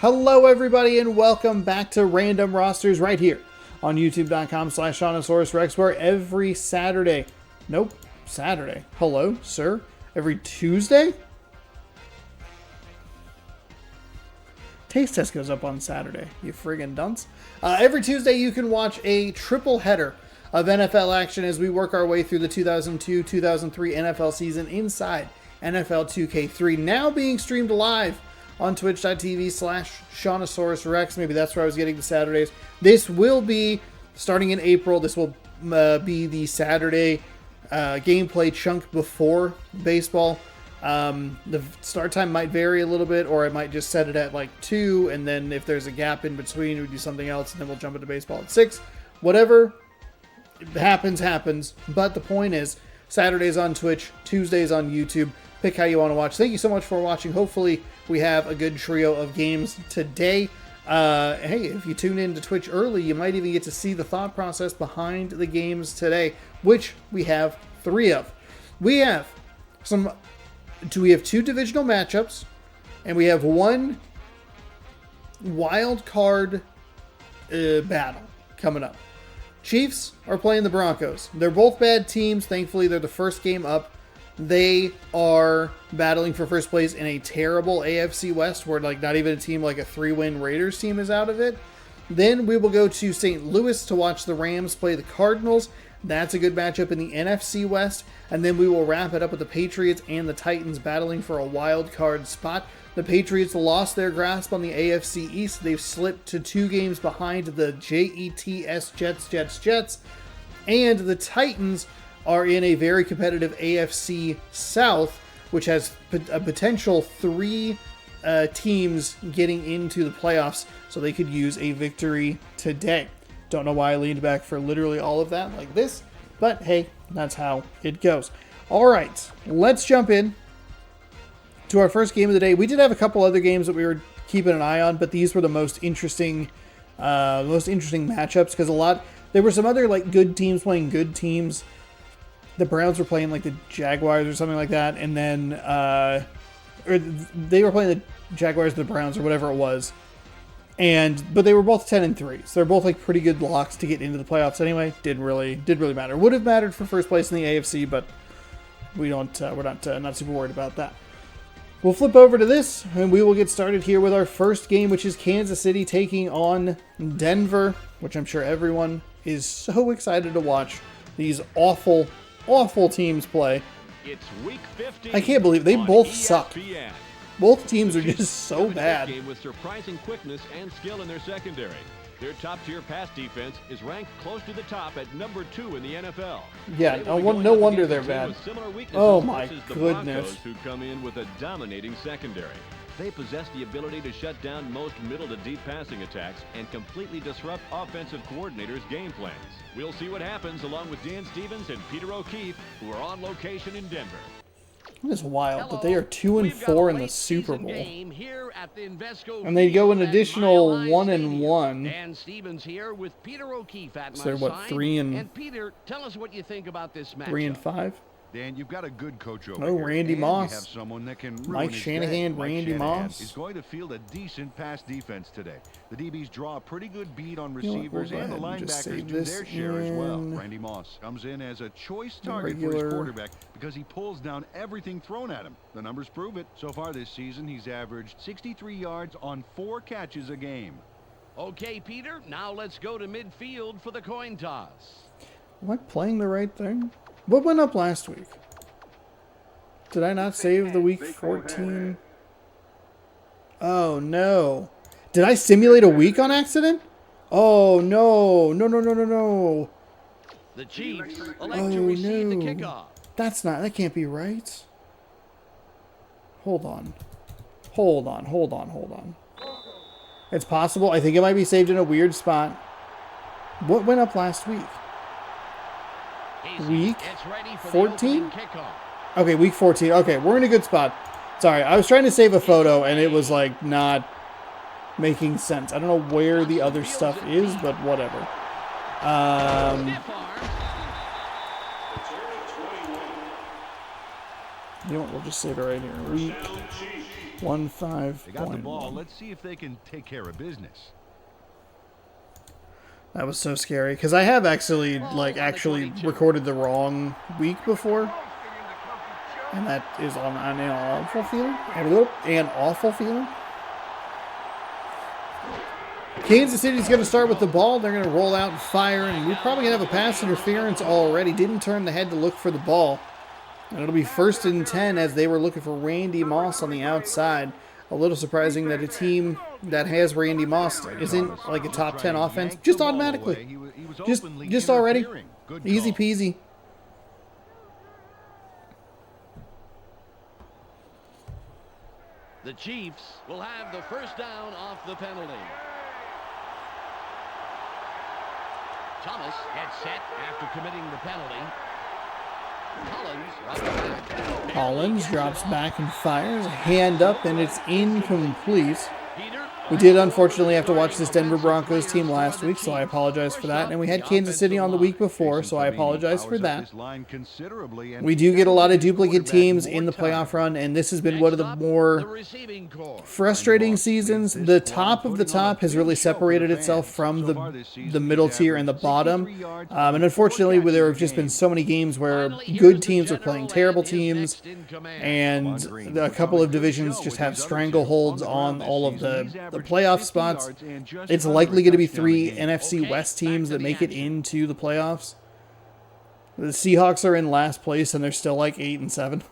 Hello everybody and welcome back to Random Rosters right here on youtube.com/Seannosaurus Rex, where every Saturday, hello sir, every Tuesday? Taste test goes up on Saturday, you friggin' dunce. Every Tuesday you can watch a triple header of NFL action as we work our way through the 2002-2003 NFL season inside NFL 2K3, now being streamed live on twitch.tv/Seannosaurus Rex. Maybe that's where I was getting the Saturdays. This will be, starting in April, this will be the Saturday gameplay chunk before baseball. The start time might vary a little bit, or I might just set it at like 2, and then if there's a gap in between, we do something else, and then we'll jump into baseball at 6. Whatever happens. But the point is, Saturdays on Twitch, Tuesdays on YouTube. Pick how you want to watch. Thank you so much for watching. Hopefully we have a good trio of games today. Hey, if you tune in to Twitch early, you might even get to see the thought process behind the games today, which we have 3 of. We have 2 divisional matchups, and we have 1 wild card battle coming up. Chiefs are playing the Broncos. They're both bad teams. Thankfully, they're the first game up. They are battling for first place in a terrible AFC West where not even a team like a 3-win Raiders team is out of it. Then we will go to St. Louis to watch the Rams play the Cardinals. That's a good matchup in the NFC West. And then we will wrap it up with the Patriots and the Titans battling for a wild card spot. The Patriots lost their grasp on the AFC East. They've slipped to 2 games behind the Jets. And the Titans are in a very competitive AFC South, which has a potential 3 teams getting into the playoffs, so they could use a victory today. Don't know why I leaned back for literally all of that like this, but hey, that's how it goes. All right, let's jump in to our first game of the day. We did have a couple other games that we were keeping an eye on, but these were the most interesting matchups because there were some other good teams playing good teams. The Browns were playing the Jaguars or something like that, and then or they were playing the Jaguars, the Browns, or whatever it was. But they were both 10-3, so they're both pretty good locks to get into the playoffs anyway. Didn't really matter. Would have mattered for first place in the AFC, but we're not super worried about that. We'll flip over to this, and we will get started here with our first game, which is Kansas City taking on Denver, which I'm sure everyone is so excited to watch these awful teams play. It's week 15. I can't believe they both ESPN. suck. Both teams are just so bad. Game with surprising quickness and skill in their secondary. Their top-tier pass defense is ranked close to the top at number 2 in the NFL. Yeah, no wonder they're bad. Oh my goodness. Broncos, who come in with a dominating secondary. They possess the ability to shut down most middle to deep passing attacks and completely disrupt offensive coordinators' game plans. We'll see what happens along with Dan Stevens and Peter O'Keefe, who are on location in Denver. It is wild that they are 2-4 in the Super Bowl, and they go an additional 1-1. Dan Stevens here with Peter O'Keefe at So they're my what, side. 3 and And Peter, tell us what you think about this match. 3-5. Dan, you've got a good coach over Oh, here. Randy and Moss. You have someone that can ruin Mike his Shanahan, day. Randy Shanahan Moss. is going to field a decent pass defense today. The DBs draw a pretty good beat on You know what, receivers, we'll go and the ahead and just linebackers save do this their share as well. in Randy Moss comes in as a choice the target for regular his quarterback because he pulls down everything thrown at him. The numbers prove it. So far this season, he's averaged 63 yards on 4 catches a game. Okay, Peter, now let's go to midfield for the coin toss. Am I playing the right thing? What went up last week? Did I not save the week 14? Oh no. Did I simulate a week on accident? Oh no. No. The Chiefs elect to receive the kickoff. That can't be right. Hold on. It's possible. I think it might be saved in a weird spot. What went up last week? Week It's ready for 14? the opening kickoff. Okay, week 14. Okay, we're in a good spot. Sorry, I was trying to save a photo and it was not making sense. I don't know where the other stuff is, but whatever. You know what? We'll just save it right here. Week 1-5 They got the point ball. one. Let's see if they can take care of business. That was so scary because I have actually recorded the wrong week before, and that is on an awful feeling. An awful feeling. Kansas City's going to start with the ball. They're going to roll out and fire, and we're probably going to have a pass interference already. Didn't turn the head to look for the ball. And it'll be 1st and 10 as they were looking for Randy Moss on the outside. A little surprising that a team that has Randy Moss isn't like a top 10 offense just automatically. Just already. Easy peasy. The Chiefs will have the first down off the penalty. Thomas gets set after committing the penalty. Collins drops back and fires. Hand up, and it's incomplete. We did unfortunately have to watch this Denver Broncos team last week, so I apologize for that. And we had Kansas City on the week before, so I apologize for that. We do get a lot of duplicate teams in the playoff run, and this has been one of the more frustrating seasons. The top of the top has really separated itself from the middle tier and the bottom. And unfortunately, there have just been so many games where good teams are playing terrible teams, and a couple of divisions just have strangleholds on all of the playoff spots. It's likely going to be 3 NFC West teams that make it into the playoffs. The Seahawks are in last place, and they're still like 8 and 7.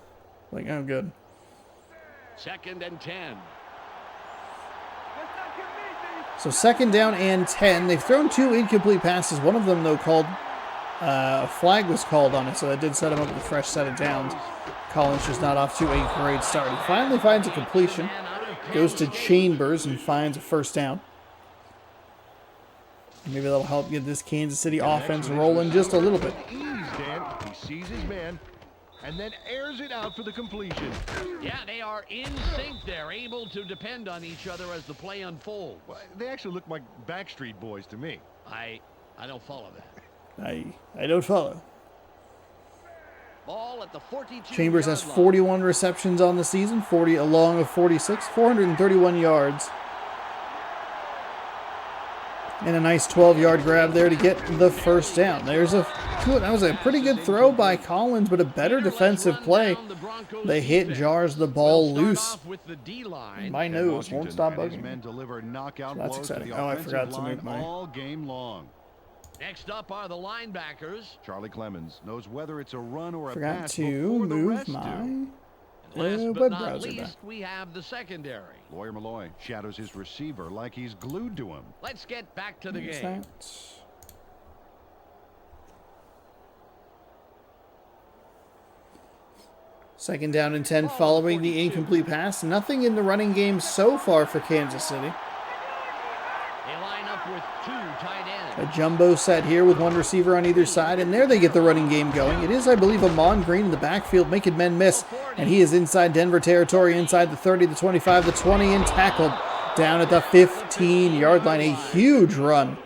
Like, oh, good. 2nd and 10. So 2nd down and 10. They've thrown 2 incomplete passes. One of them, though, a flag was called on it, so that did set him up with a fresh set of downs. Collins just not off to a great start. He finally finds a completion. Goes to Chambers and finds a first down. Maybe that'll help get this Kansas City offense rolling just a little bit. He sees his man and then airs it out for the completion. Yeah, they are in sync. They're able to depend on each other as the play unfolds. Well, they actually look like Backstreet Boys to me. I don't follow that. I don't follow. Ball at the 42. Chambers has 41 receptions on the season, 40 along with 46, 431 yards. And a nice 12-yard grab there to get the first down. That was a pretty good throw by Collins, but a better defensive play. The hit jars the ball loose. My nose won't stop bugging me. So that's exciting. Oh, I forgot to move my... all game long. Next up are the linebackers. Charlie Clemens knows whether it's a run or a Forgot pass to before the move rest my do. Last web but not browser least, back. we have the secondary. Lawyer Malloy shadows his receiver like he's glued to him. Let's get back to the There's game. that. 2nd down and 10 following the incomplete pass. Nothing in the running game so far for Kansas City. They line up with 2 tight ends. A jumbo set here with 1 receiver on either side, and there they get the running game going. It is, I believe, Amon Green in the backfield making men miss, and he is inside Denver territory, inside the 30, the 25, the 20, and tackled down at the 15-yard line. A huge run.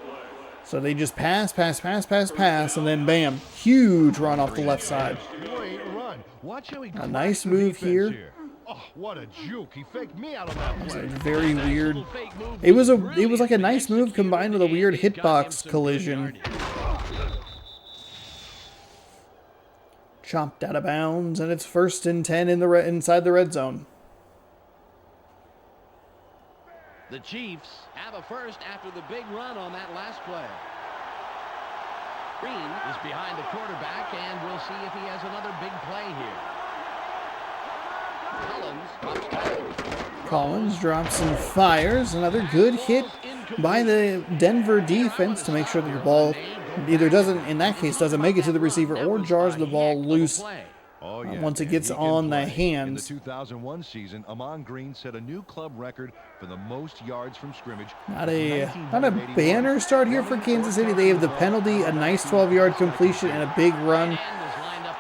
So they just pass, and then bam, huge run off the left side. Great run. Watch how he A nice move here. Oh, what a juke. He faked me out of that It's play. very weird. It was like a nice move combined with a weird hitbox collision. Chopped out of bounds, and it's 1st and 10 inside the red zone. The Chiefs have a first after the big run on that last play. Green is behind the quarterback, and we'll see if he has another big play here. Collins drops and fires. Another good hit by the Denver defense to make sure that the ball either doesn't make it to the receiver or jars the ball loose once it gets on the hands. In the 2001 season, Amon Green set a new club record for the most yards from scrimmage. Not a banner start here for Kansas City. They have the penalty, a nice 12-yard completion, and a big run.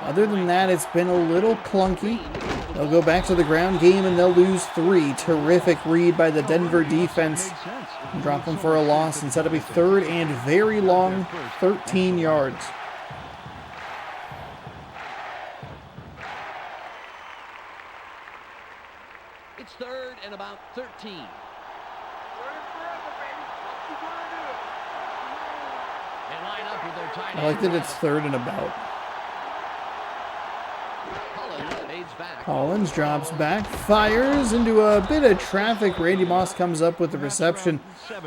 Other than that, it's been a little clunky. They'll go back to the ground game, and they'll lose 3. Terrific read by the Denver defense. Drop them for a loss and set up a 3rd and very long 13 yards. It's 3rd 14. They line up with their tight I like that end. it's 3rd and about. Collins fades back. Collins drops back, fires into a bit of traffic. Randy Moss comes up with the reception.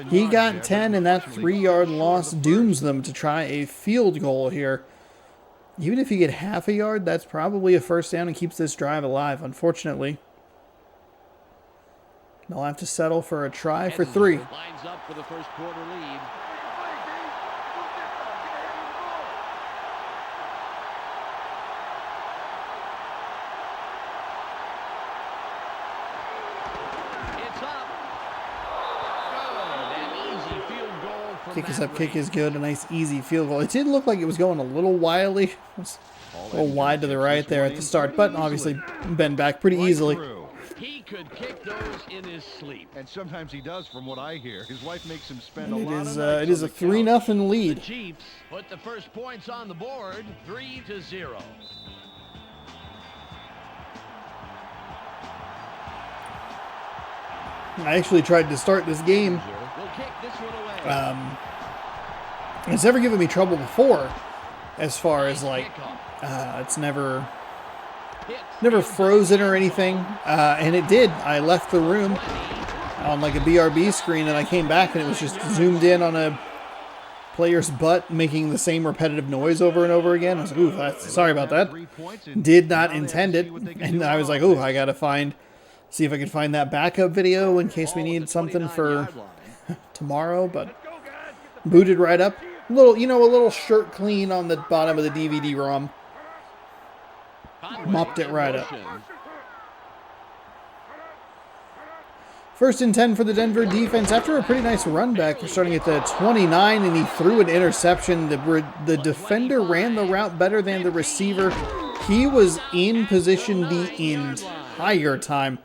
He got 10, and that 3-yard loss dooms them to try a field goal here. Even if you get half a yard, that's probably a first down and keeps this drive alive, unfortunately. They'll have to settle for a try for 3. Lines up for the first quarter lead. It's up. Good. An easy field goal from Kick is Matt up, kick Green. is good. A nice, easy field goal. It did look like it was going a little wildly. It was a little wide to the right there at the start, but obviously bend back pretty easily. He could kick those in his sleep. And sometimes he does, from what I hear. His wife makes him spend And a lot of nights it is on a the couch. 3-0 The lead. Chiefs put the first points on the board, 3-0. I actually tried to start this game. Will kick this one away. It's never given me trouble before, as far as like Kickoff. it's never Hit. frozen or anything, and it did. I left the room on like a BRB screen, and I came back, and it was just zoomed in on a player's butt making the same repetitive noise over and over again. I was like, ooh, sorry about that. Did not intend it, and I was like, ooh, I gotta see if I can find that backup video in case we need something for tomorrow, but booted right up. A little shirt clean on the bottom of the DVD-ROM. Mopped it right up. First and 10 for the Denver defense after a pretty nice run back. They're starting at the 29, and he threw an interception. The defender ran the route better than the receiver. He was in position the entire time.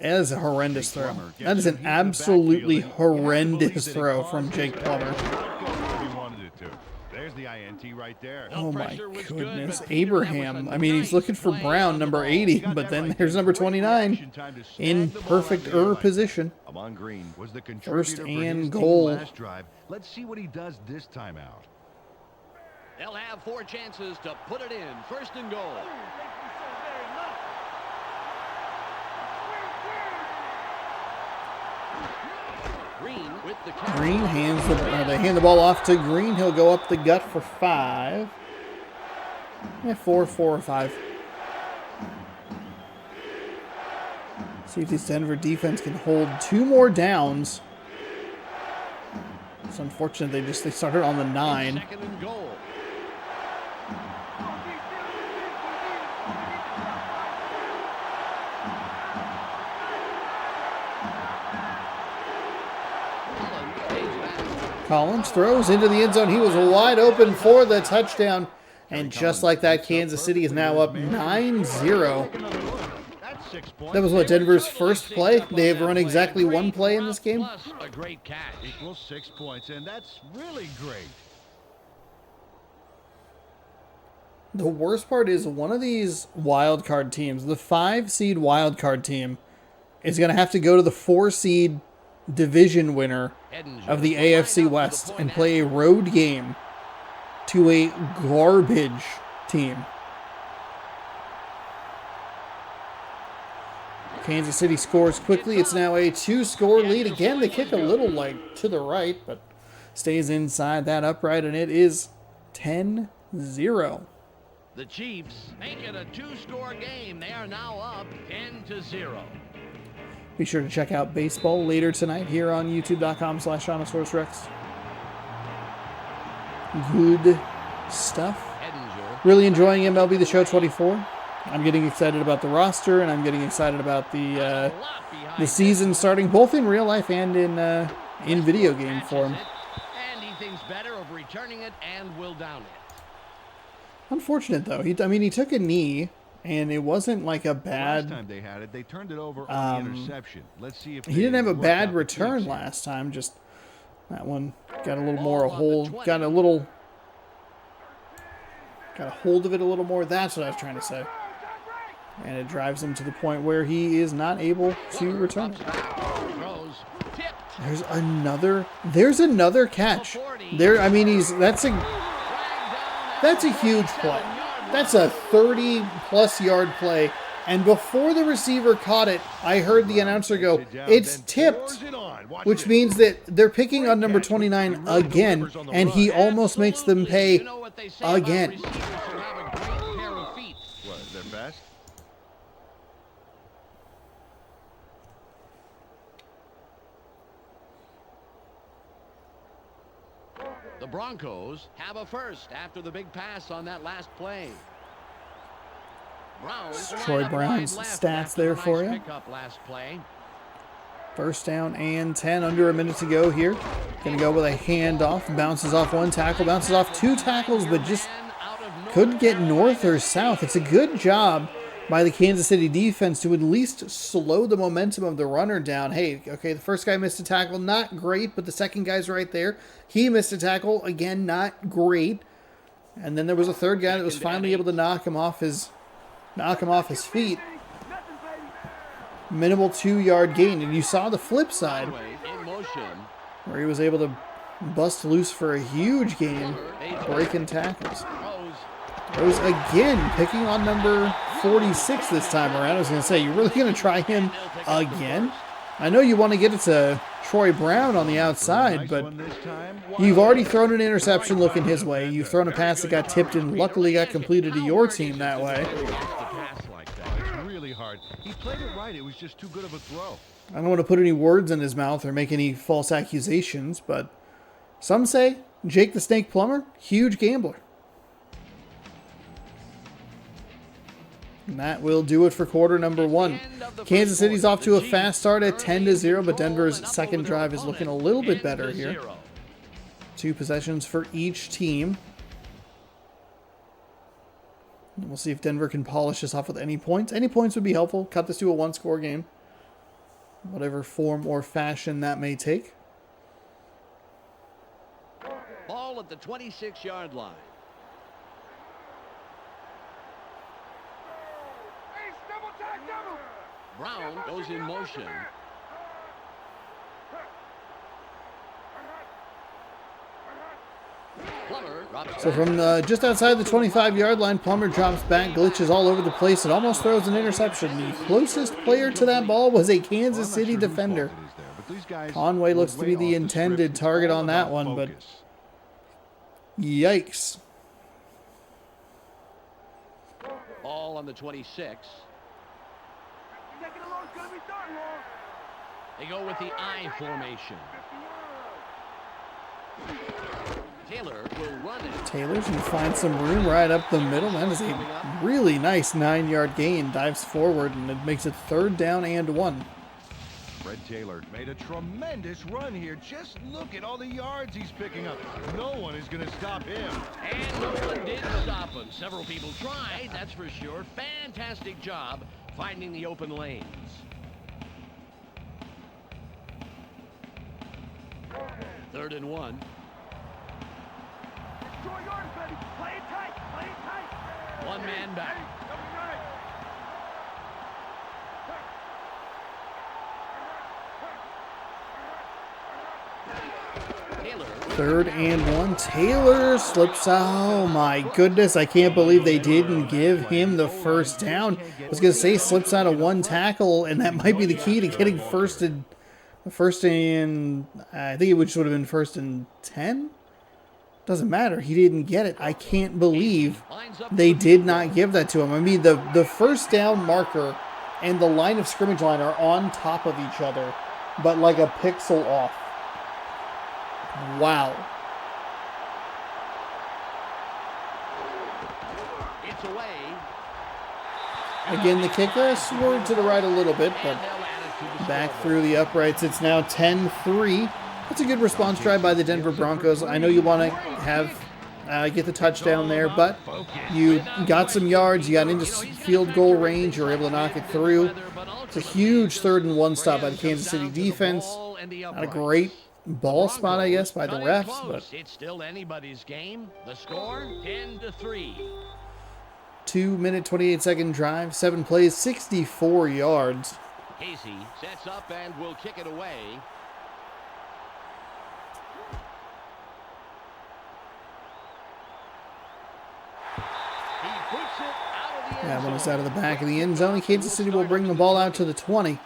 That is a horrendous throw. That is an absolutely horrendous throw from Jake Plummer. There's the INT right there. Oh my goodness. Abraham. I mean, he's looking for Brown, number 80, but then there's number 29 in perfect position. Amon Green was the First contributor for and his team goal. last drive. Let's see what he does this time out. They'll have 4 chances to put it in. First and goal. Green with the catch. Green they hand the ball off to Green. He'll go up the gut for 5. Yeah, 4 or 5. See if this Denver defense can hold 2 more downs. It's unfortunate they started on the 9. Second and goal. Collins throws into the end zone. He was wide open for the touchdown. And just like that, Kansas City is now up 9-0. That was what, Denver's first play? They have run exactly 1 play in this game. Plus a great catch. Equals 6 points, and that's really great. The worst part is one of these wild card teams, the 5-seed wild card team, is going to have to go to the 4-seed division winner of the AFC West and play a road game to a garbage team. Kansas City scores quickly. It's now a 2-score lead. Again, they kick a little like to the right, but stays inside that upright, and it is 10-0. The Chiefs make it a 2-score game. They are now up 10-0. Be sure to check out baseball later tonight here on youtube.com/Seannosaurus Rex. Good stuff. Really enjoying MLB The Show 24. I'm getting excited about the roster, and I'm getting excited about the season starting, both in real life and in video game form. And he thinks better of returning it and will down it. Unfortunate though. He took a knee, and it wasn't like a bad. Last time they had it, they turned it over on the interception. Let's see if He didn't have a work bad out the return kinks. last time. Just that one got a little more a Ball on the hold. 20. Got a hold of it a little more. That's what I was trying to say. And it drives him to the point where he is not able to return it. There's another catch. I mean, that's a huge play. That's a 30-plus yard play. And before the receiver caught it, I heard the announcer go, "It's tipped," which means that they're picking on number 29 again, and he almost makes them pay again. What, is that fast? The Broncos have a first after the big pass on that last play. Troy Brown's stats there for you. First down and 10, under a minute to go here. Going to go with a handoff. Bounces off one tackle, bounces off two tackles, but just couldn't get north or south. It's a good job by the Kansas City defense to at least slow the momentum of the runner down. Hey, okay, the first guy missed a tackle, not great, but the second guy's right there. He missed a tackle, again, not great. And then there was a third guy that was finally able to knock him off his feet. Minimal 2-yard gain. And you saw the flip side where he was able to bust loose for a huge gain, breaking tackles. Rose again picking on number 46 this time around. I was going to say, you're really going to try him again? I know you want to get it to Troy Brown on the outside, but you've already thrown an interception looking his way. You've thrown a pass that got tipped and luckily got completed to your team that way. Hard. He played it right. It was just too good of a throw. I don't want to put any words in his mouth or make any false accusations, but some say Jake the Snake Plumber, huge gambler. And that will do it for quarter number 1. Kansas City's off to a fast start at 10-0, but Denver's second drive is looking a little bit better here. 2 possessions for each team. We'll see if Denver can polish this off with any points. Any points would be helpful. Cut this to a 1-score game. Whatever form or fashion that may take. Ball at the 26-yard line. Brown goes in motion. So from just outside the 25-yard line, Plummer drops back, glitches all over the place, and almost throws an interception. The closest player to that ball was a Kansas City defender. Conway looks to be the intended target on that one, but yikes. Ball on the 26. They go with the I formation. Taylor will run it. Taylor's going to find some room right up the middle. That is a really nice 9-yard gain. Dives forward, and it makes it 3rd down and 1. Fred Taylor made a tremendous run here. Just look at all the yards he's picking up. No one is going to stop him. And no one did stop him. Several people tried, that's for sure. Fantastic job finding the open lanes. Third and 1. One man back. Taylor. 3rd and 1. Taylor slips. Oh my goodness. I can't believe they didn't give him the first down. I was going to say slips out of 1 tackle, and that might be the key to getting first and I think it would have been 1st and 10. Doesn't matter. He didn't get it. I can't believe they did not give that to him. I mean, the first down marker and the line of scrimmage line are on top of each other, but like a pixel off. Wow. It's away. Again, the kicker swerved to the right a little bit, but back through the uprights. It's now 10-3. That's a good response drive by the Denver Broncos. I know you want to have get the touchdown there, but you got some yards. You got into field goal range. You were able to knock it through. It's a huge 3rd and 1 stop by the Kansas City defense. Not a great ball spot, I guess, by the refs, but it's still anybody's game. The score 10-3. 2-minute, 28-second drive, 7 plays, 64 yards. Casey sets up and will kick it away. He boots it out of the end That one is zone. out of the back of the end zone. Kansas City will bring the ball out to the 20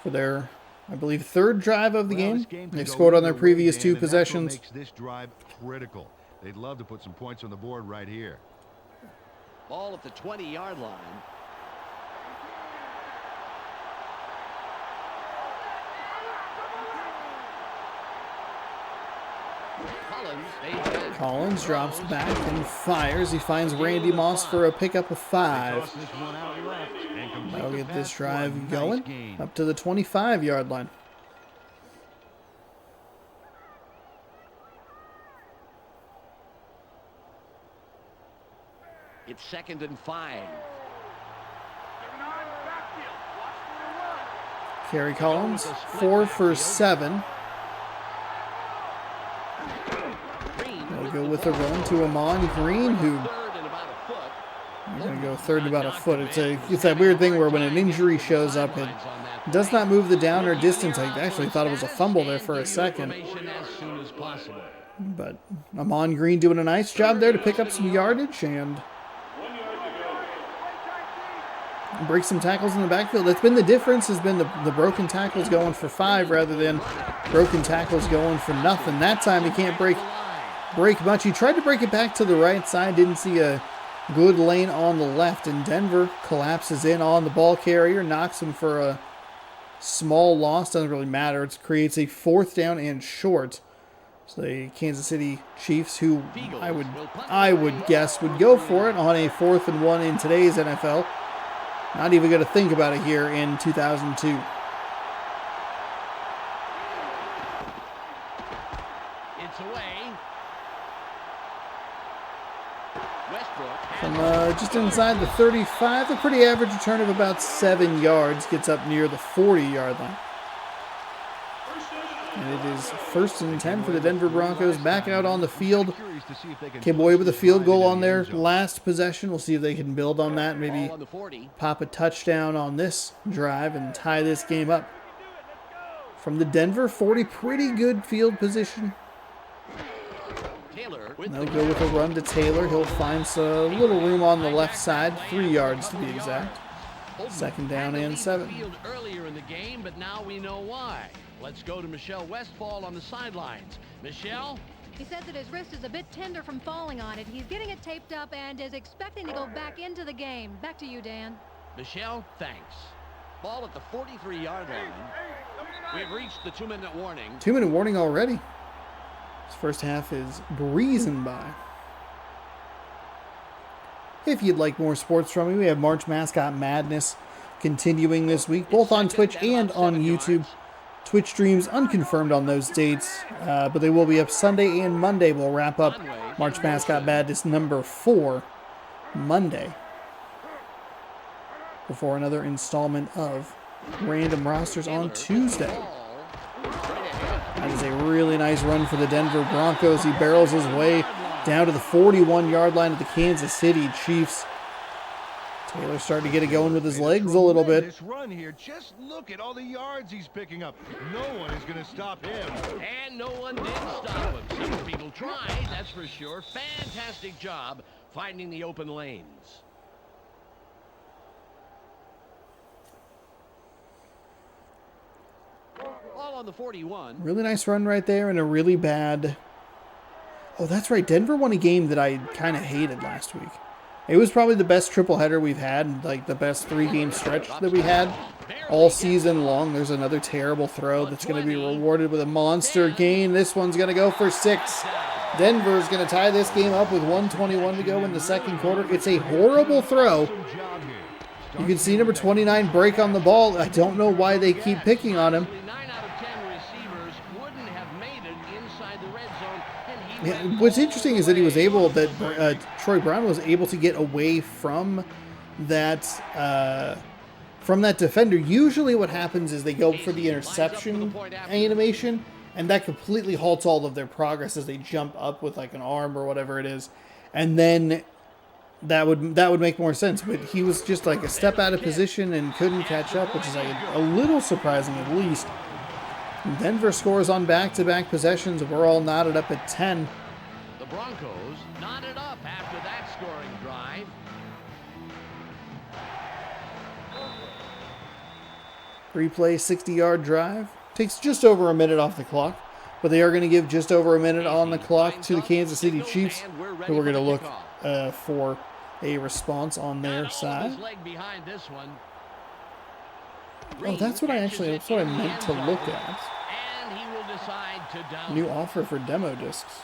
for their, I believe, 3rd drive of the game. They've scored on their previous 2 possessions. Makes this drive critical. They'd love to put some points on the board right here. Ball at the 20-yard line. Collins drops back and fires. He finds Randy Moss for a pickup of 5. That'll get this drive going up to the 25-yard line. It's 2nd and 5. Kerry Collins, 4 for 7. They'll go with a run to Amon Green, who I'm going to go 3rd and about a foot. It's that weird thing where when an injury shows up, it does not move the down or distance. I actually thought it was a fumble there for a second. But Amon Green doing a nice job there to pick up some yardage and break some tackles in the backfield. That's been the difference, has been the broken tackles going for 5 rather than broken tackles going for nothing. That time he can't break much. He tried to break it back to the right side, didn't see a good lane on the left, and Denver collapses in on the ball carrier, knocks him for a small loss. Doesn't really matter. It creates a 4th down and short. So the Kansas City Chiefs, who I would guess would go for it on a 4th and 1 in today's NFL. Not even going to think about it here in 2002. It's away. From just inside the 35, a pretty average return of about 7 yards, gets up near the 40-yard line. And it is 1st and 10 for the Denver Broncos, back out on the field. Came away with a field goal on their last possession. We'll see if they can build on that, maybe pop a touchdown on this drive and tie this game up. From the Denver 40, pretty good field position. And they'll go with a run to Taylor. He'll find a little room on the left side, 3 yards to be exact. 2nd down and 7. Earlier in the game, but now we know why. Let's go to Michelle Westfall on the sidelines. Michelle? He says that his wrist is a bit tender from falling on it. He's getting it taped up and is expecting to go back into the game. Back to you, Dan. Michelle, thanks. Ball at the 43-yard line. We've reached the 2-minute warning. 2-minute warning already. This first half is breezing by. If you'd like more sports from me, we have March Mascot Madness continuing this week, both on Twitch and on YouTube. Twitch streams unconfirmed on those dates, but they will be up Sunday and Monday. We'll wrap up March Mascot Madness number 4 Monday before another installment of Random Rosters on Tuesday. That is a really nice run for the Denver Broncos. He barrels his way down to the 41-yard line of the Kansas City Chiefs. Taylor starting to get it going with his legs a little bit. This run here, just look at all the yards he's picking up. No one is going to stop him. And no one did stop him. Some people tried, that's for sure. Fantastic job finding the open lanes. All on the 41. Really nice run right there and a really bad... Oh, that's right. Denver won a game that I kind of hated last week. It was probably the best triple header we've had, like the best 3-game stretch that we had all season long. There's another terrible throw that's going to be rewarded with a monster gain. This one's going to go for 6. Denver's going to tie this game up with 1:21 to go in the second quarter. It's a horrible throw. You can see number 29 break on the ball. I don't know why they keep picking on him. 9 out of 10 receivers wouldn't have made it inside the red zone. Yeah, what's interesting is that he was able, that Troy Brown was able to get away from that defender. Usually what happens is they go for the interception animation, and that completely halts all of their progress as they jump up with like an arm or whatever it is. And then that would make more sense. But he was just like a step out of position and couldn't catch up, which is like a little surprising at least. Denver scores on back-to-back possessions. We're all knotted up at 10. The Broncos knotted up after that scoring drive. Replay 60-yard drive. Takes just over a minute off the clock, but they are going to give just over a minute on the clock to the Kansas City Chiefs, who we're going to look for a response on their side. Oh, that's what I meant to look at. New offer for demo discs.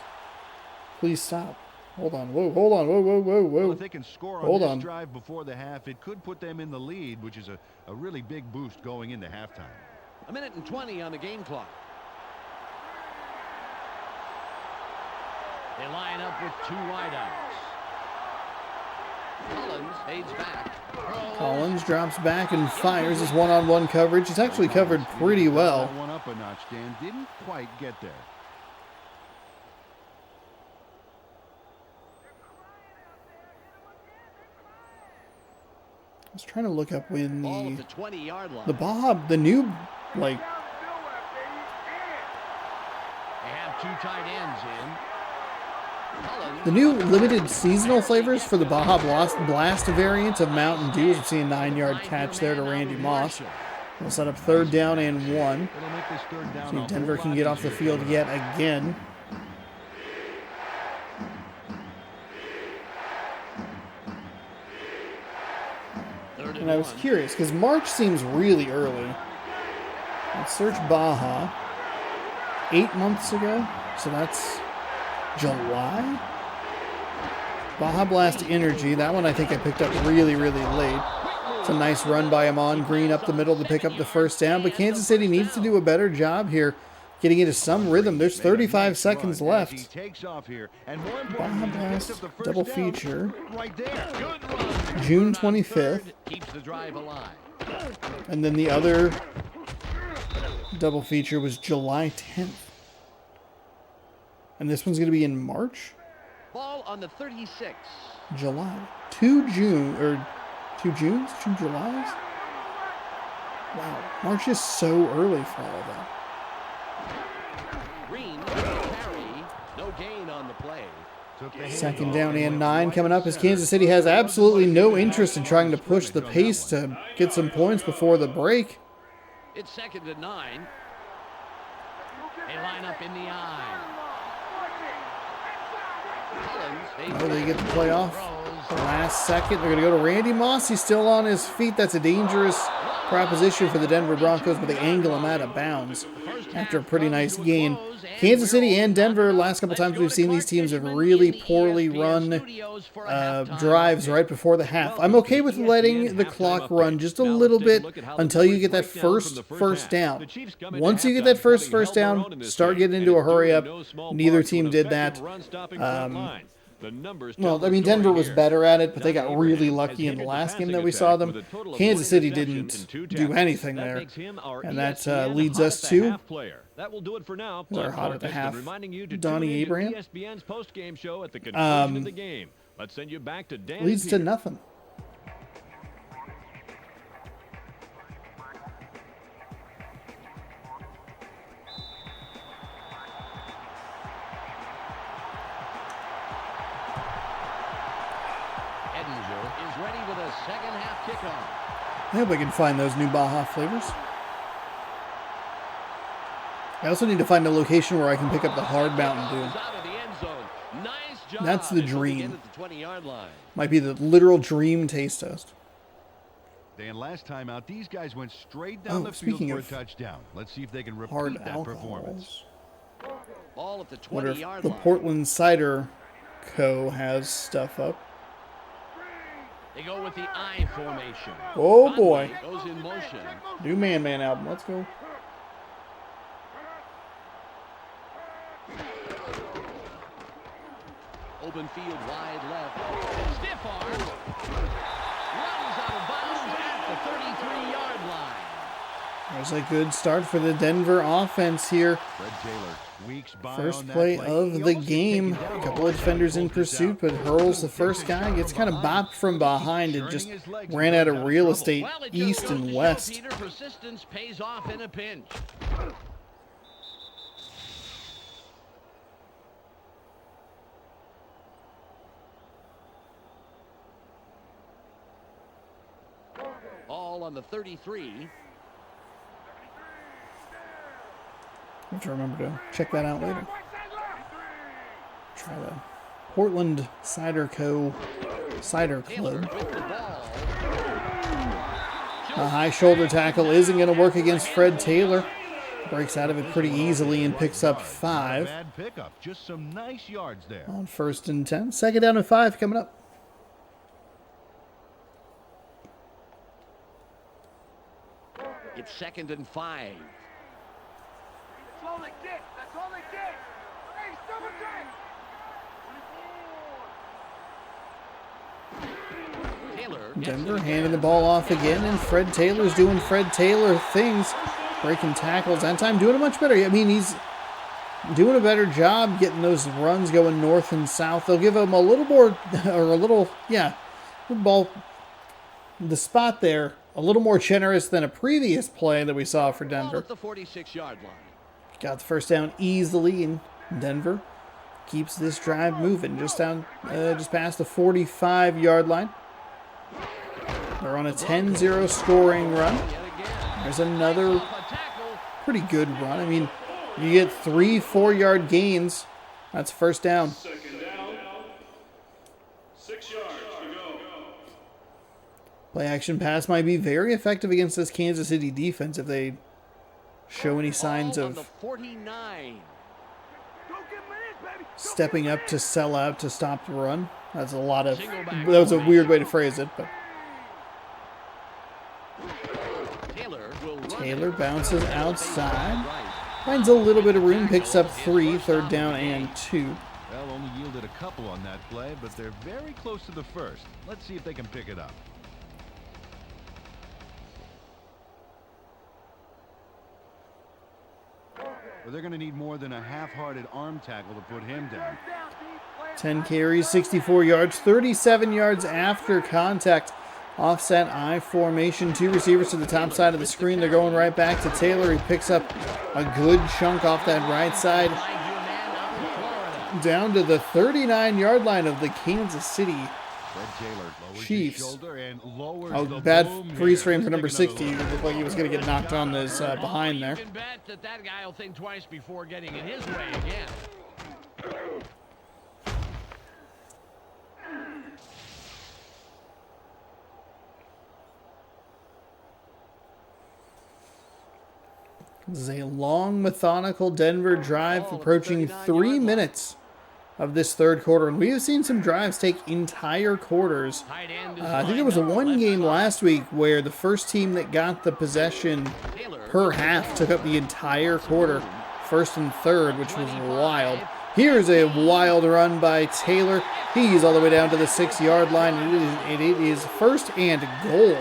Please stop. Hold on. Whoa, hold on. Whoa, whoa, whoa, whoa. Well, if they can score on this drive before the half, it could put them in the lead, which is a really big boost going into halftime. A minute and 20 on the game clock. They line up with two wideouts. Collins fades back. Collins drops back and fires his one-on-one coverage. He's actually covered pretty well. One up a notch, Dan. Didn't quite get there. I was trying to look up when Ball at the 20-yard line. the new, like... They have two tight ends in. Collins. The new limited seasonal flavors for the Baja Blast variant of Mountain Dew. We've seen a 9-yard catch there to Randy Moss. We'll set up 3rd down and 1. See if Denver can get off the field yet again. And I was curious, because March seems really early. Let's search Baja. 8 months ago, so that's July? Baja Blast Energy, that one I think I picked up really, really late. It's a nice run by Amon Green up the middle to pick up the 1st down, but Kansas City needs to do a better job here getting into some rhythm. There's 35 seconds left. Baja Blast double feature. June 25th. And then the other double feature was July 10th. And this one's going to be in March? Ball on the 36. July. 2 Junes? 2 Julys? Wow. March is so early for all of that. Green carry. No gain on the play. 2nd down and 9 coming up as Kansas City has absolutely no interest in trying to push the pace to get some points before the break. It's 2nd and 9. They line up in the eye. Oh, they get the play off. Last second, they're going to go to Randy Moss. He's still on his feet. That's a dangerous proposition for the Denver Broncos, but they angle him out of bounds after a pretty nice gain. Kansas City and Denver, last couple times we've seen these teams have really poorly run drives right before the half. I'm okay with letting the clock run just a little bit until you get that first down. Once you get that first down, start getting into a hurry up. Neither team did that. Well, I mean, Denver was better at it, but they got really lucky in the last game that we saw them. Kansas City didn't do anything there, and that leads us to our hot at the half, Donnie Abraham. Leads to nothing. I hope I can find those new Baja flavors. I also need to find a location where I can pick up the hard Mountain Dew. That's the dream. Might be the literal dream taste test. Dan, last time out, these guys went straight down the field for a touchdown. Let's see if they can repeat that performance. Ball at the 20-yard line. Wonder if the Portland Cider Co. has stuff up. They go with the I formation. Oh boy. Goes in motion. New Man album. Let's go. Open field wide left. Stiff arm. Runs out of bounds at the 33-yard line. There's a good start for the Denver offense here. Fred Taylor squeaks by First on that play He of almost the gets game. taken down A couple the of line, defenders in pulls this pursuit, out. but hurls the first guy. Gets kind of bopped from behind and just ran out of real estate Well, it just east goes and to show, west. Peter, persistence pays off in a pinch. All on the 33. I have to remember to check that out later. Try the Portland Cider Club. A high shoulder tackle isn't going to work against Fred Taylor. Breaks out of it pretty easily and picks up 5. Bad pickup, just some nice yards there. On 1st and 10. 2nd down and 5 coming up. It's 2nd and 5. That's all they get. That's all they get. Hey, stop it, Taylor. Denver handing the ball off again, and Fred Taylor's doing Fred Taylor things. Breaking tackles. That time doing it much better. I mean, he's doing a better job getting those runs going north and south. They'll give him a little more, ball, the spot there, a little more generous than a previous play that we saw for Denver. At the 46-yard line. Got the first down easily, and Denver keeps this drive moving just past the 45-yard line. They're on a 10-0 scoring run. There's another pretty good run. I mean, you get 3 4-yard gains. That's first down. 2nd down. 6 yards to go. Play action pass might be very effective against this Kansas City defense if they show any signs All on the of 49. stepping up to sell out to stop the run. That was a weird way to phrase it, but Taylor bounces outside, finds a little bit of room, picks up 3, 3rd down and 2. Well, only yielded a couple on that play, but they're very close to the first. Let's see if they can pick it up. But they're going to need more than a half-hearted arm tackle to put him down. 10 carries, 64 yards, 37 yards after contact. Offset I formation. 2 receivers to the top side of the screen. They're going right back to Taylor. He picks up a good chunk off that right side. Down to the 39-yard line of the Kansas City Chiefs. Oh, bad freeze frame for number 60. It looked like he was going to get knocked on his behind there. You can bet that guy will think twice before getting in his way again. This is a long, methodical Denver drive approaching 3 minutes of this third quarter. And we have seen some drives take entire quarters. I think there was a one game last week where the first team that got the possession per half took up the entire quarter, 1st and 3rd, which was wild. Here's a wild run by Taylor. He's all the way down to the 6-yard line. It is 1st and goal.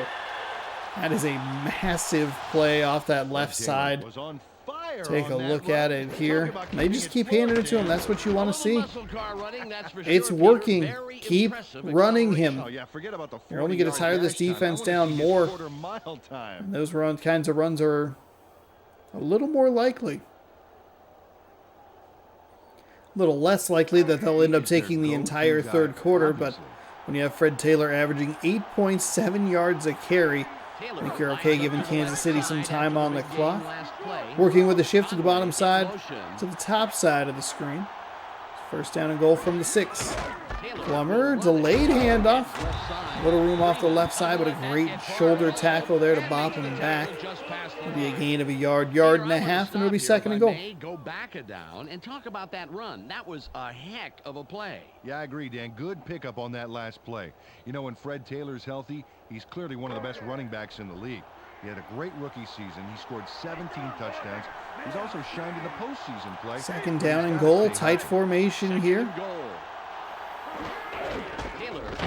That is a massive play off that left side. Take a look at it here. They just keep handing it to him. That's what you want to see. It's working. Keep running him. You're only going to tire this defense down more. And those kinds of runs are a little more likely. A little less likely that they'll end up taking the entire third quarter, but when you have Fred Taylor averaging 8.7 yards a carry, I think you're okay giving Kansas City some time on the clock. Working with the shift to the bottom side to the top side of the screen. 1st down and goal from the 6. Plummer, delayed handoff. A little room off the left side, but a great shoulder tackle there to bop him back. It'll be a gain of a yard and a half, and it'll be 2nd and goal. Go back a down and talk about that run. That was a heck of a play. Yeah, I agree, Dan. Good pickup on that last play. You know, when Fred Taylor's healthy, he's clearly one of the best running backs in the league. He had a great rookie season. He scored 17 touchdowns. He's also shined in the postseason play. 2nd down and goal. Tight formation here.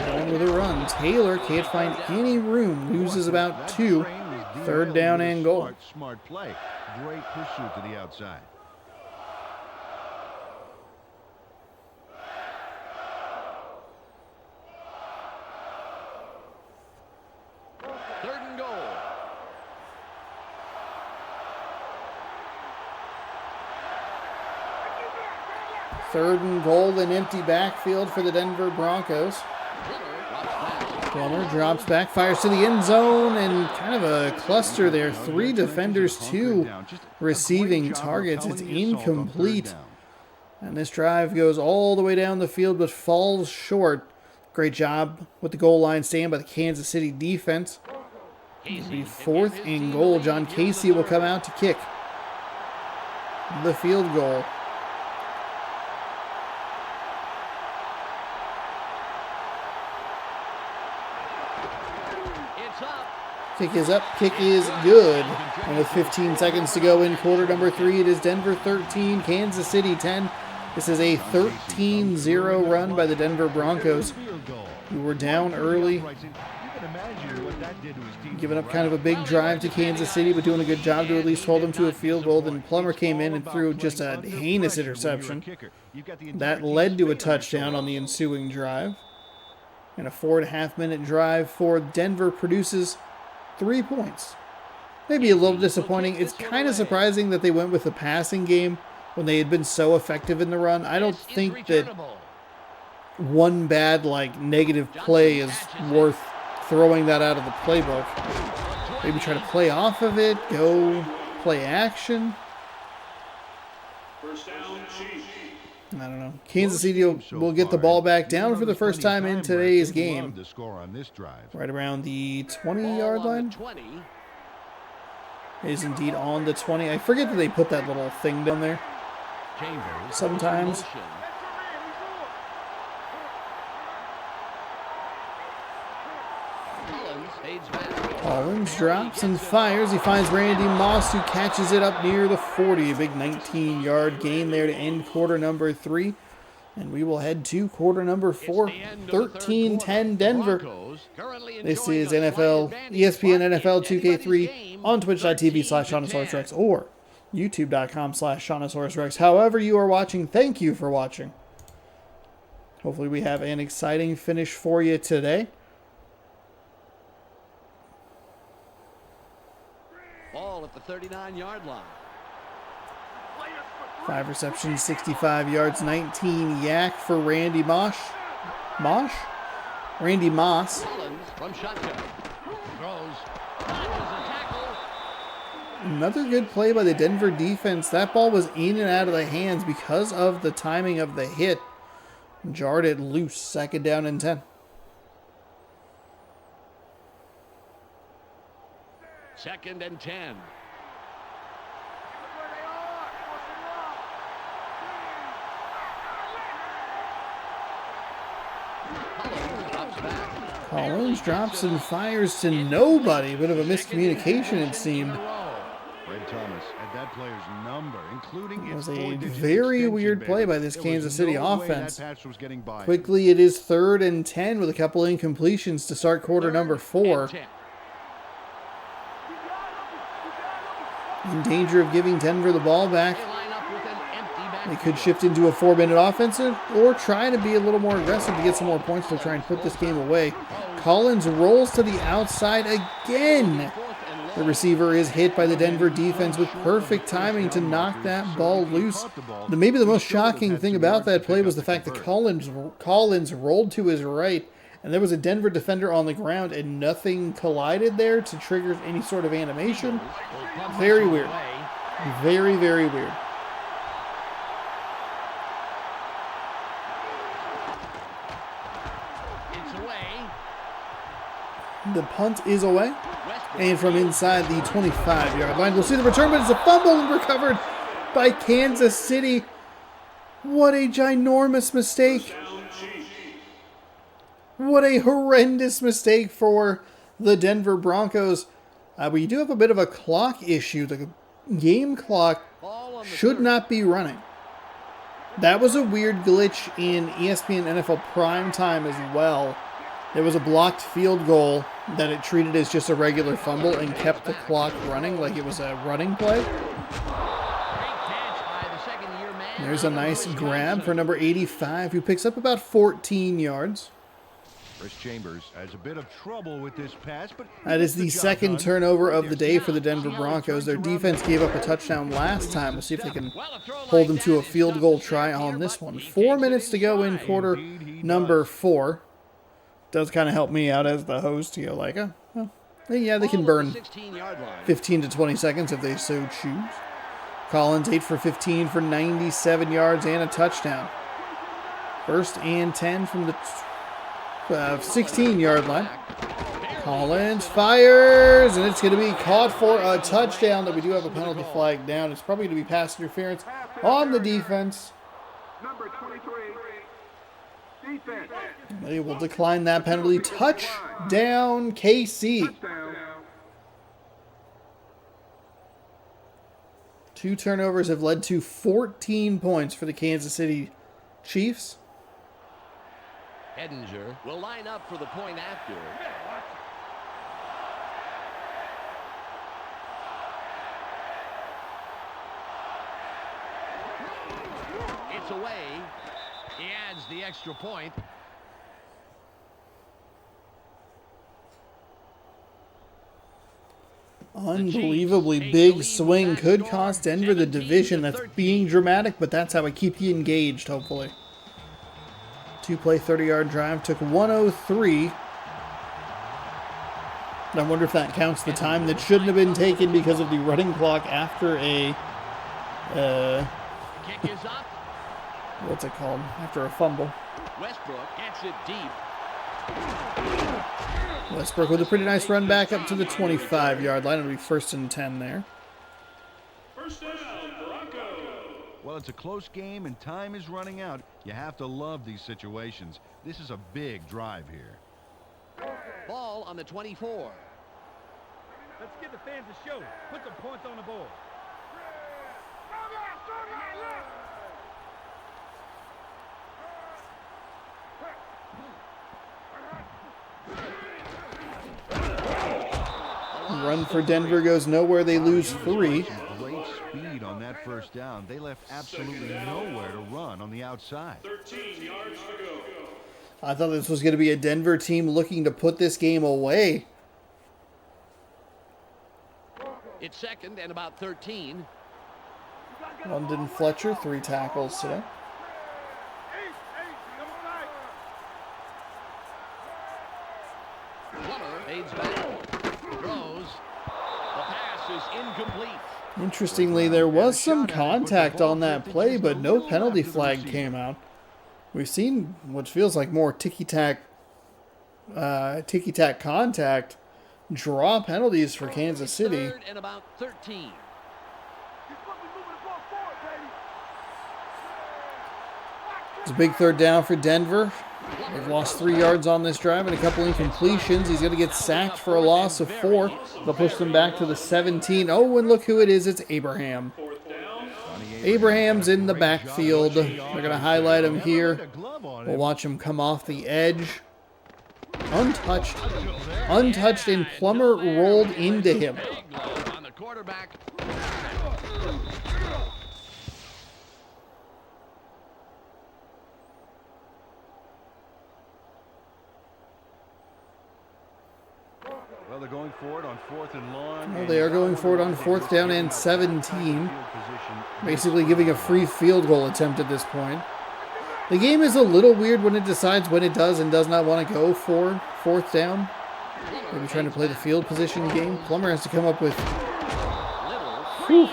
Going with a run. Taylor can't find any room. Loses about 2. derailed 3rd down with a and goal. Smart play. Great pursuit to the outside. Third and goal. Third and goal, an empty backfield for the Denver Broncos. Plummer drops back, fires to the end zone, and kind of a cluster there. 3 defenders, 2 receiving targets. It's incomplete. And this drive goes all the way down the field, but falls short. Great job with the goal line stand by the Kansas City defense. It'll be 4th and goal. John Casey will come out to kick the field goal. Kick is up, kick is good. And with 15 seconds to go in quarter number 3, it is Denver 13, Kansas City 10. This is a 13-0 run by the Denver Broncos, who were down early, giving up kind of a big drive to Kansas City, but doing a good job to at least hold them to a field goal. Then Plummer came in and threw just a heinous interception. That led to a touchdown on the ensuing drive. And a 4.5-minute drive for Denver produces 3 points. Maybe a little disappointing. It's kind of surprising that they went with the passing game when they had been so effective in the run. I don't think that one bad, negative play is worth throwing that out of the playbook. Maybe try to play off of it, go play action. First down, Chiefs. I don't know. Kansas City will get the ball back down for the first time in today's game. Right around the 20-yard line. It is indeed on the 20. I forget that they put that little thing down there sometimes. Collins drops and fires. He finds Randy Moss, who catches it up near the 40. A big 19-yard gain there to end quarter number 3. And we will head to quarter number 4. 13-10 Denver. This is ESPN NFL 2K3 on twitch.tv/SeannosaurusRex or youtube.com/SeannosaurusRex. However you are watching, thank you for watching. Hopefully we have an exciting finish for you today. Ball at the 39-yard line. 5 receptions, 65 yards, 19 yak for Randy Moss. Randy Moss. From shotgun. Throws. Dodges a tackle. Another good play by the Denver defense. That ball was in and out of the hands because of the timing of the hit. Jarred it loose. 2nd down and 10. 2nd and 10. Collins drops and fires to nobody. Bit of a miscommunication, it seemed. Fred Thomas had that player's number, including it was a very weird play by this Kansas City offense. Quickly, it is 3rd and 10 with a couple incompletions to start quarter number 4. In danger of giving Denver the ball back. They could shift into a 4-minute offensive or try to be a little more aggressive to get some more points to try and put this game away. Collins rolls to the outside again. The receiver is hit by the Denver defense with perfect timing to knock that ball loose. Maybe the most shocking thing about that play was the fact that Collins rolled to his right, and there was a Denver defender on the ground, and nothing collided there to trigger any sort of animation. Very weird. Very, very weird. The punt is away. And from inside the 25-yard line, we'll see the return, but it's a fumble and recovered by Kansas City. What a ginormous mistake. What a horrendous mistake for the Denver Broncos. We do have a bit of a clock issue. The game clock should not be running. That was a weird glitch in ESPN NFL Primetime as well. It was a blocked field goal that it treated as just a regular fumble and kept the clock running like it was a running play. There's a nice grab for number 85, who picks up about 14 yards. Chris Chambers has a bit of trouble with this pass, but that is the second turnover of the day for the Denver Broncos. Their defense gave up a touchdown last time. We'll see if they can hold them to a field goal try on this one. 4 minutes to go in quarter number 4. Does kind of help me out as the host to go like, oh, well, yeah, they can burn 15 to 20 seconds if they so choose. Collins 8 for 15 for 97 yards and a touchdown. 1st and 10 from the 16-yard line. Collins fires, and it's going to be caught for a touchdown. That we do have a penalty flag down. It's probably going to be pass interference on the defense. Number 23, defense. They will decline that penalty. Touchdown, KC. Touchdown. 2 turnovers have led to 14 points for the Kansas City Chiefs. Edinger will line up for the point after. It's away. He adds the extra point. Unbelievably big swing could cost Denver the division. That's being dramatic, but that's how I keep you engaged, hopefully. 2-play, 30-yard drive. Took 103. I wonder if that counts the time that shouldn't have been taken because of the running clock after a... Kick is up. what's it called? After a fumble. Westbrook gets it deep. Westbrook with a pretty nice run back up to the 25-yard line. It'll be 1st and 10 there. First down, Broncos. Well, it's a close game and time is running out. You have to love these situations. This is a big drive here. Ball on the 24. Let's give the fans a show. Put some points on the board. Run for Denver goes nowhere. They lose 3. Great speed on that first down. They left absolutely nowhere to run on the outside. 13 yards to go. I thought this was going to be a Denver team looking to put this game away. It's 2nd and about 13. London Fletcher, 3 tackles today. Plummer fades back. Throws. The pass is incomplete. Interestingly, there was some contact on that play, but no penalty flag came out. We've seen what feels like more ticky-tack contact draw penalties for Kansas City. 3rd and about 13. It's a big 3rd down for Denver. They've lost 3 yards on this drive and a couple incompletions. He's going to get sacked for a loss of 4. They'll push them back to the 17. Oh, and look who it is. It's Abraham. Abraham's in the backfield. They're going to highlight him here. We'll watch him come off the edge. Untouched. Untouched, and Plummer rolled into him. On the quarterback. Well, they're going for it on 4th and long. Well, they are going for it on 4th down and 17. Basically giving a free field goal attempt at this point. The game is a little weird when it decides when it does and does not want to go for 4th down. Maybe trying to play the field position game. Plummer has to come up with... Whew.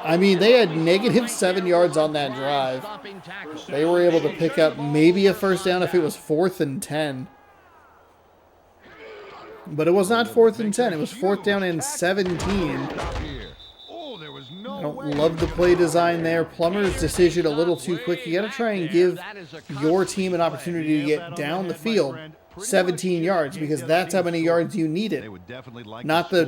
I mean, they had negative 7 yards on that drive. They were able to pick up maybe a 1st down if it was 4th and 10. But it was not 4th and 10. It was 4th down and 17. I don't love the play design there. Plummer's decision a little too quick. You got to try and give your team an opportunity to get down the field 17 yards because that's how many yards you needed. Not the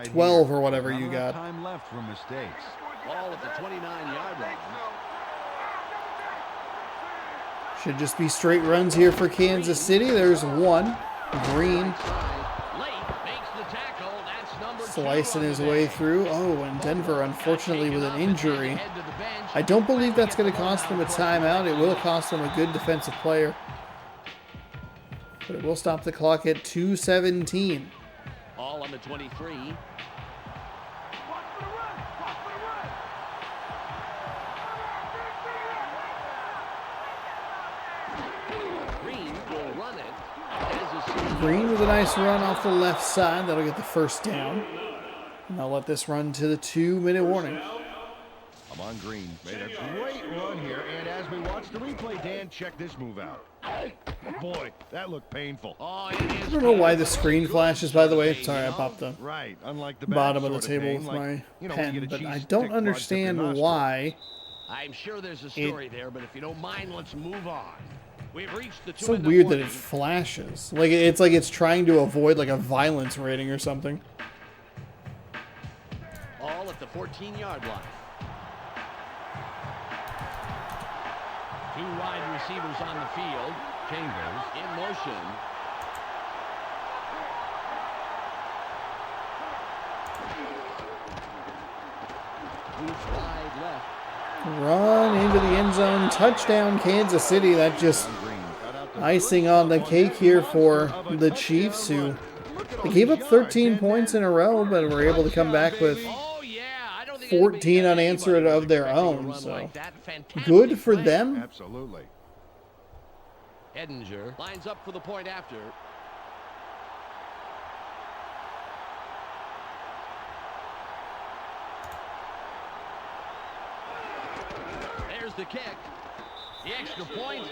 12 or whatever you got. Time left for mistakes. Ball at the 29-yard line. Should just be straight runs here for Kansas City. There's one. Green slicing his way through. Oh, and Denver, unfortunately, with an injury. I don't believe that's going to cost them a timeout. It will cost them a good defensive player. But it will stop the clock at 2:17. All on the 23. Green will run it. Green with a nice run off the left side. That'll get the first down. And I'll let this run to the 2-minute warning. Amon Green made a great run here, and as we watch the replay, Dan, check this move out. Boy, that looked painful. I don't know why the screen flashes, by the way. Sorry, I popped the unlike the bottom of the table with my pen, but I don't understand why. I'm sure there's a story there, but if you don't mind, let's move on. We've reached the It's so weird that it flashes. Like it's trying to avoid like a violence rating or something. All at the 14-yard line. Two wide receivers on the field. Chambers in motion. Moves wide left. Run into the end zone. Touchdown, Kansas City. That just icing on the cake here for the Chiefs, who they gave up 13 points in a row, but were able to come back with 14 unanswered of their own. So good for them. Absolutely. Edinger lines up for the point after. There's the kick. The extra point.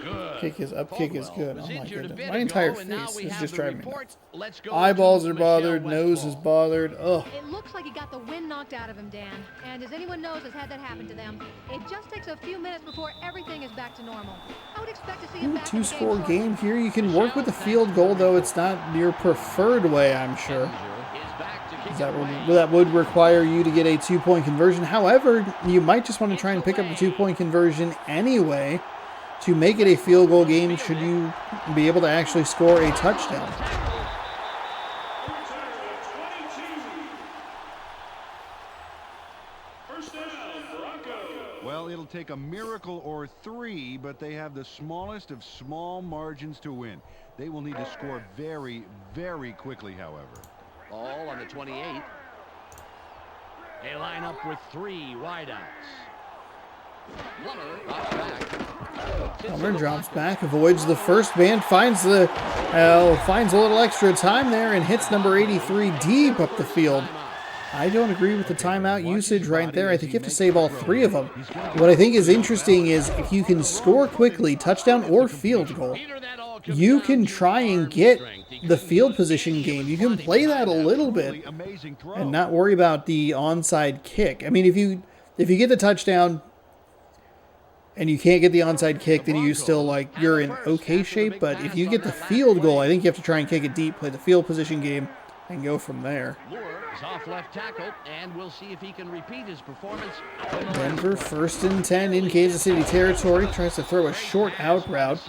Good. Kick is up, kick is good. Oh my goodness. My entire face is just driving me nuts. Let's go. Eyeballs are bothered, nose is bothered. Ugh. It looks like he got the wind knocked out of him, Dan. And as anyone knows has had that happen to them, it just takes a few minutes before everything is back to normal. I would expect to see him back in the Two-score game game here. You can work with the field goal, though it's not your preferred way, I'm sure. That would require you to get a 2-point conversion. However, you might just want to try and pick up the 2-point conversion anyway to make it a field goal game should you be able to actually score a touchdown. First down, Broncos. Well, it'll take a miracle or three, but they have the smallest of small margins to win. They will need to score very, very quickly, however. All on the 28. They line up with three wideouts. Plummer drops back, avoids the first man, finds a little extra time there and hits number 83 deep up the field. I don't agree with the timeout usage right there. I think you have to save all three of them. What I think is interesting is if you can score quickly, touchdown or field goal, you can try and get the field position game. You can play that a little bit and not worry about the onside kick. I mean, if you get the touchdown and you can't get the onside kick, then you still you're in okay shape. But if you get the field goal, I think you have to try and kick it deep, play the field position game, and go from there. Is off left tackle, and we'll see if he can repeat his performance. Denver 1st and 10 in Kansas City territory. Tries to throw a short out route.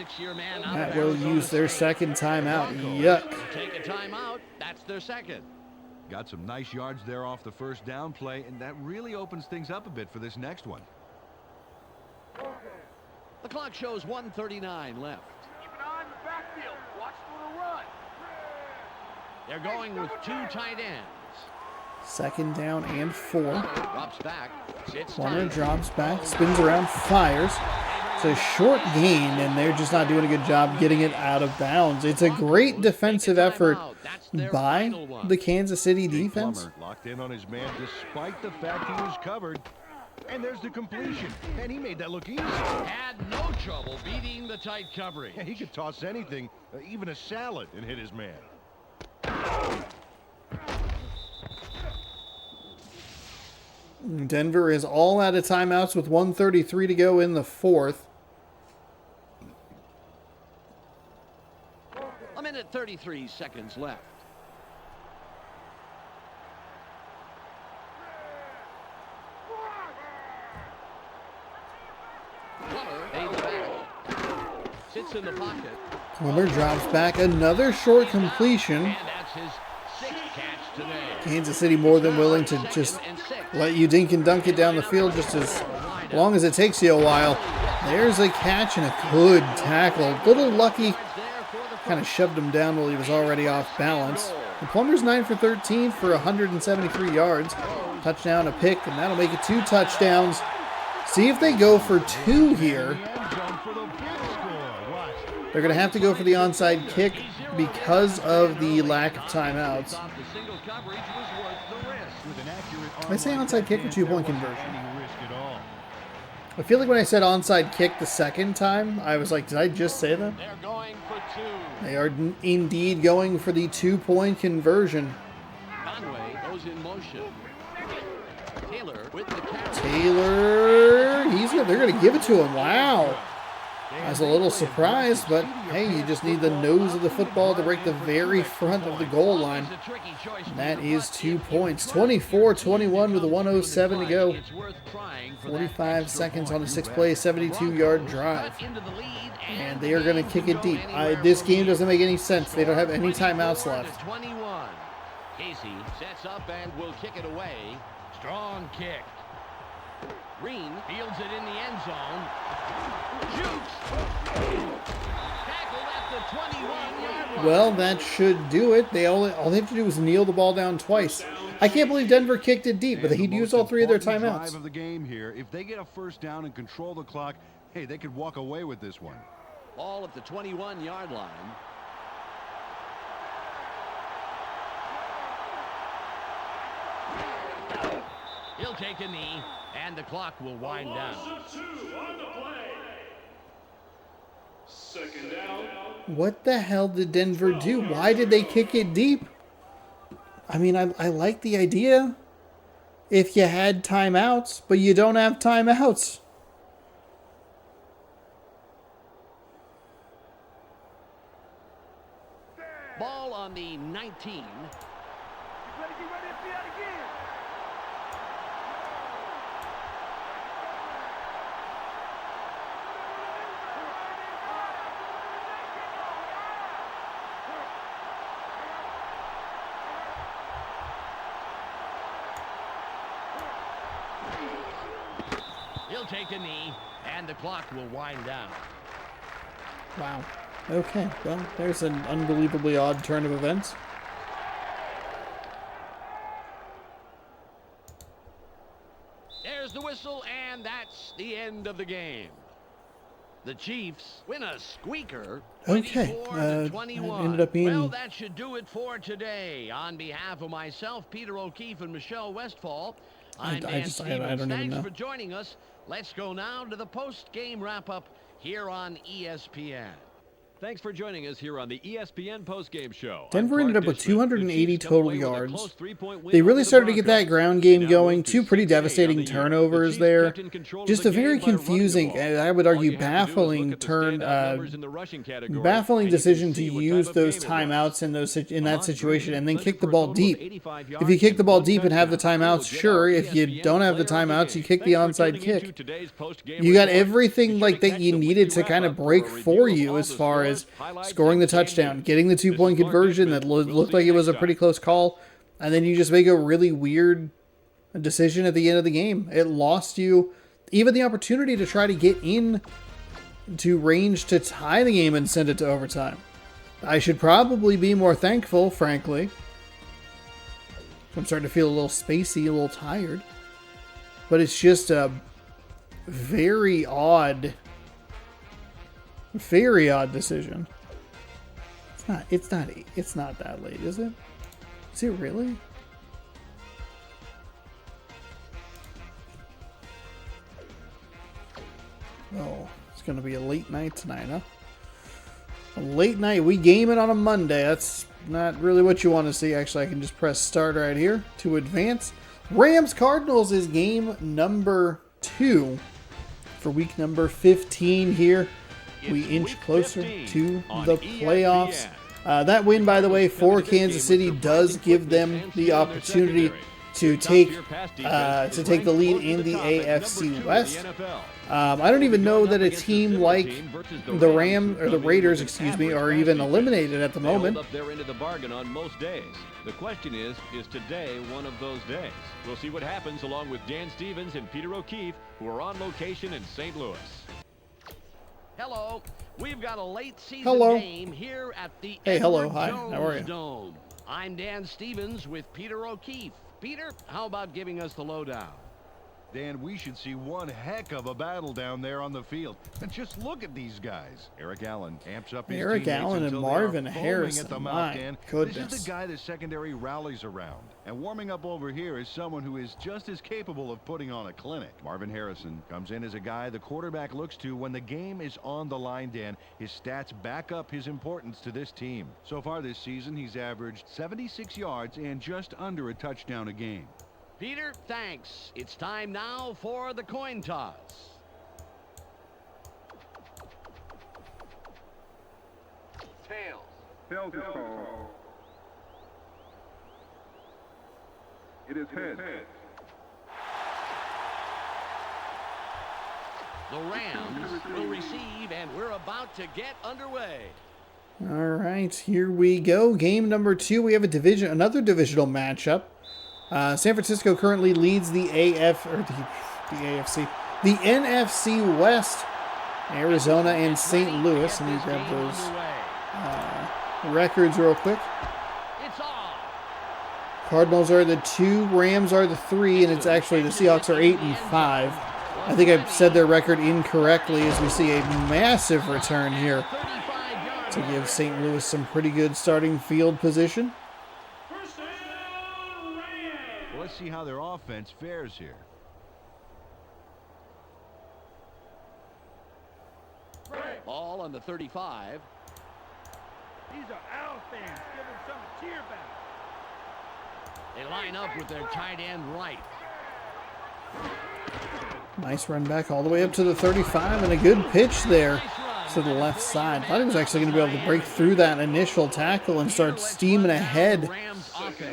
That will use their second timeout. Yuck. Take a timeout. That's their second. Got some nice yards there off the first down play, and that really opens things up a bit for this next one. The clock shows 1:39 left. Keep an eye on the backfield. Watch for the run. They're going with two tight ends. Second down and 4. Drops back. Plummer drops back, spins around, fires. It's a short gain, and they're just not doing a good job getting it out of bounds. It's a great defensive effort by the Kansas City defense. Plummer locked in on his man despite the fact he was covered. And there's the completion. And he made that look easy. Had no trouble beating the tight coverage. Yeah, he could toss anything, even a salad, and hit his man. Denver is all out of timeouts with 1:33 to go in the fourth. A minute 33 seconds left. Plummer aids back. Sits in the pocket. Plummer drops back another short completion. And that's his 6th catch today. Kansas City more than willing to just let you dink and dunk it down the field just as long as it takes you a while. There's a catch and a good tackle. Little lucky. Kind of shoved him down while he was already off balance. And Plummer's 9 for 13 for 173 yards. Touchdown, a pick, and that'll make it 2 touchdowns. See if they go for 2 here. They're going to have to go for the onside kick because of the lack of timeouts. Did I say onside kick or 2-point conversion? I feel like when I said onside kick the second time, I was like, did I just say that? They're going for 2. They are indeed going for the 2-point conversion. Conway goes in motion. Taylor with the carry. Taylor, they're going to give it to him. Wow. I was a little surprised, but hey, you just need the nose of the football to break the very front of the goal line. And that is 2 points. 24-21 with a 1:07 to go. 45 seconds on a 6-play, 72-yard drive. And they are going to kick it deep. This game doesn't make any sense. They don't have any timeouts left. 21. Casey sets up and will kick it away. Strong kick. Green fields it in the end zone. Shoots. Tackled at the 21-yard line. Well, that should do it. All they have to do is kneel the ball down twice. I can't believe Denver kicked it deep, but he'd used all 3 of their timeouts. Drive of the game here. If they get a first down and control the clock, hey, they could walk away with this one. Ball at the 21-yard line. He'll take a knee, and the clock will wind down. Loss of 2 on the play. Second down. What the hell did Denver do? Why did they kick it deep? I mean, I like the idea if you had timeouts, but you don't have timeouts. Ball on the 19. Get ready to see that again. He'll take a knee, and the clock will wind down. Wow. Okay, well, there's an unbelievably odd turn of events. There's the whistle, and that's the end of the game. The Chiefs win a squeaker. Okay, 24-21. ended up being... Well, that should do it for today. On behalf of myself, Peter O'Keefe, and Michelle Westfall, I'm Dan Stevens. I don't even Thanks know. for joining us. Let's go now to the post-game wrap-up here on ESPN. Thanks for joining us here on the ESPN postgame show. Denver ended up with 280 total yards. They They really started to get that ground game going. 2 pretty devastating turnovers there. Just a very confusing, and I would argue baffling baffling decision to use those timeouts in that situation and then kick the ball deep. If you kick the ball deep and have the timeouts, sure. If you don't have the timeouts, you kick the onside kick. You got everything like that you needed to kind of break for you as far as scoring the touchdown, getting the 2-point conversion that looked like it was a pretty close call, and then you just make a really weird decision at the end of the game. It lost you even the opportunity to try to get in to range to tie the game and send it to overtime. I should probably be more thankful, frankly. I'm starting to feel a little spacey, a little tired. But it's just a very odd decision. It's not that late, is it? Is it really? Oh, it's gonna be a late night tonight, huh? A late night. We game it on a Monday. That's not really what you want to see. Actually, I can just press start right here to advance. Rams Cardinals is game number 2 for week number 15 here. We inch closer to the playoffs. That win, by the way, for Kansas City does give them the opportunity to take the lead in the AFC West. I don't even know that a team like the Raiders, are even eliminated at the They hold moment. up their end of the bargain on most days. The question is today one of those days? We'll see what happens along with Dan Stevens and Peter O'Keefe, who are on location in St. Louis. Hello. We've got a late season Hello. game here at the Hey, hello. Edward Hi. Jones How are you? Dome. I'm Dan Stevens with Peter O'Keefe. Peter, how about giving us the lowdown? Dan, we should see one heck of a battle down there on the field. And just look at these guys. Eric Allen amps up his Eric teammates Allen and until Marvin they are foaming Harrison, at the mouth, my Dan. This goodness. is the guy the secondary rallies around. And warming up over here is someone who is just as capable of putting on a clinic. Marvin Harrison comes in as a guy the quarterback looks to when the game is on the line, Dan. His stats back up his importance to this team. So far this season, he's averaged 76 yards and just under a touchdown a game. Peter, thanks. It's time now for the coin toss. Tails. Tails is called. It is heads. The Rams will receive, and we're about to get underway. All right, here we go. Game number 2. We have another divisional matchup. San Francisco currently leads the the NFC West. Arizona and St. Louis. Let me grab those records real quick. It's off. Cardinals are the 2, Rams are the 3, and it's actually the Seahawks are 8 and 5. I think I said their record incorrectly as we see a massive return here to give St. Louis some pretty good starting field position. Let's see how their offense fares here. Ball on the 35. These are Owl fans. Give them some to cheer back. They line up with their tight end right. Nice run back all the way up to the 35 and a good pitch there to the left side. Thought he was actually going to be able to break through that initial tackle and start steaming ahead.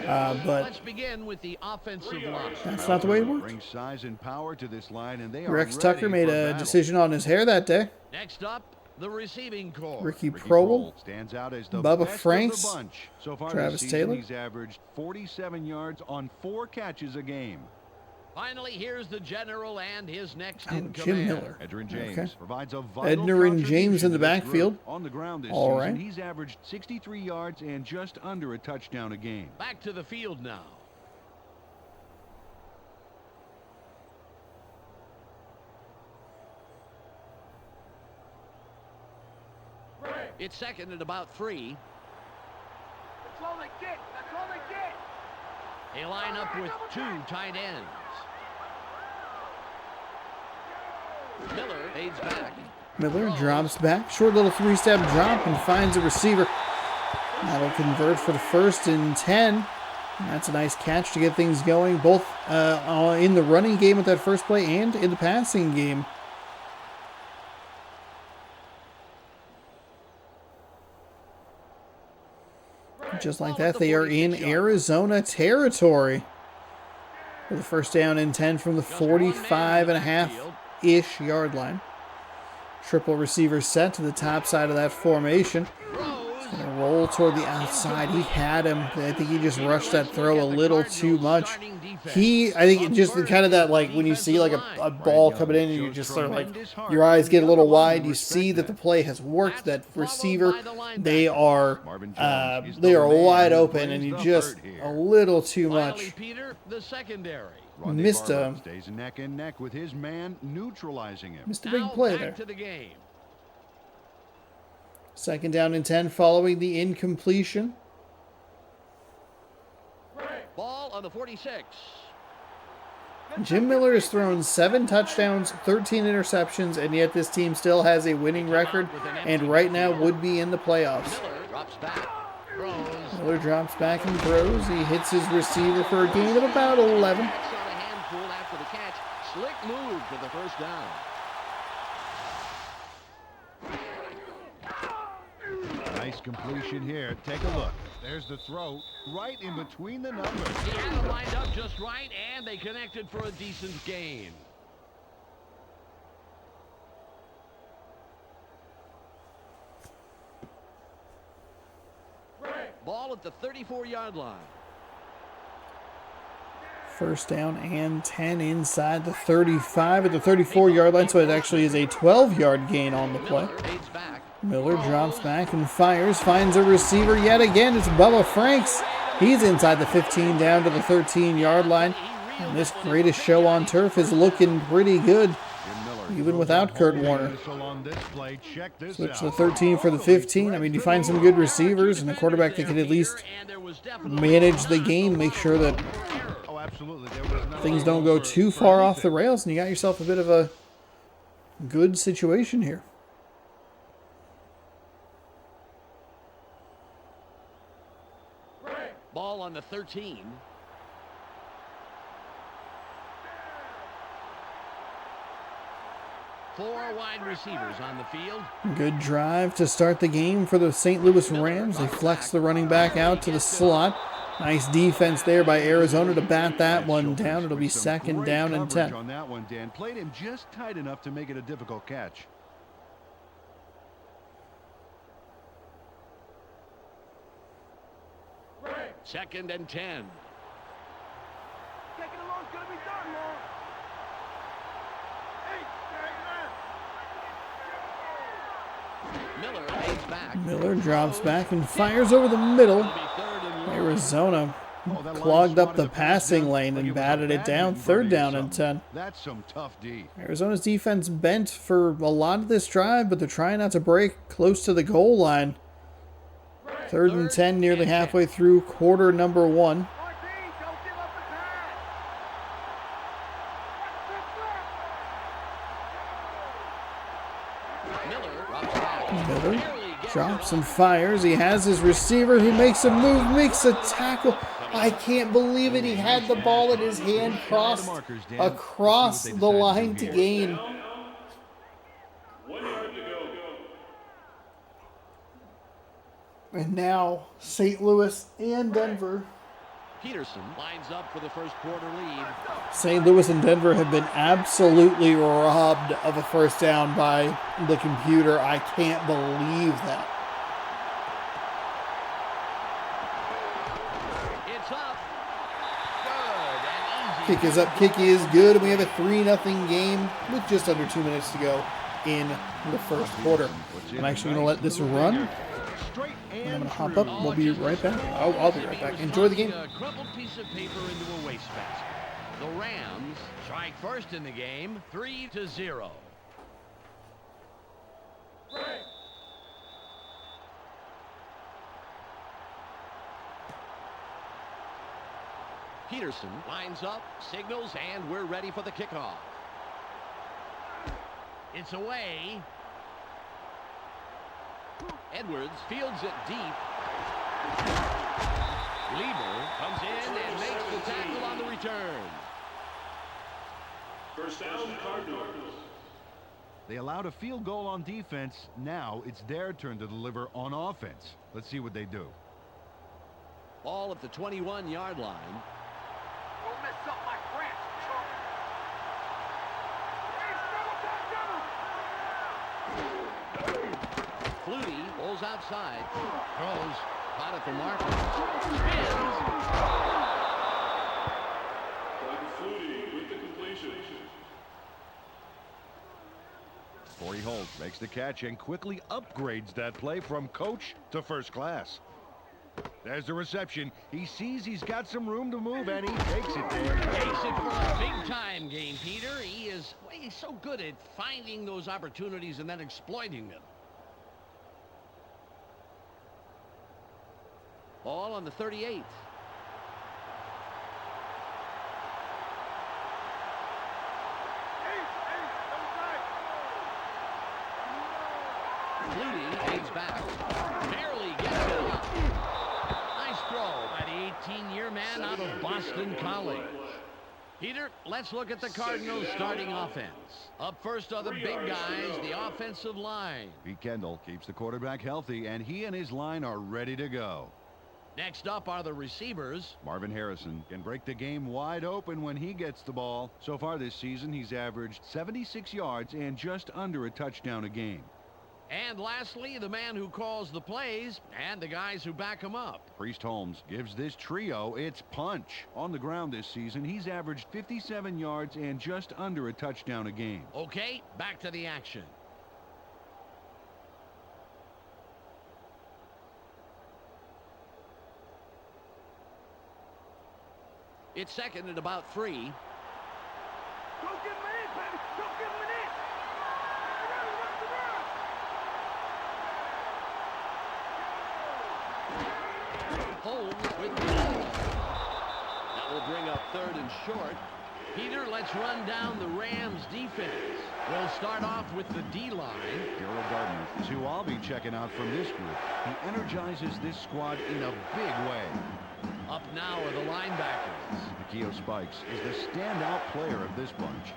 But Let's begin with the offensive line. that's not the way it worked. Brings size and power to this line, and they are Rex ready Tucker made for a battle. decision on his hair that day. Next up, the receiving corps. Ricky Ricky Proehl, stands out as the Bubba best Franks, of the bunch. So far Travis this season, Taylor. he's averaged 47 yards on 4 catches a game. Finally, here's the general and his next Oh, in Jim command. Miller. Edrin James Okay. provides a vital Edner and James in the contribution to this backfield. group. On the ground this All season, right. he's averaged 63 yards and just under a touchdown a game. Back to the field now. It's second and about 3. That's all they get. That's all they get. They line up with 2 tight ends. Miller fades back. Miller drops back, short little 3-step drop and finds a receiver. That'll convert for the 1st and 10. And that's a nice catch to get things going, both in the running game with that first play and in the passing game. Just like that, they are in Arizona territory. For the 1st down and 10 from the 45.5-ish yard line. Triple receiver set to the top side of that formation. He's going to roll toward the outside. He had him. I think he just rushed that throw a little too much. I think it just kind of that, like, when you see like a ball coming in and you just sort of like, your eyes get a little wide. You see that the play has worked. That receiver, they are wide open and you just a little too much. Peter, the secondary. Missed a Stays neck and neck with his man, neutralizing him. Missed a big play back there. to the game. 2nd down and 10 following the incompletion. Ball on the 46. Jim Miller has thrown 7 touchdowns, 13 interceptions, and yet this team still has a winning record and right now would be in the playoffs. Miller drops back. Throws. Miller drops back and throws. He hits his receiver for a gain of about 11. Backs on a handful after the catch. Slick move for the 1st down. Nice completion here. Take a look. There's the throw right in between the numbers. He had it lined up just right, and they connected for a decent gain. Ball at the 34-yard line. First down and 10 inside the 35 at the 34-yard line, so it actually is a 12-yard gain on the play. Miller drops back and fires, finds a receiver yet again. It's Bubba Franks. He's inside the 15 down to the 13-yard line. And this greatest show on turf is looking pretty good, even without Kurt Warner. Switch the 13 for the 15. I mean, you find some good receivers and a quarterback that can at least manage the game, make sure that things don't go too far off the rails, and you got yourself a bit of a good situation here. Ball on the 13. Four wide receivers on the field. Good drive to start the game for the St. Louis Rams. They flex the running back out to the slot. Nice defense there by Arizona to bat that one down. It'll be second down and 10. On that one, Dan. Played him just tight enough to make it a difficult catch. Second and 10. Taking it along, it's gonna be done, Long. Hey, Miller aids back. Miller drops back and fires over the middle. Arizona clogged up the passing lane and batted it down. Third down and 10. That's some tough D. Arizona's defense bent for a lot of this drive, but they're trying not to break close to the goal line. Third and 10, nearly halfway through quarter number 1. RD, don't give up the pass. Miller Drops and fires. He has his receiver who makes a move, makes a tackle. I can't believe it. He had the ball in his hand, crossed across the line to gain. 1 yard to go. And now St. Louis and Denver. Peterson lines up for the first quarter lead. St. Louis and Denver have been absolutely robbed of a first down by the computer. I can't believe that. It's up. Good and easy. Kick is up, kick is good, and we have a 3-0 game with just under 2 minutes to go in the first quarter. I'm actually going to let this run. I'm going to hop up. We'll be right back. I'll be right back. Enjoy the game. A crumpled piece of paper into a wastebasket. The Rams strike first in the game, 3-0. Peterson lines up, signals, and we're ready for the kickoff. It's away. Edwards fields it deep. Lieber comes in and makes the tackle on the return. First down, Cardinals. They allowed a field goal on defense. Now it's their turn to deliver on offense. Let's see what they do. Ball at the 21-yard line. Don't mess up my branch, Trump. Flutie pulls outside. Throws. Caught at the marker. Spins. Flutie with the completion. Corey Holt makes the catch and quickly upgrades that play from coach to first class. There's the reception. He sees he's got some room to move, and he takes it there. Takes it for a big-time gain, Peter. He's so good at finding those opportunities and then exploiting them. All on the 38. Flutie aids back. Barely gets it up. Nice throw by the 18-year man out of Boston College. Peter, let's look at the Cardinals' starting offense. Up first are the big guys, the offensive line. Pete Kendall keeps the quarterback healthy, and he and his line are ready to go. Next up are the receivers. Marvin Harrison can break the game wide open when he gets the ball. So far this season, he's averaged 76 yards and just under a touchdown a game. And lastly, the man who calls the plays and the guys who back him up. Priest Holmes gives this trio its punch. On the ground this season, he's averaged 57 yards and just under a touchdown a game. Okay, back to the action. It's second and about 3. Don't give him an inch, baby. Don't give him an inch. Holmes with the ball. That will bring up third and short. Peter, let's run down the Rams defense. We'll start off with the D-line. Gerald Gardner is who I'll be checking out from this group. He energizes this squad in a big way. Up now are the linebackers. Nikio Spikes is the standout player of this bunch.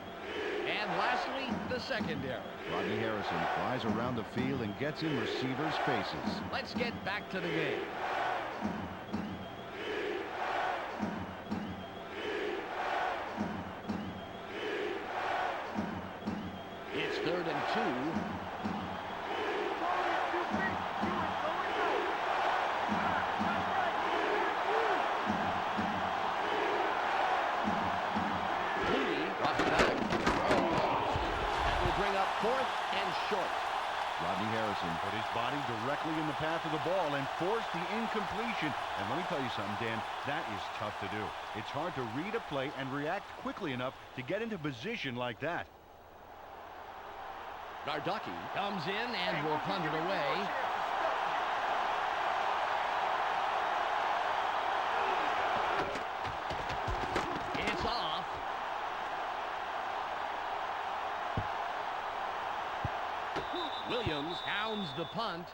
And lastly, the secondary. Rodney Harrison flies around the field and gets in receivers' faces. Let's get back to the game. It's third and 2. Rodney Harrison put his body directly in the path of the ball and forced the incompletion. And let me tell you something, Dan, that is tough to do. It's hard to read a play and react quickly enough to get into position like that. Garducki comes in and will punt it away. It's off. Williams hounds the punt.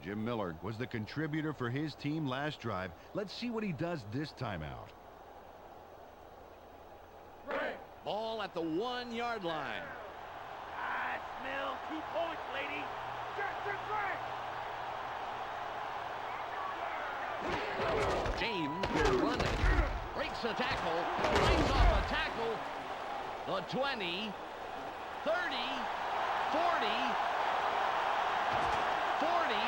Jim Miller was the contributor for his team last drive. Let's see what he does this time out. Ball at the 1-yard line. I smell 2 points, lady. James will run it. Breaks a tackle. Breaks off a tackle. The 20, 30, 40, 40.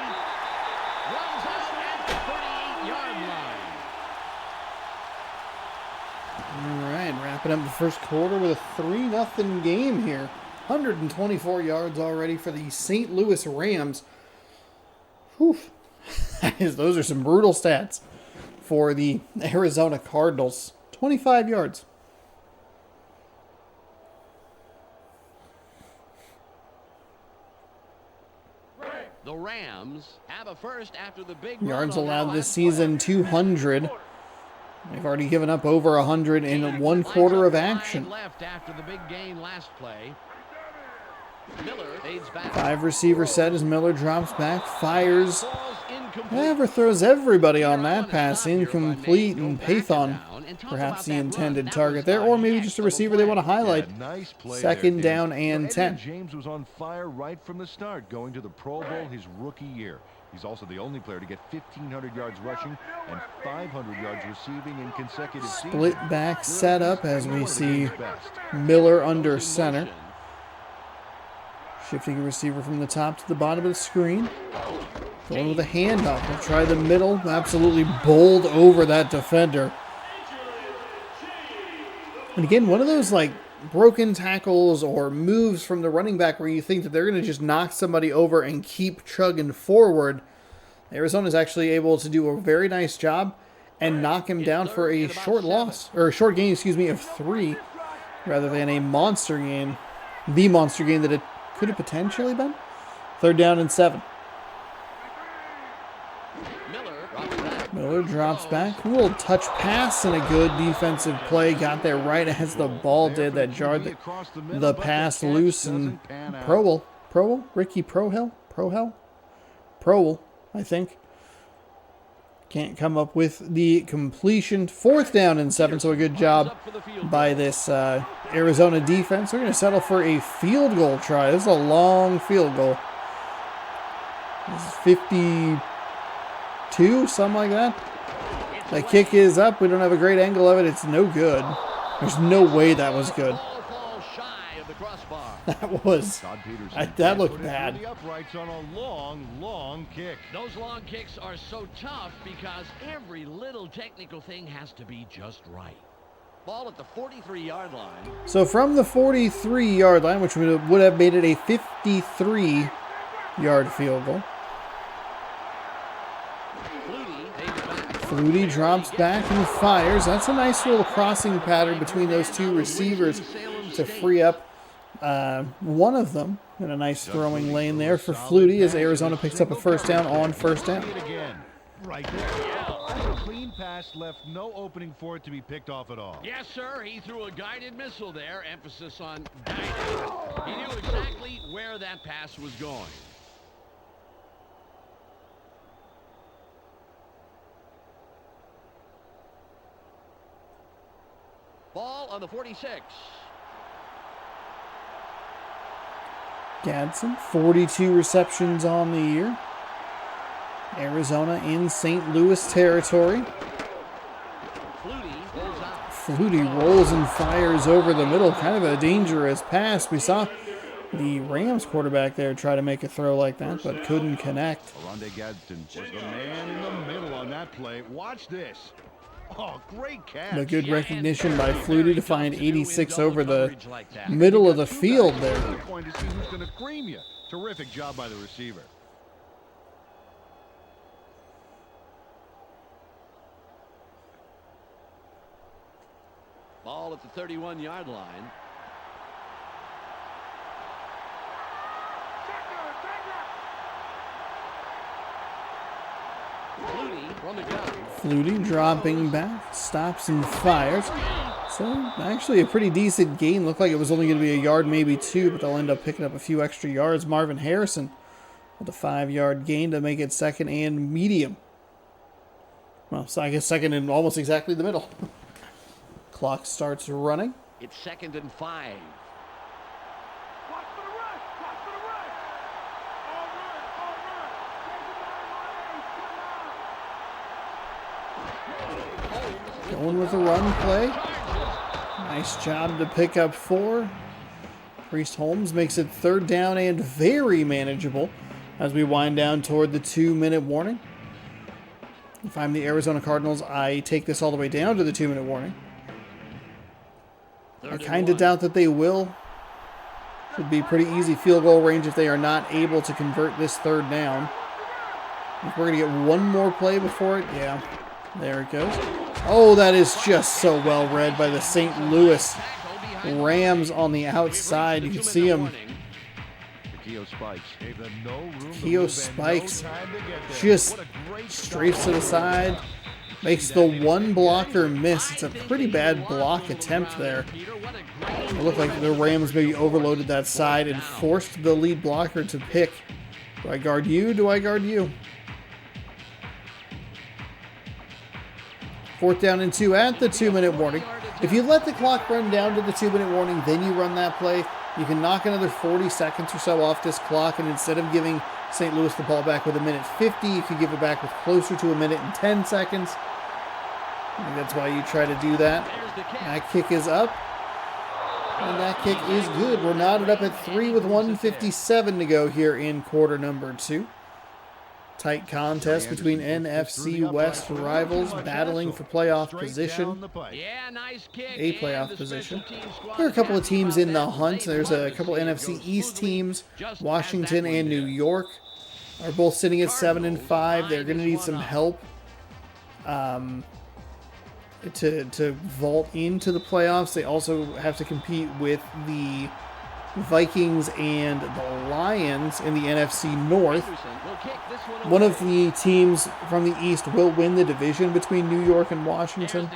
Runs out at the 38-yard line. All right, wrapping up the first quarter with a 3-0 game here. 124 yards already for the St. Louis Rams. Whew. Those are some brutal stats for the Arizona Cardinals. 25 yards. The Rams have a first after the big Yards run on allowed that this last season, 200. They've already given up over 100 in 1 quarter of action. Left after the big gain last play. Miller fades back. 5 receiver set as Miller drops back, fires. Never throws everybody on that pass. Incomplete, and Pathon, perhaps the intended target there, or maybe just a receiver they want to highlight. Yeah, nice play Second there, down and 10. James was on fire right from the start, going to the Pro Bowl his rookie year. He's also the only player to get 1,500 yards rushing and 500 yards receiving in consecutive seasons. Split back setup as we see Miller under center. Shifting a receiver from the top to the bottom of the screen. Going with a handoff. He'll try the middle. Absolutely bowled over that defender. And again, one of those like broken tackles or moves from the running back where you think that they're going to just knock somebody over and keep chugging forward. Arizona's actually able to do a very nice job and knock him down for a short loss, or a short gain, excuse me, of 3 rather than a monster gain. The monster gain that it could have potentially been. 3rd down and 7. Miller drops back. A little touch pass and a good defensive play. Got there right as the ball did. That jarred the pass loose. And Ricky Prohill, I think, Can't come up with the completion. 4th down and 7, so a good job by this Arizona defense. We're going to settle for a field goal try. This is a long field goal. This is 52, something like that. The kick is up. We don't have a great angle of it. It's no good. There's no way that was good. That was, that looked bad. The uprights on a long kick. Those long kicks are so tough because every little technical thing has to be just right. Ball at the 43-yard line. So from the 43-yard line, which would have made it a 53-yard field goal. Flutie drops back and fires. That's a nice little crossing pattern between those two receivers to free up one of them. And a nice throwing lane there for Flutie as Arizona picks up a 1st down on 1st down. Right there. A clean pass left no opening for it to be picked off at all. Yes, sir. He threw a guided missile there. Emphasis on guided. He knew exactly where that pass was going. Ball on the 46. Gadsden, 42 receptions on the year. Arizona in St. Louis territory. Flutie rolls and fires over the middle. Kind of a dangerous pass. We saw the Rams quarterback there try to make a throw like that, but couldn't connect. Oronde Gadsden was the man in the middle on that play. Watch this. Oh, great catch. A good recognition by Flutie to find 86 over the middle of the field there. Going to see who's going to cream you. Terrific job by the receiver. Ball at the 31-yard line. Flutie from the gun. Flutie dropping back, stops and fires. So actually a pretty decent gain. Looked like it was only going to be a yard, maybe 2, but they'll end up picking up a few extra yards. Marvin Harrison with a 5-yard gain to make it 2nd and medium. Well, so I guess 2nd and almost exactly the middle. Clock starts running. It's 2nd and 5. Watch for the rush! Watch for the rush! All run! Going with a run play. Nice job to pick up 4. Priest Holmes makes it 3rd down and very manageable as we wind down toward the 2-minute warning. If I'm the Arizona Cardinals, I take this all the way down to the 2-minute warning. I kind of doubt that they will. Should be pretty easy field goal range if they are not able to convert this 3rd down. If we're going to get one more play before it, yeah, there it goes. Oh, that is just so well read by the St. Louis Rams on the outside. You can see him. Keo Spikes just strafes to the side. Makes the one blocker miss. It's a pretty bad block attempt there. It looked like the Rams maybe overloaded that side and forced the lead blocker to pick. Do I guard you? Do I guard you? 4th down and 2 at the 2-minute warning. If you let the clock run down to the 2-minute warning, then you run that play, you can knock another 40 seconds or so off this clock, and instead of giving St. Louis the ball back with 1:50, you could give it back with closer to 1:10. I think that's why you try to do that. That kick is up. And that kick is good. We're knotted up at 3 with 1:57 to go here in quarter number 2. Tight contest between NFC West rivals battling for playoff position. A playoff position. There are a couple of teams in the hunt. There's a couple NFC East teams. Washington and New York are both sitting at 7 and 5. They're going to need some help to vault into the playoffs. They also have to compete with the Vikings and the Lions in the NFC North. One of the teams from the East will win the division between New York and Washington.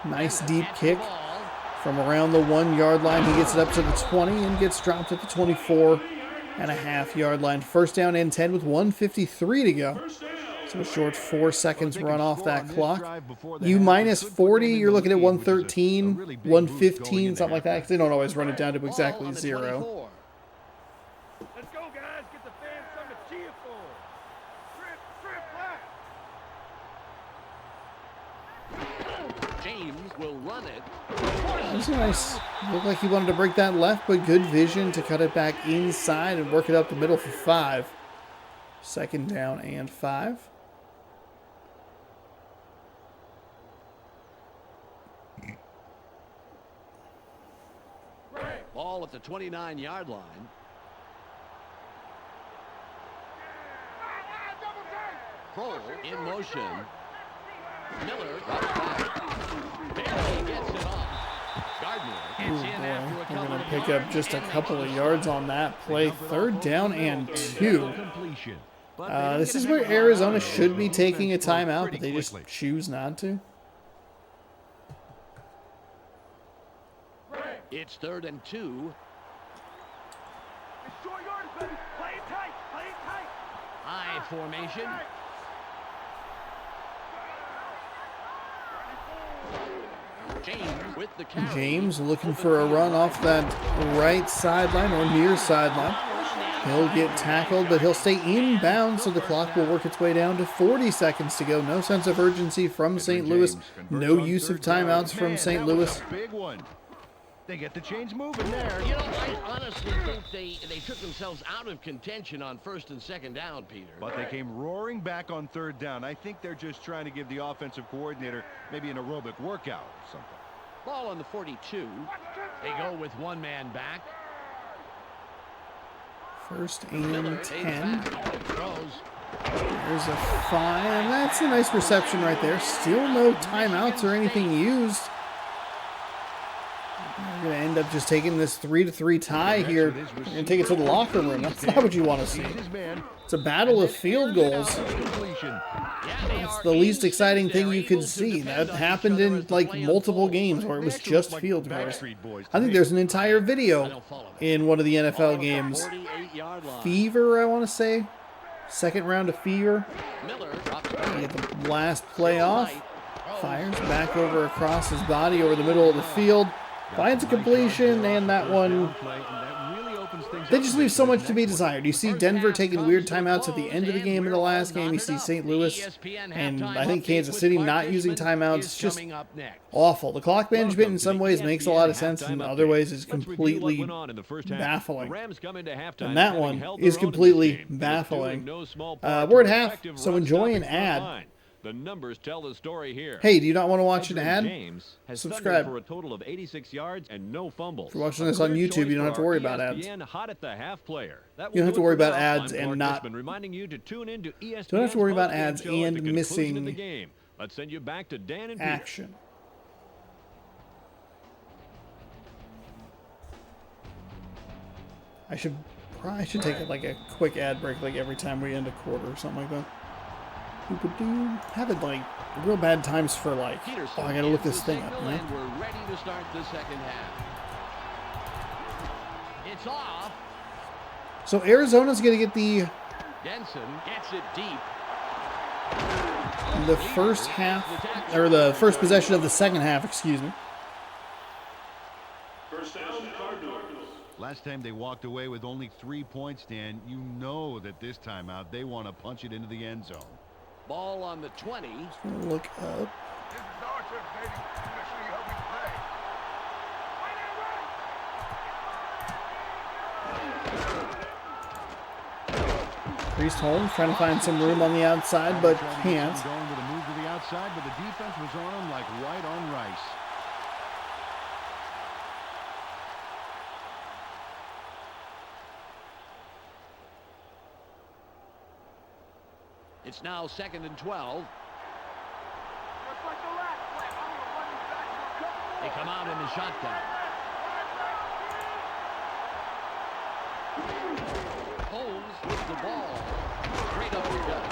Nice deep kick from around the 1-yard line. He gets it up to the 20 and gets dropped at the 24. 1.5-yard line. First down and 10 with 1:53 to go. So a short 4 seconds run off that clock. You minus 40, you're looking at 113, 115, something like that, because they don't always run it down to exactly 0. Let's go, guys. Get the fans something to cheer for. James will run it. That's nice. Looked like he wanted to break that left, but good vision to cut it back inside and work it up the middle for 5. Second down and 5. Ball at the 29-yard line. Kroll in motion. Miller drops back. Barely gets it off. Gardner gets in after a couple We're going to of pick yards. up just a couple of yards on that play. Third down and 2. This is where Arizona should be taking a timeout, but they just choose not to. It's 3rd and 2. It's short yards, baby. Play it tight. Play it tight. High formation. James with the carry. James looking for a run off that right sideline or near sideline. He'll get tackled, but he'll stay inbound, so the clock will work its way down to 40 seconds to go. No sense of urgency from St. Louis. No use of timeouts from St. Louis. Big one. They get the chains moving there. You know, I honestly think they took themselves out of contention on 1st and 2nd down, Peter. But they came roaring back on 3rd down. I think they're just trying to give the offensive coordinator maybe an aerobic workout or something. Ball on the 42. They go with one man back. First and Miller 10. throws. There's a 5, and that's a nice reception right there. Still no timeouts or anything used. We're going to end up just taking this 3-3 tie here and take it to the locker room. That's not what you want to see. It's a battle of field goals. That's the least exciting thing you could see. That happened in like multiple games where it was just field goals. I think there's an entire video in one of the NFL games. Fever, I want to say. Second round of Fever. Get the last play off. Fires back over across his body over the middle of the field. Finds a completion, and that one, they just leave so much to be desired. You see Denver taking weird timeouts at the end of the game in the last game. You see St. Louis and I think Kansas City not using timeouts. It's just awful. The clock management in some ways makes a lot of sense, and in other ways is completely baffling. And that one is completely baffling. We're at half, so enjoy an ad. The numbers tell the story here. Hey, do you not want to watch an ad? James has Subscribe. for a total of 86 yards and no fumbles. If you're watching this on YouTube, you don't have to worry about ads. Hot at the half player. You don't have to worry about ads and not. Reminding you to tune in to ESPN's Don't have to worry about postgame ads show at and the conclusion of the missing game. Let's send you back to Dan and Peter. action. I should take like a quick ad break like every time we end a quarter or something like that. Having like real bad times for like, oh, I gotta look this thing up, man. And we're ready to start the second half. It's off. So Arizona's gonna get the Denson gets it deep. first half, or the first possession of the second half, excuse me. First down, Cardinals. Last time they walked away with only 3 points, Dan. You know that this time out they want to punch it into the end zone. Ball on the 20. Look up. This is our turn, baby. I'm gonna show you how we play. Priest Holmes trying to find some room on the outside, but can't. Going with a move to the outside, but the defense was on him like white on rice. It's now 2nd and 12. Just like the last play. I'm gonna run you back for a couple more. They come out in the shotgun. Holmes with the ball. Straight up the gut.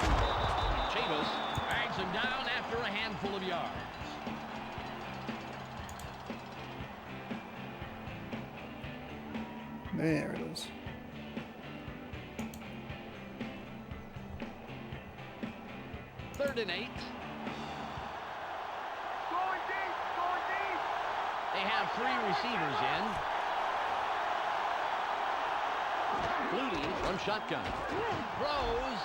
Chavis drags him down after a handful of yards. There it is. 3rd and 8. Going deep, going deep. They have 3 receivers in. Flutie from shotgun. Throws.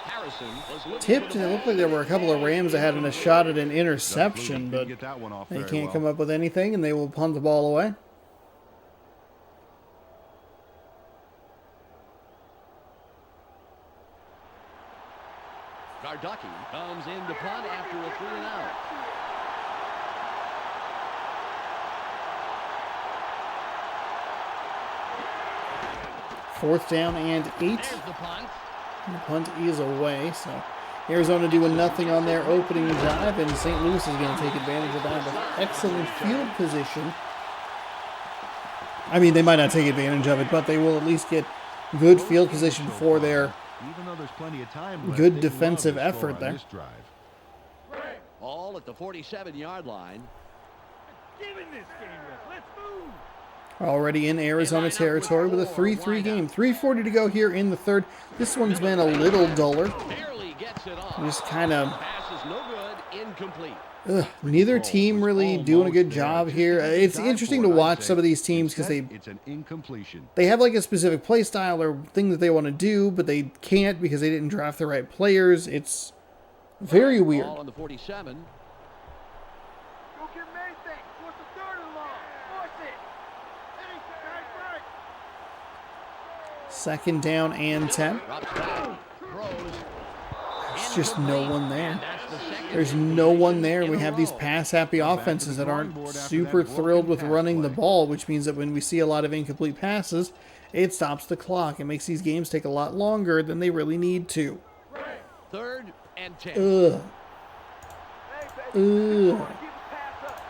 Harrison was looking Tipped, for and the it looked ball. like there were a couple of Rams that had a shot at an interception, Flutie but didn't get that one off they very can't well. come up with anything, and they will punt the ball away. Garducki comes in to punt after a 3-and-out. Fourth down and 8. There's the punt. The punt is away, so Arizona doing nothing on their opening drive, and St. Louis is going to take advantage of that with excellent field position. I mean, they might not take advantage of it, but they will at least get good field position for their Even though there's plenty of time left, good they defensive love to score effort on there. this drive. All at the 47-yard line. Giving this game up. Let's move. Already in Arizona territory with a 3-3 game. 3:40 to go here in the third. This one's been a little duller. Barely gets it off. Just kind of, Pass is no good. Incomplete. neither team really doing a good job here. It's interesting to watch some of these teams because It's an incompletion. they have like a specific play style or thing that they want to do, but they can't because they didn't draft the right players. It's very weird. Ball on the 47. Go get Mason. What's the 3rd and long? Force it. Hey, guys, right. Second down and 10. Drops back. Throws. There's just no one there. And that's the second There's no one there. in We a have these row. pass-happy offenses that aren't super thrilled with running the ball, which means that when we see a lot of incomplete passes, it stops the clock. It makes these games take a lot longer than they really need to. 3rd and 10. Ugh. Hey, baby. Ugh. Keep the pass up.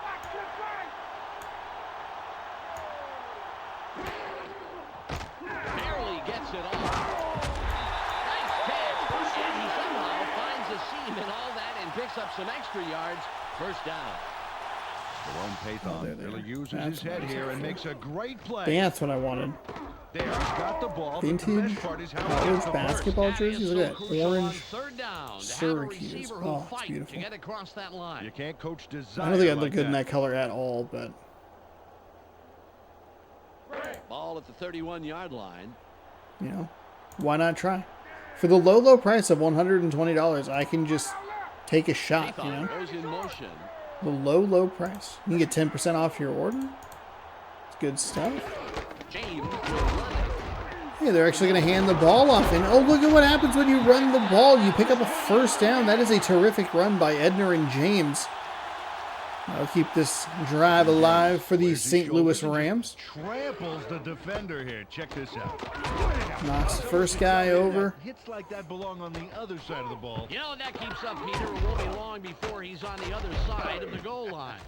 Watch this right. Barely gets it off. Nice catch. And he somehow finds a seam in all that and picks up some extra yards. First down. Jerome Pathon there they really are. uses That's his what I head was here looking and for. makes a great play. That's what I wanted. There, he's got the ball. but the Vintage best part is how he college gets the basketball That is jerseys. so Look at crucial that on orange 3rd down to have a Syracuse. receiver who Oh, it's fight to beautiful. get across that line. You can't coach desire I don't think I'd like look good in that. that color at all, but Ball at the 31-yard line. you know, why not try? For the low price of $120, I can just take a shot, you know? Goes in motion. The low price. You can get 10% off your order. It's good stuff. James will run it. Hey, they're actually going to hand the ball off. And oh, look at what happens when you run the ball. You pick up a first down. That is a terrific run by Edner and James. That'll keep this drive alive for the Where's his St. Louis shoulder? Rams. Tramples the defender here. Check this out. Knocks the first guy over. Hits like that belong on the other side of the ball. You know, that keeps up, Peter. It won't be long before he's on the other side of the goal line.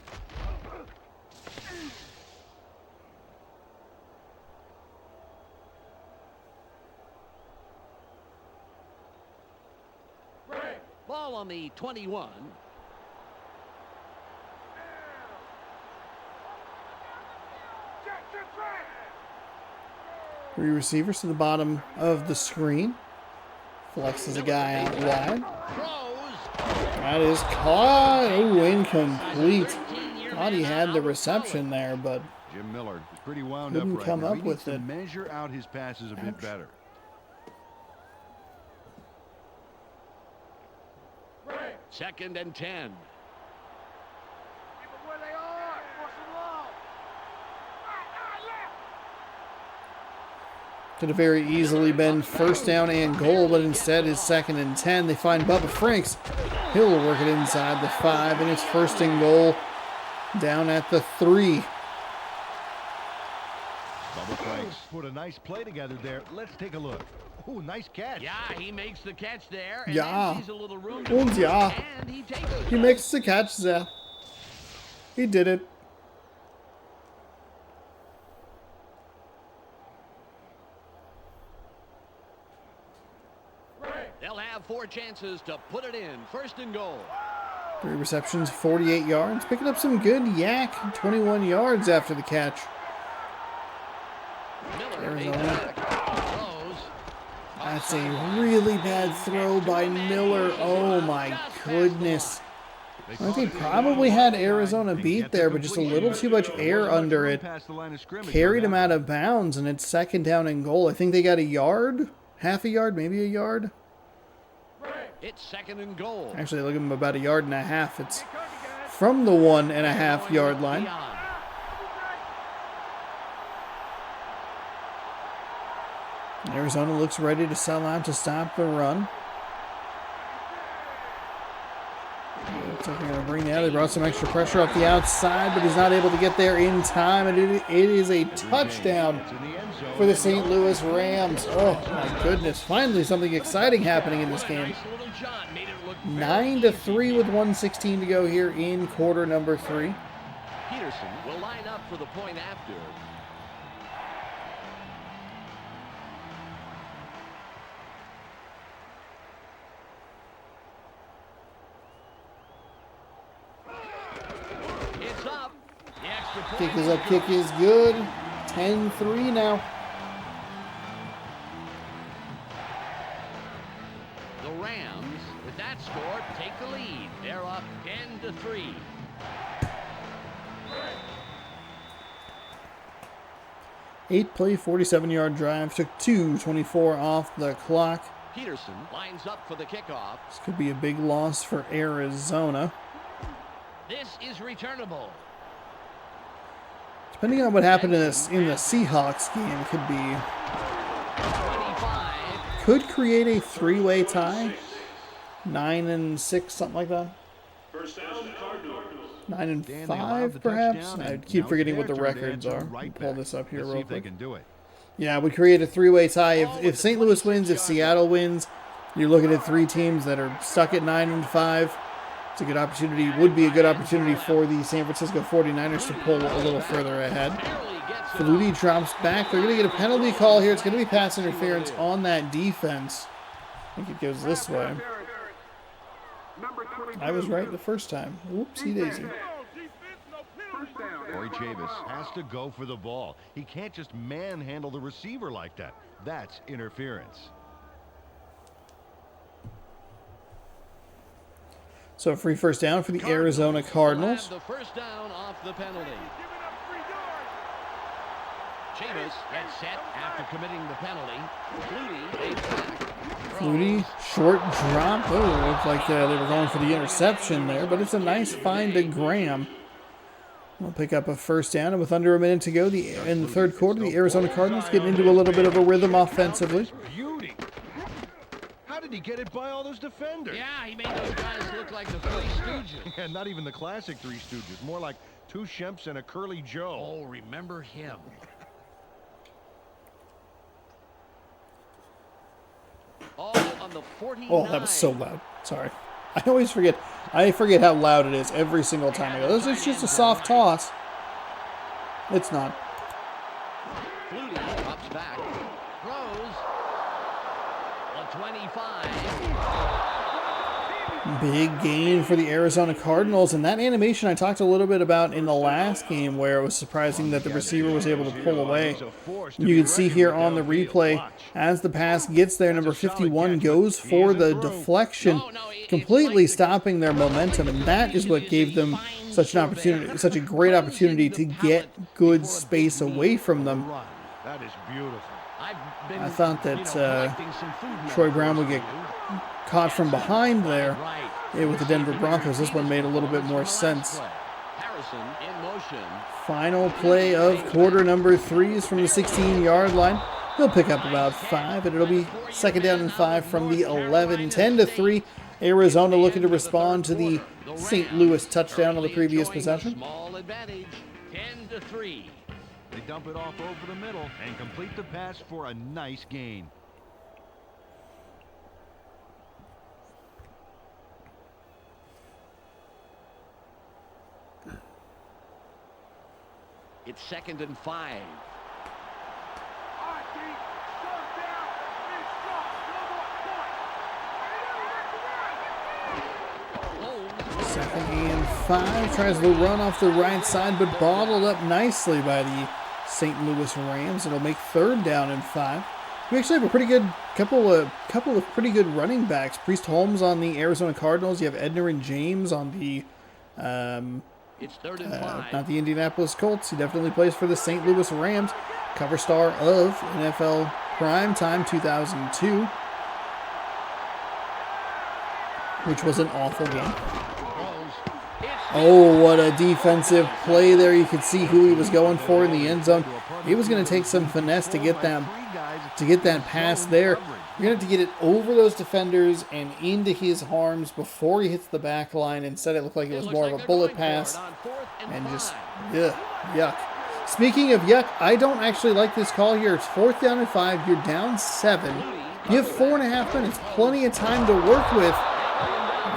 Ball on the 21. Check, check, check. 3 receivers to the bottom of the screen. Flexes a guy out wide. Throws. That is caught. Oh, incomplete. Thought he had the reception there, but Jim Miller is pretty wound Couldn't up right come now. up He with needs it. to measure out his passes a bit Ouch. better. Second and 10. Keep them where they are. Force them long. Left. could have very easily been first down and goal, but instead is 2nd and 10. They find Bubba Franks. He'll work it inside the 5, and it's 1st and goal down at the 3. Bubba Franks put a nice play together there. Let's take a look. Oh, nice catch. Yeah, he makes the catch there. And Ja. then sees a little room to Und move, ja. and he takes it. He makes the catch there. He did it. They'll have 4 chances to put it in. 1st and goal. 3 receptions, 48 yards. Picking up some good yak. 21 yards after the catch. Miller Arizona. throws. That's a really bad throw by Miller. Oh my goodness. I think they probably had Arizona beat there, but just a little too much air under it. Carried him out of bounds, and it's 2nd down and goal. I think they got a yard, half a yard, maybe a yard. It's 2nd and goal. Actually, look at him about a yard and a half. It's from the 1.5 yard line. Arizona looks ready to sell out to stop the run. Looks like they're going to bring that. They brought some extra pressure off the outside, but he's not able to get there in time. And it is a touchdown for the St. Louis Rams. Oh, my goodness. Finally, something exciting happening in this game. 9-3 with 1:16 to go here in quarter number 3. Peterson will line up for the point after. It's up. The extra point. Kick is up, kick is good. 10-3 now. The Rams, with that score, take the lead. They're up 10-3. Eight-play, 47-yard drive. Took 2:24 off the clock. Peterson lines up for the kickoff. This could be a big loss for Arizona. This is returnable. Depending on what happened in the Seahawks game, could be 25. could create a 3-way tie. 9-6, something like that. First down, Cardinals. 9-5, perhaps. I keep forgetting what the records are. Let me pull this up here real quick. Yeah, it would create a 3-way tie. If St. Louis wins, if Seattle wins, you're looking at 3 teams that are stuck at 9-5. It's a good opportunity. Would be a good opportunity for the San Francisco 49ers to pull a little further ahead. Flutie drops back. They're going to get a penalty call here. It's going to be pass interference on that defense. I think it goes this way. I was right the first time. Whoopsie daisy. Corey Chavis has to go for the ball. He can't just manhandle the receiver like that. That's interference. So a free first down for the Arizona Cardinals. The first down off the penalty. Chavis gets set after committing the penalty. Flutie, short drop. Oh, looked like they were going for the interception there, but it's a nice find to Graham. We'll pick up a first down, and with under a minute to go in the third quarter, the Arizona Cardinals getting into a little bit of a rhythm offensively. Beauty. How did he get it by all those defenders? Yeah, he made those guys look like the Three Stooges. Yeah, not even the classic Three Stooges. More like 2 Shemps and a Curly Joe. Oh, remember him. Oh, on the 49. Oh, that was so loud. Sorry. I always forget. I forget how loud it is every single time I go. It's just a soft toss. It's not. Flutie drops back. Throws. The 25. Big gain for the Arizona Cardinals. And that animation I talked a little bit about in the last game where it was surprising that the receiver was able to pull away. You can see here on the replay, as the pass gets there, number 51 goes for the deflection, completely stopping their momentum. And that is what gave them such an opportunity, such a great opportunity to get good space away from them. That is beautiful. I thought that Troy Brown would get caught from behind there with the Denver Broncos. This one made a little bit more sense. Harrison in motion. Final play of quarter number 3 is from the 16-yard line. He'll pick up about 5, and it'll be 2nd down and 5 from the 11. 10-3. Arizona looking to respond to the St. Louis touchdown on the previous possession. Small advantage. 10-3. They dump it off over the middle and complete the pass for a nice gain. It's 2nd and 5. Second and 5. Tries to run off the right side, but bottled up nicely by the St. Louis Rams. It'll make 3rd down and 5. We actually have a pretty good couple of pretty good running backs. Priest Holmes on the Arizona Cardinals. You have Edner and James on the It's 3rd and 5. not the Indianapolis Colts. He definitely plays for the St. Louis Rams. Cover star of NFL Primetime 2002, which was an awful game. Oh, what a defensive play there. You could see who he was going for in the end zone. He was going to take some finesse to get that pass there. You're going to have to get it over those defenders and into his arms before he hits the back line. Instead, it looked like it was more of a bullet pass. And just, yuck. Speaking of yuck, I don't actually like this call here. It's 4th down and 5. You're down 7. You have 4.5 minutes. Plenty of time to work with.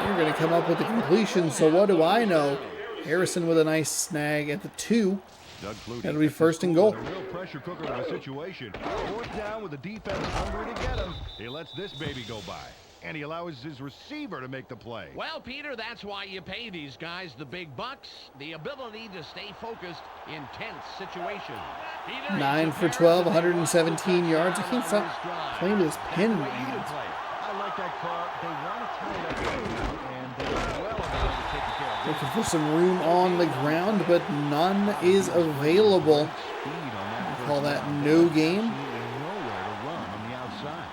You're going to come up with a completion, so what do I know? Harrison with a nice snag at the 2. That'll be 1st and goal. A real pressure cooker of a situation. 4th down with the defense hungry to get him. He lets this baby go by. And he allows his receiver to make the play. Well, Peter, that's why you pay these guys the big bucks. The ability to stay focused in tense situations. 9 for 12, 117 yards. I can't stop playing with this pen in my hands. I like that call. They want to tie it up, and they're well on the way to taking care of it. Looking for some room on the ground, but none is available. We call that no game. Nowhere to run on the outside.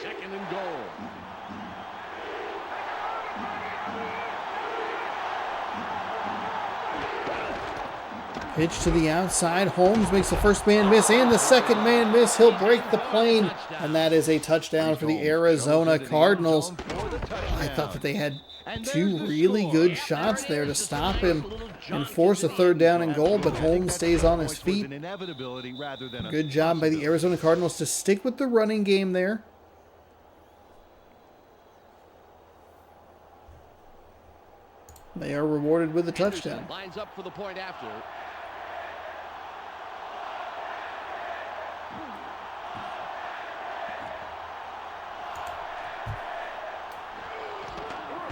2nd and goal. Pitch to the outside. Holmes makes the first man miss and the second man miss. He'll break the plane, and that is a touchdown for the Arizona Cardinals. I thought that they had 2 really good shots there to stop him and force a 3rd down and goal, but Holmes stays on his feet. Good job by the Arizona Cardinals to stick with the running game there. They are rewarded with a touchdown. Lines up for the point after.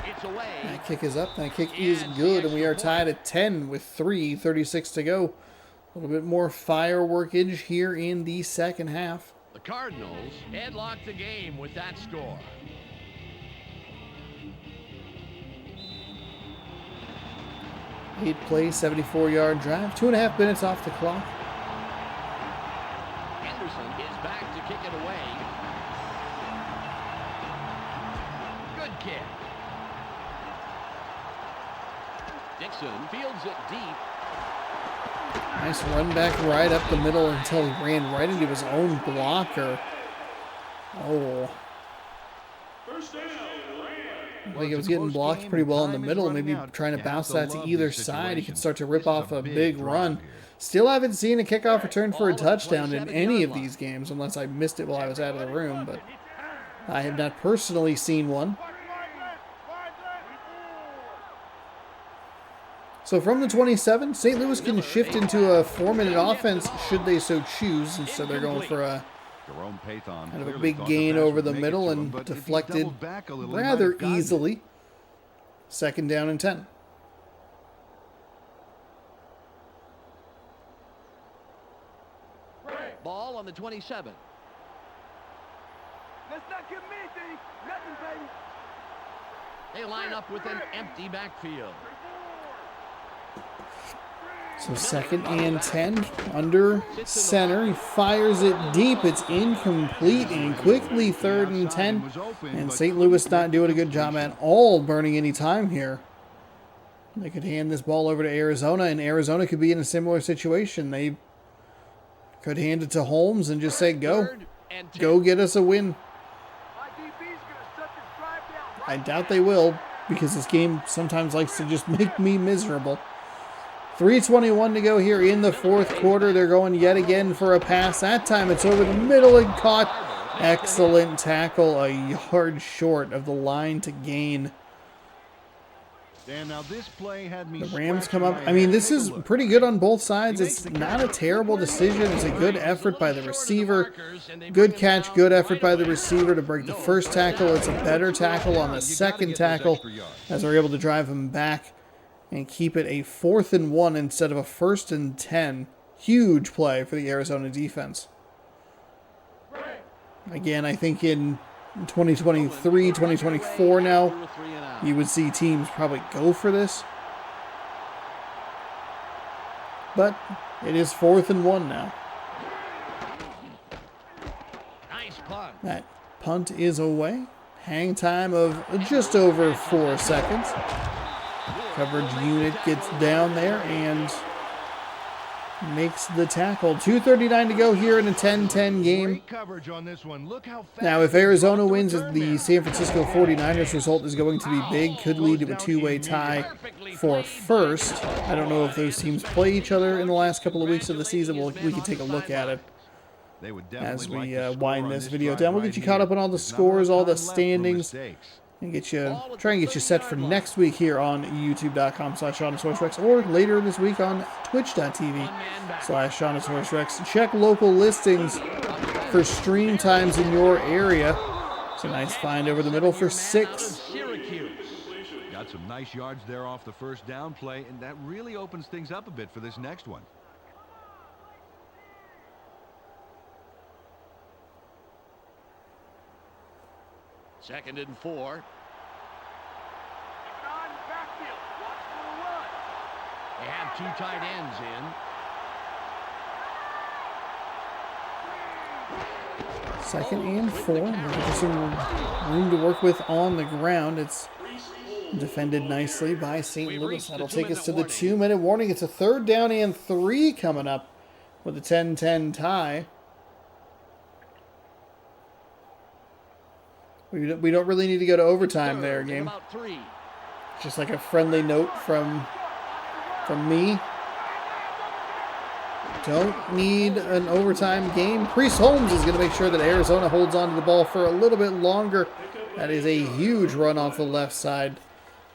It's away. That kick is up. That kick is good, and we are tied at 10 with 3:36 to go. A little bit more fireworkage here in the second half. The Cardinals headlock the game with that score. Eight play, 74-yard drive. 2.5 minutes off the clock. Henderson is back to kick it away. Good kick. Dixon fields it deep. Nice run back right up the middle until he ran right into his own blocker. Oh. First down, Rams. Like it was getting blocked pretty well in the middle. Maybe trying to bounce that to either side. He could start to rip off a big run. Still haven't seen a kickoff return for a touchdown in any of these games, unless I missed it while I was out of the room. But I have not personally seen one. So from the 27, St. Louis can shift into a 4-minute offense should they so choose. Instead, they're going for a kind of a big gain over the middle and deflected rather easily. 2nd down and 10. Ball on the 27. Let's not give me anything. Nothing, baby. They line up with an empty backfield. So 2nd and 10 under center. He fires it deep. It's incomplete and quickly 3rd and 10. And St. Louis not doing a good job at all burning any time here. They could hand this ball over to Arizona, and Arizona could be in a similar situation. They could hand it to Holmes and just say, go get us a win. I doubt they will, because this game sometimes likes to just make me miserable. 3:21 to go here in the 4th quarter. They're going yet again for a pass. That time it's over the middle and caught. Excellent tackle, a yard short of the line to gain. And now this play had me. The Rams come up. I mean, this is pretty good on both sides. It's not a terrible decision. It's a good effort by the receiver. Good catch, good effort by the receiver to break the first tackle. It's a better tackle on the second tackle as they're able to drive him back and keep it a 4th and 1 instead of a 1st and 10. Huge play for the Arizona defense. Again, I think in 2023, 2024 now, you would see teams probably go for this. But it is 4th and 1 now. Nice punt. That punt is away. Hang time of just over 4 seconds. Coverage unit gets down there and makes the tackle. 2:39 to go here in a 10-10 game. Now, if Arizona wins, the San Francisco 49ers result is going to be big. Could lead to a two-way tie for first. I don't know if those teams play each other in the last couple of weeks of the season. Well, we can take a look at it as we wind this video down. We'll get you caught up on all the scores, all the standings, and try and get you set for next week here on youtube.com/SeannosaurusRex, or later this week on twitch.tv/SeannosaurusRex. Check local listings for stream times in your area. It's a nice find over the middle for 6. Got some nice yards there off the first down play, and that really opens things up a bit for this next one. Second and 4. They have 2 tight ends in. Second and 4. There's some room to work with on the ground. It's defended nicely by St. Louis. That'll take us to the 2-minute warning. It's a 3rd down and 3 coming up with a 10-10 tie. We don't really need to go to overtime there, game. Just like a friendly note from me. Don't need an overtime game. Priest Holmes is going to make sure that Arizona holds on to the ball for a little bit longer. That is a huge run off the left side.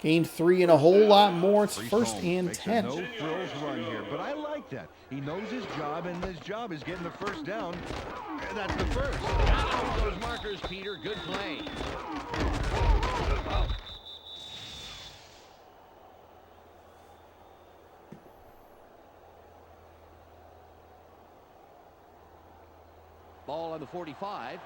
Gained 3 and a whole lot more. It's 1st and 10. No frills run here, but I like that. He knows his job, and his job is getting the first down. And that's the first. Got those markers, Peter. Good play. Ball on the 45.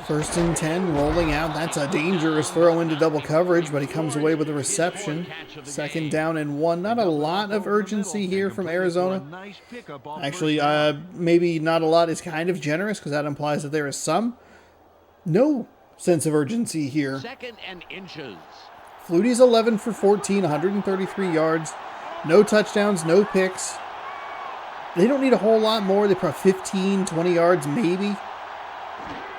First and 10, rolling out. That's a dangerous throw into double coverage, but he comes away with a reception. 2nd down and 1. Not a lot of urgency here from Arizona. Actually, maybe not a lot is kind of generous, because that implies that there is no sense of urgency here. 2nd and inches. Flutie's 11 for 14, 133 yards. No touchdowns, no picks. They don't need a whole lot more. They probably 15, 20 yards maybe.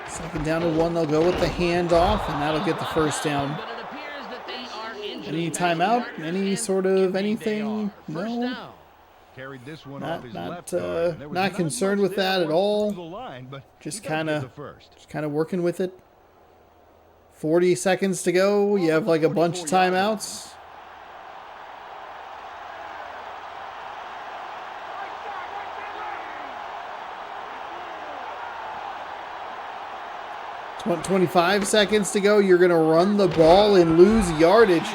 2nd down and 1, they'll go with the handoff, and that'll get the first down. Any timeout? Any sort of anything? No. Not concerned with that at all. Just kind of working with it. 40 seconds to go. You have like a bunch of timeouts. It's 25 seconds to go. You're going to run the ball and lose yardage.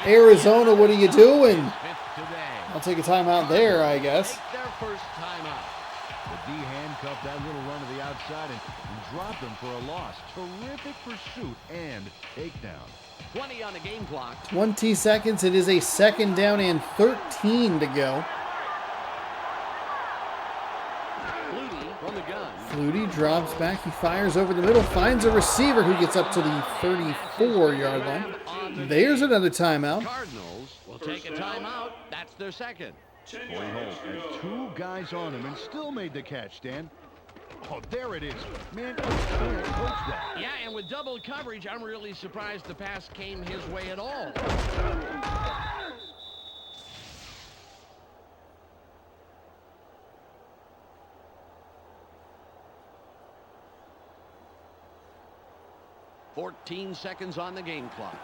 Arizona, what are you doing? I'll take a timeout there, I guess. Their first timeout. The D handcuffed that little run to the outside and dropped him for a loss. Terrific pursuit and takedown. 20 on the game clock. 20 seconds. It is a 2nd down and 13 to go. From the gun. Flutie drops back. He fires over the middle. Finds a receiver who gets up to the 34-yard line. There's another timeout. Cardinals will take a timeout. That's their 2nd. Corey Holt had 2 guys on him and still made the catch, Dan. Oh, there it is. Man, coach that. Yeah, and with double coverage, I'm really surprised the pass came his way at all. .14 seconds on the game clock.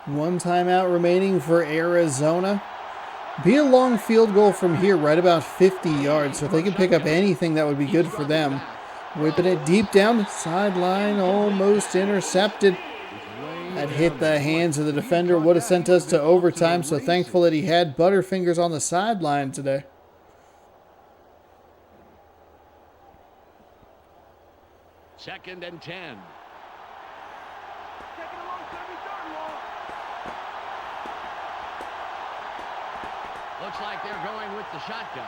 1 timeout remaining for Arizona. Be a long field goal from here, right about 50 yards. So if they can pick up anything, that would be good for them. Whipping it deep down the sideline, almost intercepted. That hit the hands of the defender, would have sent us to overtime, so thankful that he had Butterfingers on the sideline today. Second and 10. Looks like they're going with the shotgun.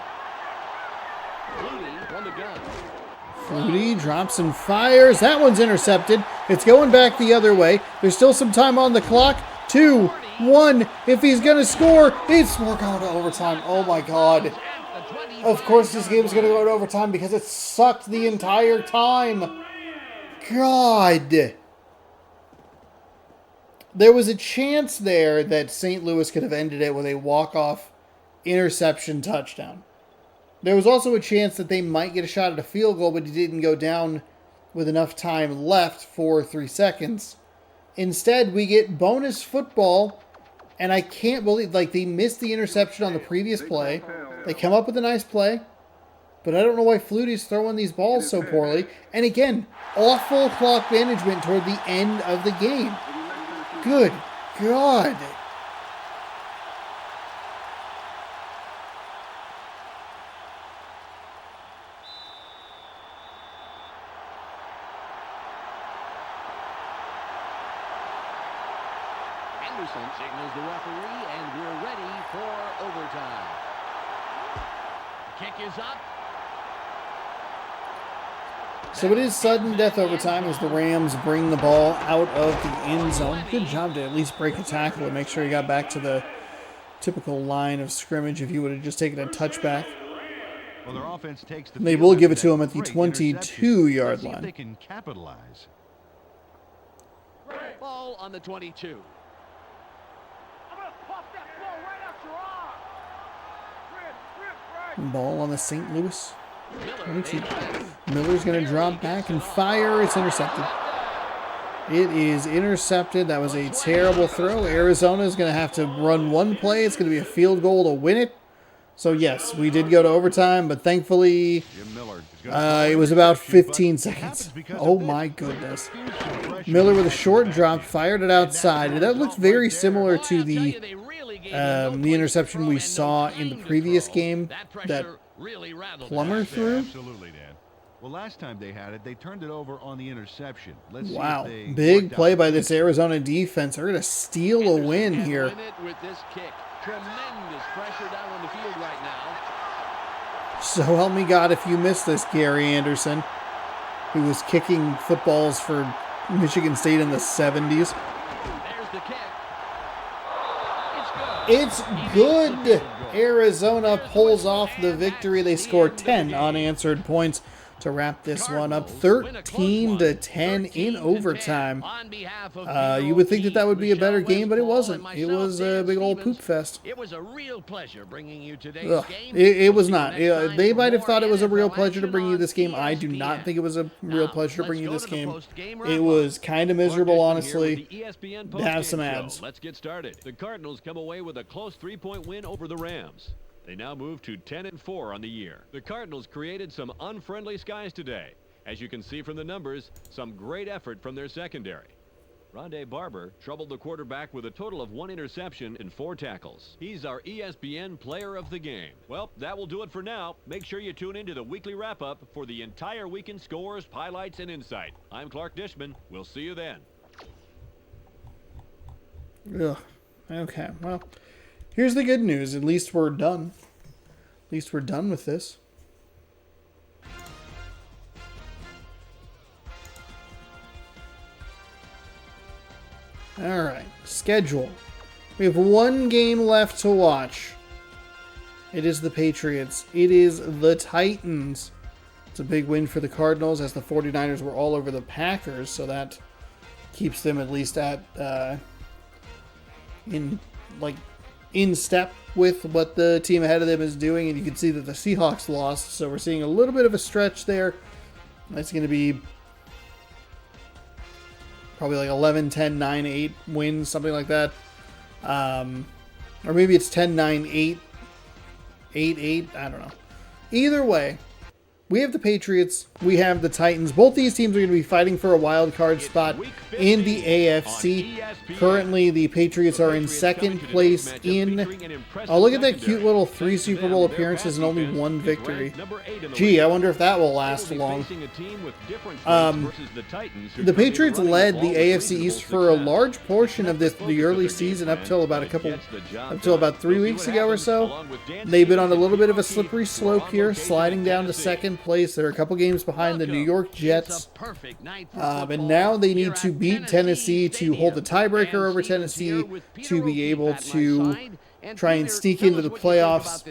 Flutie on the gun. Flutie drops and fires. That one's intercepted. It's going back the other way. There's still some time on the clock. 2, 1. If he's going to score, we're going to overtime. Oh my God. Of course this game is going to go to overtime because it sucked the entire time. God. There was a chance there that St. Louis could have ended it with a walk-off interception touchdown. There was also a chance that they might get a shot at a field goal, but he didn't go down with enough time left for 3 seconds. Instead, we get bonus football, and I can't believe, like, they missed the interception on the previous play. They come up with a nice play, but I don't know why Flutie's throwing these balls so poorly. And again, awful clock management toward the end of the game. Good God. Signals the referee, and we're ready for overtime. Kick is up. So it is sudden death overtime as the Rams bring the ball out of the end zone. Good job to at least break a tackle and make sure he got back to the typical line of scrimmage if you would have just taken a touchback. Well, their offense takes the They will give it to him at the 22-yard line. They can capitalize. Ball on the 22. Ball on the St. Louis 22. Miller's going to drop back and fire. It's intercepted. It is intercepted. That was a terrible throw. Arizona is going to have to run one play. It's going to be a field goal to win it. So, yes, we did go to overtime, but thankfully it was about 15 seconds. Oh, my goodness. Miller with a short drop, fired it outside. And that looks very similar to the interception we saw in the previous game that Plummer threw. Absolutely, Dan. Well, last time they had it, they turned it over on the interception. Let's see Wow, if they big play by this Arizona defense. They're going to steal a win here. With this kick. Tremendous pressure down on the field right now. So help me God if you missed this, Gary Anderson, who was kicking footballs for Michigan State in the 70s. There's the kick. It's good. Arizona pulls off the victory. They score 10 unanswered points to wrap this one up. 13-10 in overtime. You would think that would be a better game, but it wasn't. It was a big old poop fest. It was a real pleasure bringing you today's game. It was not. They might have thought it was a real pleasure to bring you this game. I do not think it was a real pleasure to bring you this game. It was kind of miserable, honestly. Have some ads. Let's get started. The Cardinals come away with a close 3-point win over the Rams. They now move to 10-4 on the year. The Cardinals created some unfriendly skies today. As you can see from the numbers, some great effort from their secondary. Rondé Barber troubled the quarterback with a total of 1 interception and 4 tackles. He's our ESPN player of the game. Well, that will do it for now. Make sure you tune into the weekly wrap-up for the entire weekend scores, highlights, and insight. I'm Clark Dishman. We'll see you then. Ugh. Okay, well, here's the good news. At least we're done. At least we're done with this. All right, schedule. We have one game left to watch. It is the Patriots. It is the Titans. It's a big win for the Cardinals as the 49ers were all over the Packers, so that keeps them at least at in step with what the team ahead of them is doing, and you can see that the Seahawks lost, so we're seeing a little bit of a stretch there. That's going to be probably like 11, 10, 9, 8 wins, something like that. Or maybe it's 10, 9, 8, 8, 8, I don't know. Either way, we have the Patriots, we have the Titans. Both these teams are going to be fighting for a wild card spot in the AFC. Currently, the Patriots are in second place in... Oh, look at that cute little 3 Super Bowl appearances and only 1 victory. Gee, I wonder if that will last long. The Patriots led the AFC East for a large portion of the early season up till about 3 weeks ago or so. They've been on a little bit of a slippery slope here, sliding down to second place. They're a couple games behind the New York Jets. And now they need to beat Tennessee to hold the tiebreaker over Tennessee to be able to try and sneak into the playoffs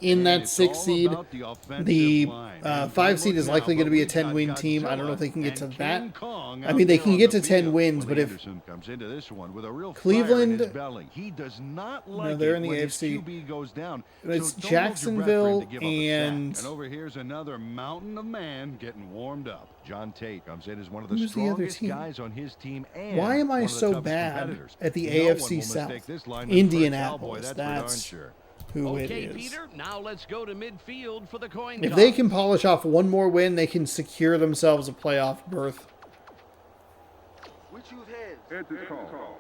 in that 6 seed. The 5 seed is likely going to be a 10-win team. I don't know if they can get to that. I mean, they can get to 10 wins, but if Cleveland, no, they're in the AFC. It's Jacksonville and over here's another mountain of man getting warmed up. John Tate comes in as one of the who's the other strongest team? guys on his team. And why am I one of the so toughest bad competitors. at the No one will AFC mistake South? this lineman for a Indianapolis, cowboy, that's that's for darn sure. who it Okay, is. Peter, now let's go to midfield for the coin If toss. they can polish off one more win, they can secure themselves a playoff berth. Which you've had? Heads is called.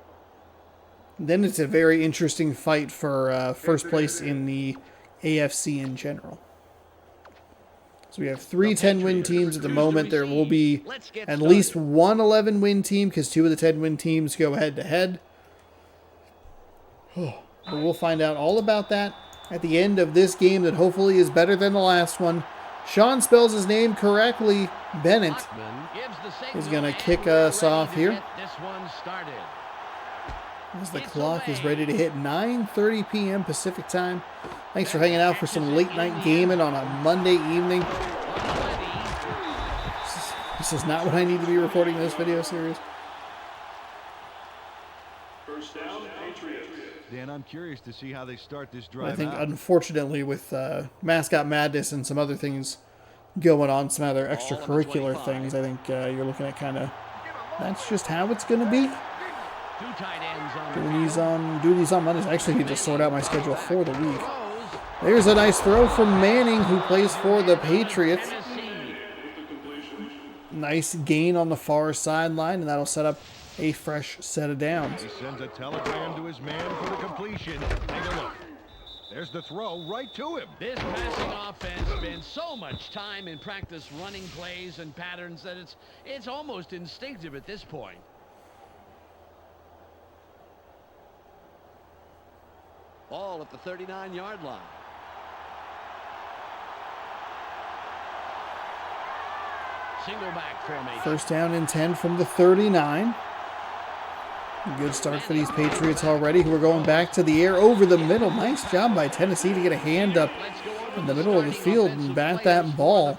Then it's a very interesting fight for first place in the AFC in general. So we have 3 10-win teams at the moment. There will be at least one 11-win team because 2 of the 10-win teams go head-to-head. But we'll find out all about that at the end of this game that hopefully is better than the last one. Sean spells his name correctly. Bennett is going to kick us off here as the clock is ready to hit 9:30 p.m. Pacific time. Thanks for hanging out for some late-night gaming on a Monday evening. This is not what I need to be recording this video series. First down, Patriots. Dan, I'm curious to see how they start this drive. I think, out. unfortunately, with Mascot Madness and some other things going on, some other extracurricular things, I think you're looking at kind of, that's just how it's going to be. Doing these on Mondays. I actually need to sort out my schedule for the week. There's a nice throw from Manning, who plays for the Patriots. Nice gain on the far sideline, and that'll set up a fresh set of downs. He sends a telegram to his man for the completion. Take a look. There's the throw right to him. This passing offense spends so much time in practice running plays and patterns that it's almost instinctive at this point. Ball at the 39-yard line. Single back formation. First down and 10 from the 39. A good start for these Patriots already, who are going back to the air over the middle. Nice job by Tennessee to get a hand up in the middle of the field and bat that ball.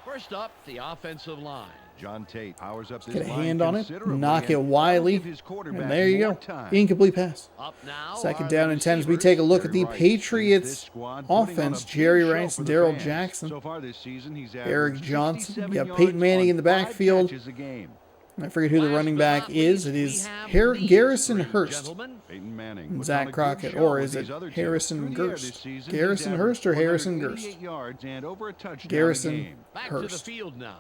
First up, the offensive line. John Tate powers up this Get a line hand on it, considerably knock it and wily, give his quarterback and there you more go. time. Incomplete pass. Up now Second are down the and 10 as we receivers. take a look at the Jerry Rice leads this Patriots squad, putting on offense. a big Jerry show Rice, for the Daryl fans. Jackson, So far this season, he's Eric averaged Johnson. 67 You got Peyton yards Manning on in the 5 backfield. catches a game. I forget who the running back is. It is Garrison Hurst. Peyton Manning And puts Zach on a good Crockett, show or with is it these other teams. Harrison Through the air Gerst? this season, Garrison he's Hurst or averaged Harrison 188 Gerst? yards and over a touchdown a Garrison game. Back to the Hurst. field now.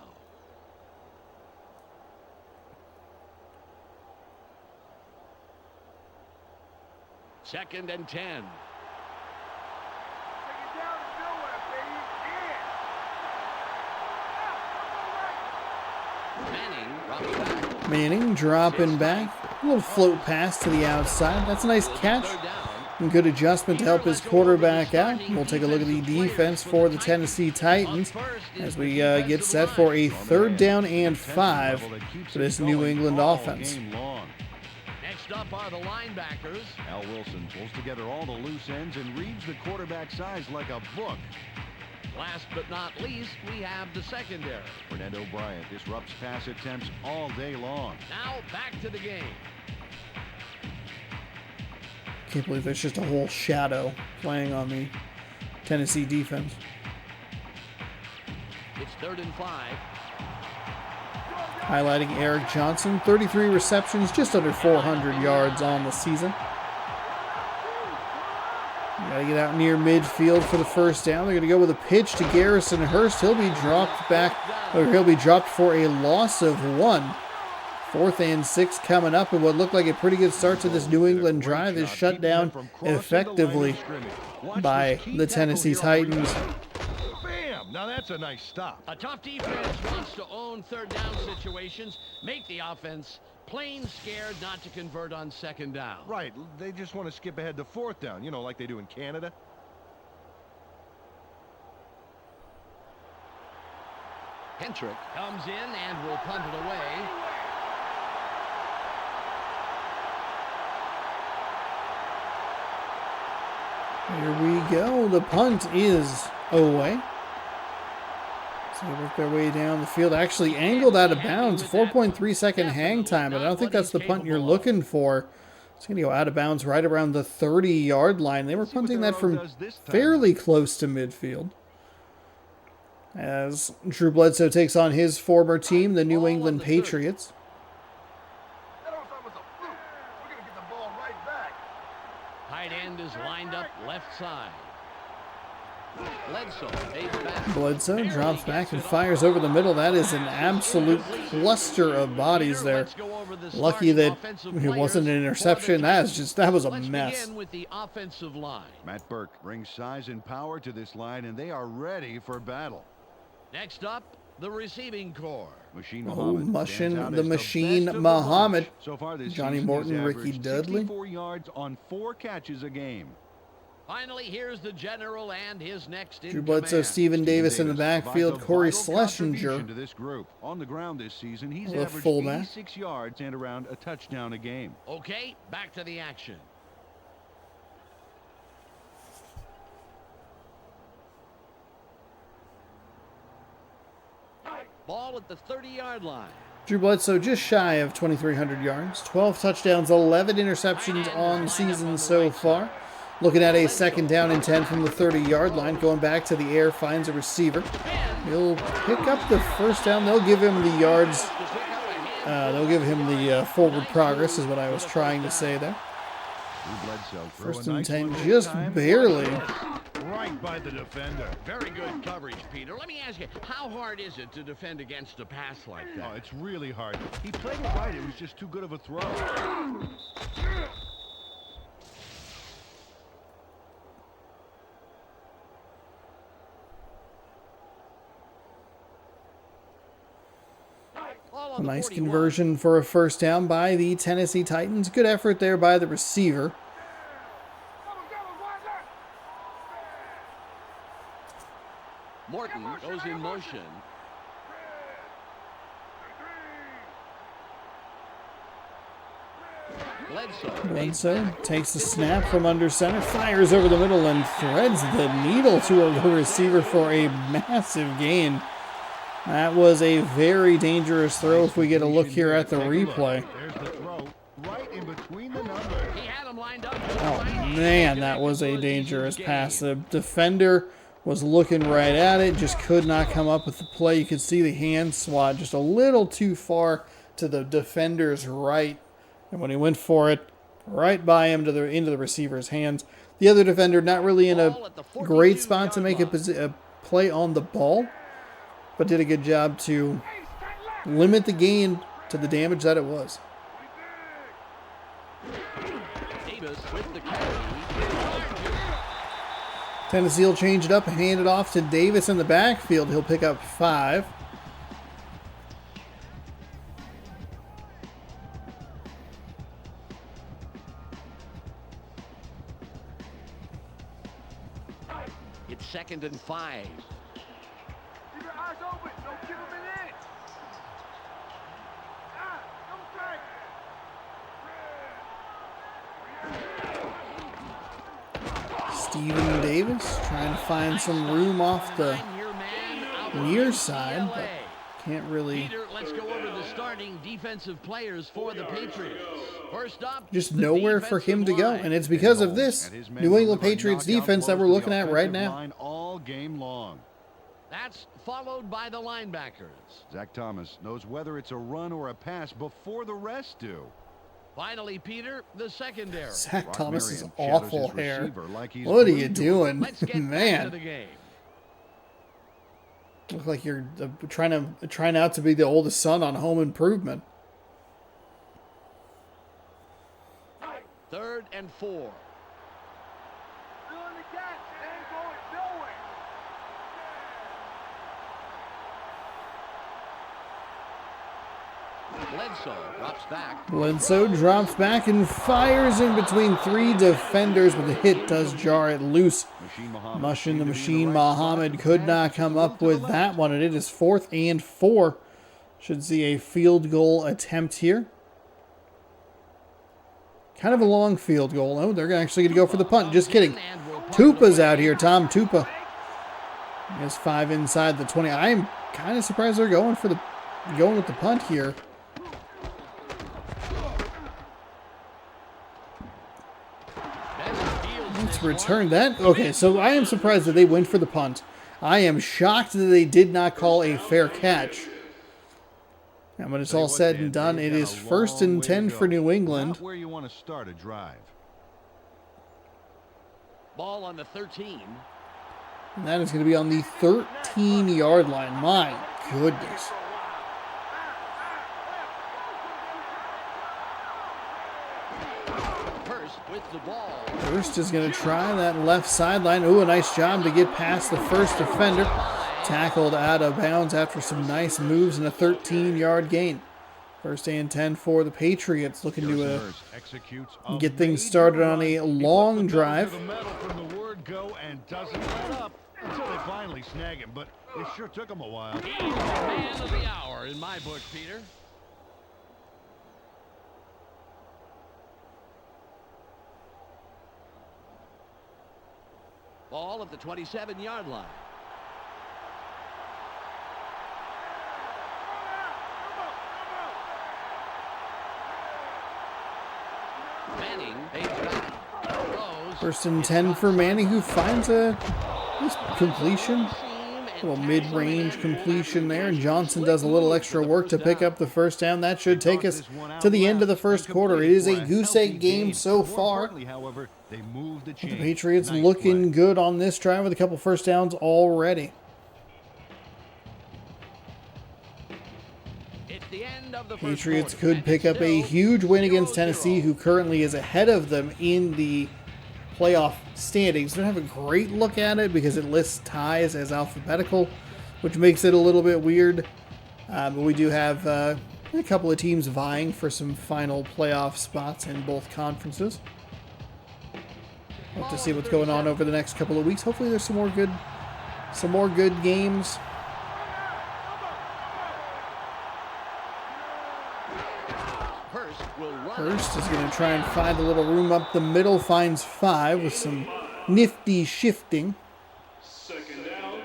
Second and 10. Take it down and nowhere, baby. Yeah. Manning dropping back. Manning dropping back. A little float pass to the outside. That's a nice catch. And good adjustment to help his quarterback out. We'll take a look at the defense for the Tennessee Titans as we get set for a 3rd down and 5 for this New England offense. Next up are the linebackers. Al Wilson pulls together all the loose ends and reads the quarterback's eyes like a book. Last but not least, we have the secondary. Fernando Bryant disrupts pass attempts all day long. Now back to the game. Can't believe there's just a whole shadow playing on the Tennessee defense. It's 3rd and 5. Highlighting Eric Johnson, 33 receptions, just under 400 yards on the season. Got to get out near midfield for the first down. They're going to go with a pitch to Garrison Hurst. He'll be dropped back, or he'll be dropped for a loss of 1. 4th and 6 coming up, and what looked like a pretty good start to this New England drive is shut down effectively by the Tennessee Titans. Bam! Now that's a nice stop. A tough defense wants to own third down situations, make the offense plain scared not to convert on second down. Right, they just want to skip ahead to 4th down, you know, like they do in Canada. Hentrick comes in and will punt it away. Here we go. The punt is away. So they work their way down the field. Actually angled out of bounds. 4.3 second hang time, but I don't think that's the punt you're looking for. It's going to go out of bounds right around the 30-yard line. They were punting that from fairly close to midfield. As Drew Bledsoe takes on his former team, the New England Patriots. Tight end is lined up left side. Bledsoe drops back and fires over the middle. That is an absolute cluster of bodies there. Lucky that it wasn't an interception. That was a mess. Matt Burke brings size and power to this line, and they are ready for battle. Next up, the receiving core. Machine Muhammad. So far this Johnny Morton, Ricky Dudley. 64 yards on 4 catches a game. Finally, here's the general and his next in Drew Bledsoe, command. Stephen Davis in the backfield. Corey Schlesinger, to this group. On the ground this season, he's the averaged fullback. 86 yards and around a touchdown a game. Okay, back to the action. Ball at the 30-yard line. Drew Bledsoe just shy of 2,300 yards. 12 touchdowns, 11 interceptions on season so far. Looking at a second down and 10 from the 30-yard line. Going back to the air, finds a receiver. He'll pick up the first down. They'll give him the yards. They'll give him the forward progress is what I was trying to say there. First and 10, just barely. Right by the defender. Very good coverage, Peter. Let me ask you, how hard is it to defend against a pass like that? Oh, it's really hard. He played it right. It was just too good of a throw. A nice conversion for a first down by the Tennessee Titans. Good effort there by the receiver. Morton goes in motion. Bledsoe takes the snap from under center, fires over the middle, and threads the needle to a receiver for a massive gain. That was a very dangerous throw if we get a look here at the replay. There's the throw right in between the numbers. He had him lined up. Oh man, that was a dangerous pass. The defender was looking right at it, just could not come up with the play. You could see the hand swat just a little too far to the defender's right. And when he went for it, right by him to into the receiver's hands. The other defender not really in a great spot to make a play on the ball, but did a good job to limit the gain to the damage that it was. Tennessee will change it up and hand it off to Davis in the backfield. He'll pick up 5. It's 2nd and 5. Keep your eyes open. Don't give him an inch. Stephen Davis trying to find some room off the near side, but can't really. Peter, let's go over the starting defensive players for the Patriots. First up, Just nowhere for him to go, and it's because of this New England Patriots defense that we're looking at right now. All game long. That's followed by the linebackers. Zach Thomas knows whether it's a run or a pass before the rest do. Finally, Peter, the secondary. Zach Thomas is Marion shadows awful his hair. receiver like he's What are glued you to it. doing? Let's get back to Man, the game. look like you're trying out to be the oldest son on Home Improvement. 3rd and 4. Doing the catch. Ain't going nowhere. Bledsoe drops back. Bledsoe drops back and fires in between 3 defenders, but the hit does jar it loose. Mushin the Machine Muhammad could not come up with that one, and it is 4th and 4. Should see a field goal attempt here. Kind of a long field goal. Oh, they're actually going to go for the punt. Just kidding. Tupa's out here, Tom Tupa. Is 5 inside the 20. I'm kind of surprised they're going with the punt here. Let's return that. Okay, so I am surprised that they went for the punt. I am shocked that they did not call a fair catch. And when it's all said and done, it is 1st and 10 for New England. Not where you want to start a drive. Ball on the 13. And that is going to be on the 13-yard line. My goodness. Hurst with the ball. Hurst is going to try that left sideline. Ooh, a nice job to get past the first defender. Tackled out of bounds after some nice moves and a 13-yard gain. 1st and 10 for the Patriots, looking to get things started on a long drive. Until they finally snag him, but it sure took him a while. He's the man of the hour in my book, Peter. Ball at the 27-yard line. Manning, 1st and 10 for Manning, who finds a nice completion. A little mid-range completion there, and Johnson does a little extra work to pick up the first down. That should take us to the end of the first quarter. It is a goose egg game so far. The Patriots looking good on this drive with a couple first downs already. Patriots could pick up a huge win against Tennessee, who currently is ahead of them in the playoff standings. Don't have a great look at it because it lists ties as alphabetical, which makes it a little bit weird. But we do have a couple of teams vying for some final playoff spots in both conferences. Hope to see what's going on over the next couple of weeks. Hopefully there's some more good games. Hurst is going to try and find a little room up the middle, finds 5 with some nifty shifting. 2nd down,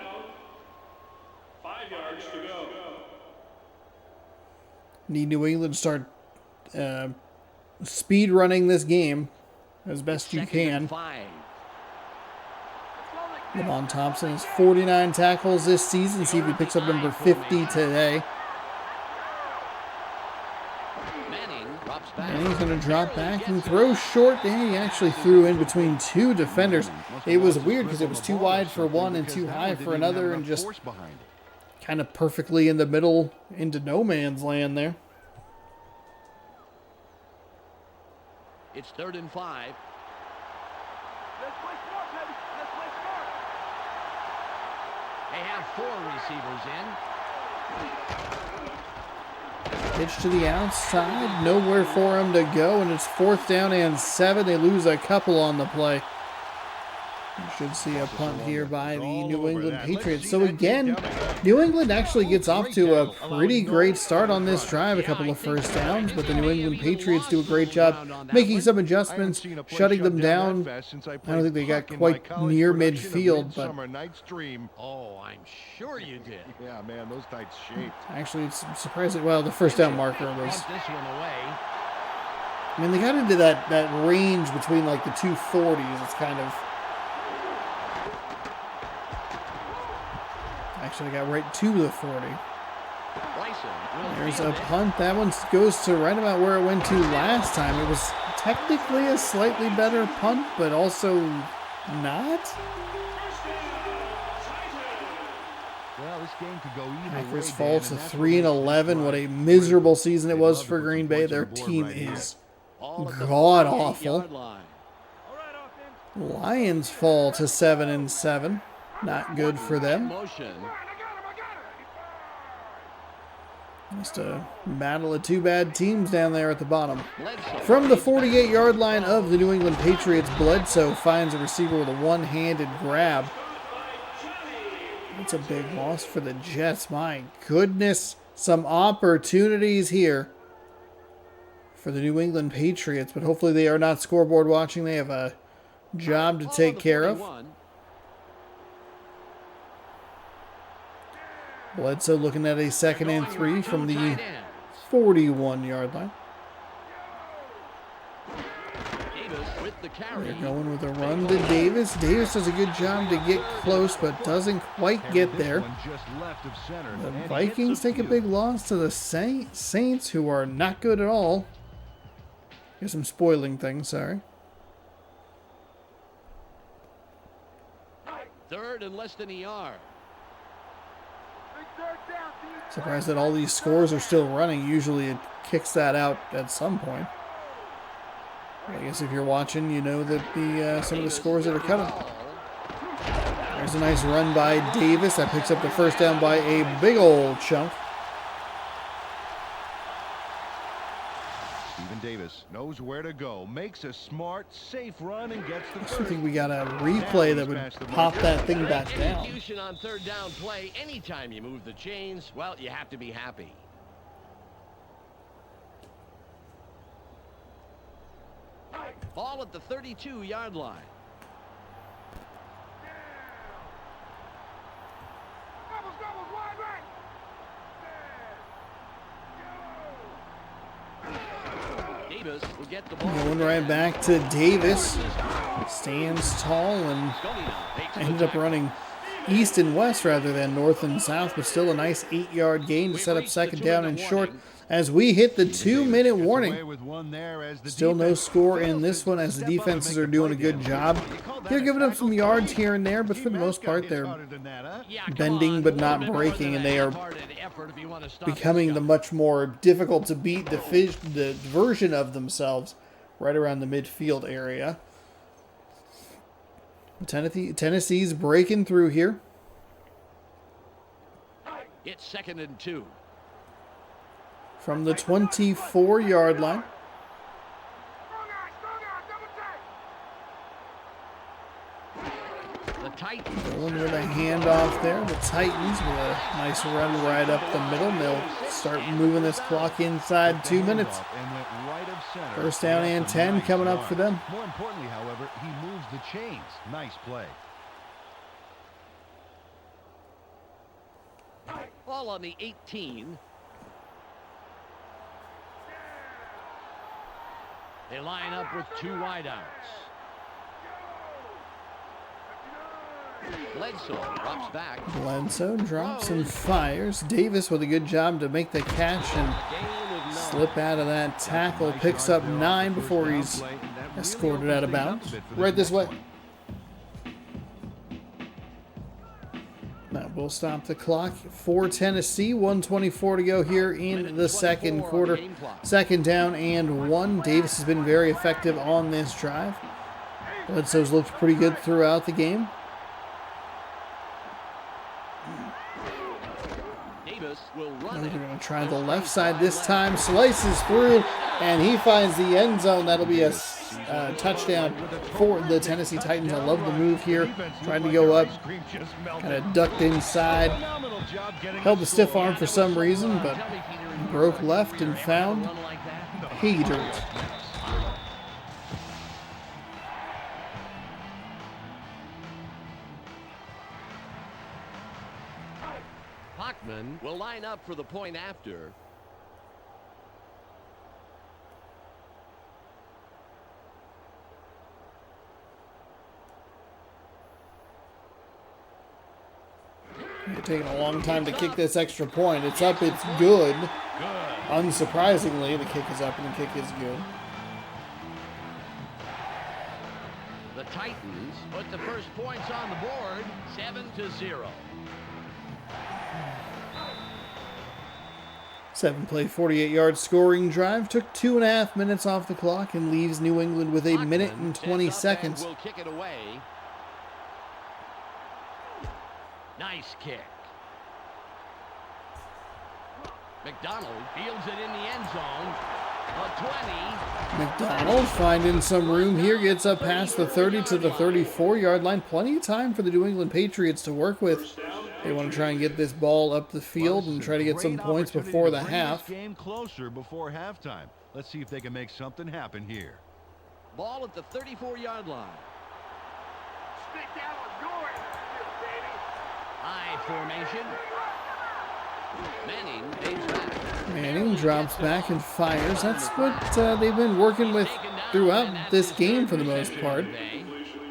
5 yards to go. Need New England to start speed running this game as best you can. Lamont Thompson has 49 tackles this season. See if he picks up number 50 today. And he's going to drop back and throw short. And he actually threw in between 2 defenders. It was weird because it was too wide for one and too high for another, and just kind of perfectly in the middle into no man's land there. It's 3rd and 5. Let's play smart, baby. Let's play smart. They have 4 receivers in. Pitch to the outside, nowhere for him to go, and it's 4th down and 7. They lose a couple on the play. You should see a punt here by the New England Patriots. So again, New England actually gets off to a pretty great start on this drive. A couple of first downs, but the New England Patriots do a great job making some adjustments, shutting them down. I don't think they got quite near midfield, but Oh, I'm sure you did. Yeah, man, those nights shaped. actually it's surprising. Well, the first down marker was... Punt this one away. I mean, they got into that range between like the 240s. It's kind of... Actually, got right to the 40. Rice There's a punt. That one goes to right about where it went to last time. It was technically a slightly better punt, but also not. Well, this game could go either Packers way, fall Dan, to and that's 3-11. What a miserable season it was for Green Bay. Their team is god awful. Lions fall to 7-7. Not good for them. Just a battle of two bad teams down there at the bottom. From the 48-yard line of the New England Patriots, Bledsoe finds a receiver with a one-handed grab. That's a big loss for the Jets. My goodness. Some opportunities here for the New England Patriots, but hopefully they are not scoreboard watching. They have a job to take care of. Bledsoe looking at a 2nd and 3 from the 41-yard line. They're going with a run to Davis. Davis does a good job to get close, but doesn't quite get there. The Vikings take a big loss to the Saints, who are not good at all. Guess I'm spoiling things, sorry. 3rd and less than a yard. Surprised that all these scores are still running. Usually it kicks that out at some point. I guess if you're watching, you know that some of the scores that are coming. There's a nice run by Davis. That picks up the first down by a big old chunk. Stephen Davis knows where to go, makes a smart, safe run, and gets the first. I think we got a replay that would pop that thing back down. Execution on 3rd down play. Anytime you move the chains, well, you have to be happy. Ball at the 32-yard line. Davis will get the ball. Going right back to Davis. Stands tall and ended up running east and west rather than north and south, but still a nice 8-yard gain to set up 2nd down and short as we hit the 2-minute warning. Still no score in this one as the defenses are doing a good job. They're giving up some yards here and there, but for the most part they're bending but not breaking, and they are becoming the much more difficult to beat the version of themselves right around the midfield area. Tennessee's breaking through here. It's 2nd and 2. From the 24-yard line. Going with a handoff there. The Titans with a nice run right up the middle. They'll start moving this clock inside 2 minutes. 1st down and 10 coming up for them. More importantly, however, he moves the chains. Nice play. Ball on the 18. They line up with 2 wideouts. Bledsoe drops back. Bledsoe drops and fires. Davis with a good job to make the catch and slip out of that tackle. Picks up 9 before he's escorted out of bounds. Right this way. That will stop the clock for Tennessee. 1:24 to go here in the 2nd quarter. 2nd down and 1. Davis has been very effective on this drive. Bledsoe's looked pretty good throughout the game. They're going to try the left side this time. Slices through, and he finds the end zone. That'll be a touchdown for the Tennessee Titans. I love the move here. Trying to go up, kind of ducked inside. Held the stiff arm for some reason, but broke left and found pay dirt. Hockman will line up for the point after. It's taking a long time to kick this extra point. It's up, it's good. Unsurprisingly, the kick is up and the kick is good. The Titans put the first points on the board, 7-0. 7-play, 48-yard scoring drive. Took 2.5 minutes off the clock and leaves New England with a minute and 20 seconds. Will kick it away. Nice kick. McDonald fields it in the end zone. A 20. McDonald finding some room here. Gets up past the 30 to the 34-yard line. Plenty of time for the New England Patriots to work with. They want to try and get this ball up the field and try to get some points before the half. Game closer before halftime. Let's see if they can make something happen here. Ball at the 34-yard line. Stick down with Gordon, baby. High formation. Manning takes back. Manning drops back and fires. That's what they've been working with throughout this game for the most part.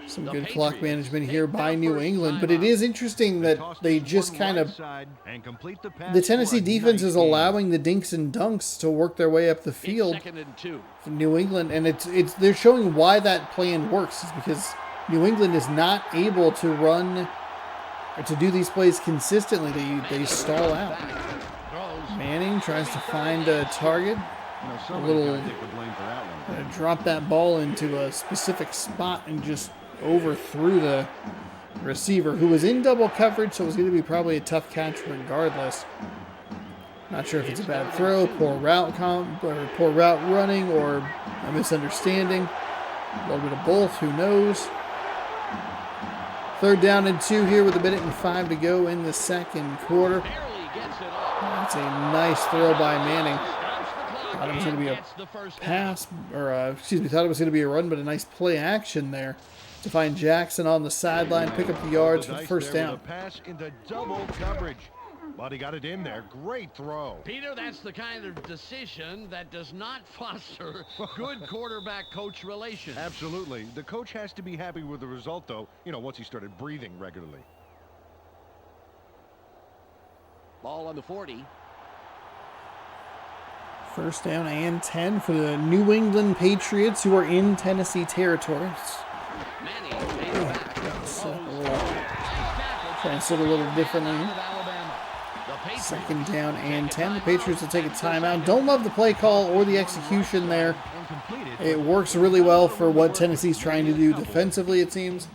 Some good clock management here by New England, but it is interesting that they just kind of... The Tennessee defense is allowing the dinks and dunks to work their way up the field for New England, and they're showing why that plan works. Is because New England is not able to run or to do these plays consistently. They stall out. Manning tries to find a target. A little drop that ball into a specific spot and just overthrew the receiver, who was in double coverage, so it was going to be probably a tough catch regardless. Not sure if it's a bad throw, poor route running, or a misunderstanding. A little bit of both, who knows. 3rd down and 2 here with 1:05 to go in the second quarter. That's a nice throw by Manning. Thought it was going to be a pass, or thought it was going to be a run, but a nice play action there to find Jackson on the sideline, pick up the yards for the first down. Pass into double coverage, but he got it in there. Great throw. Peter, that's the kind of decision that does not foster good quarterback-coach relations. Absolutely. The coach has to be happy with the result, though, once he started breathing regularly. Ball on the 40. First down and 10 for the New England Patriots, who are in Tennessee territory. Trying to sit a little differently. 2nd down and 10. The Patriots will take a timeout. Don't love the play call or the execution there. It works really well for what Tennessee's trying to do defensively, it seems.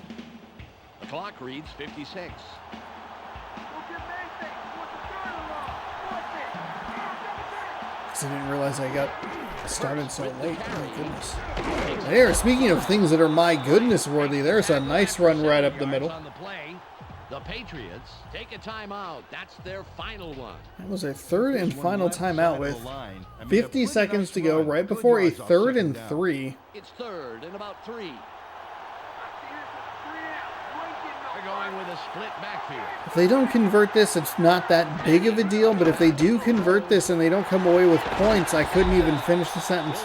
The clock reads 56. I didn't realize I got started so late. My goodness. There, speaking of things that are my goodness worthy, there's a nice run right up the middle. The Patriots take a timeout. That's their final one. That was a 3rd and final timeout with 50 seconds to go right before a 3rd and 3. It's 3rd and about 3. They're going with a split backfield. If they don't convert this, it's not that big of a deal, but if they do convert this and they don't come away with points, I couldn't even finish the sentence.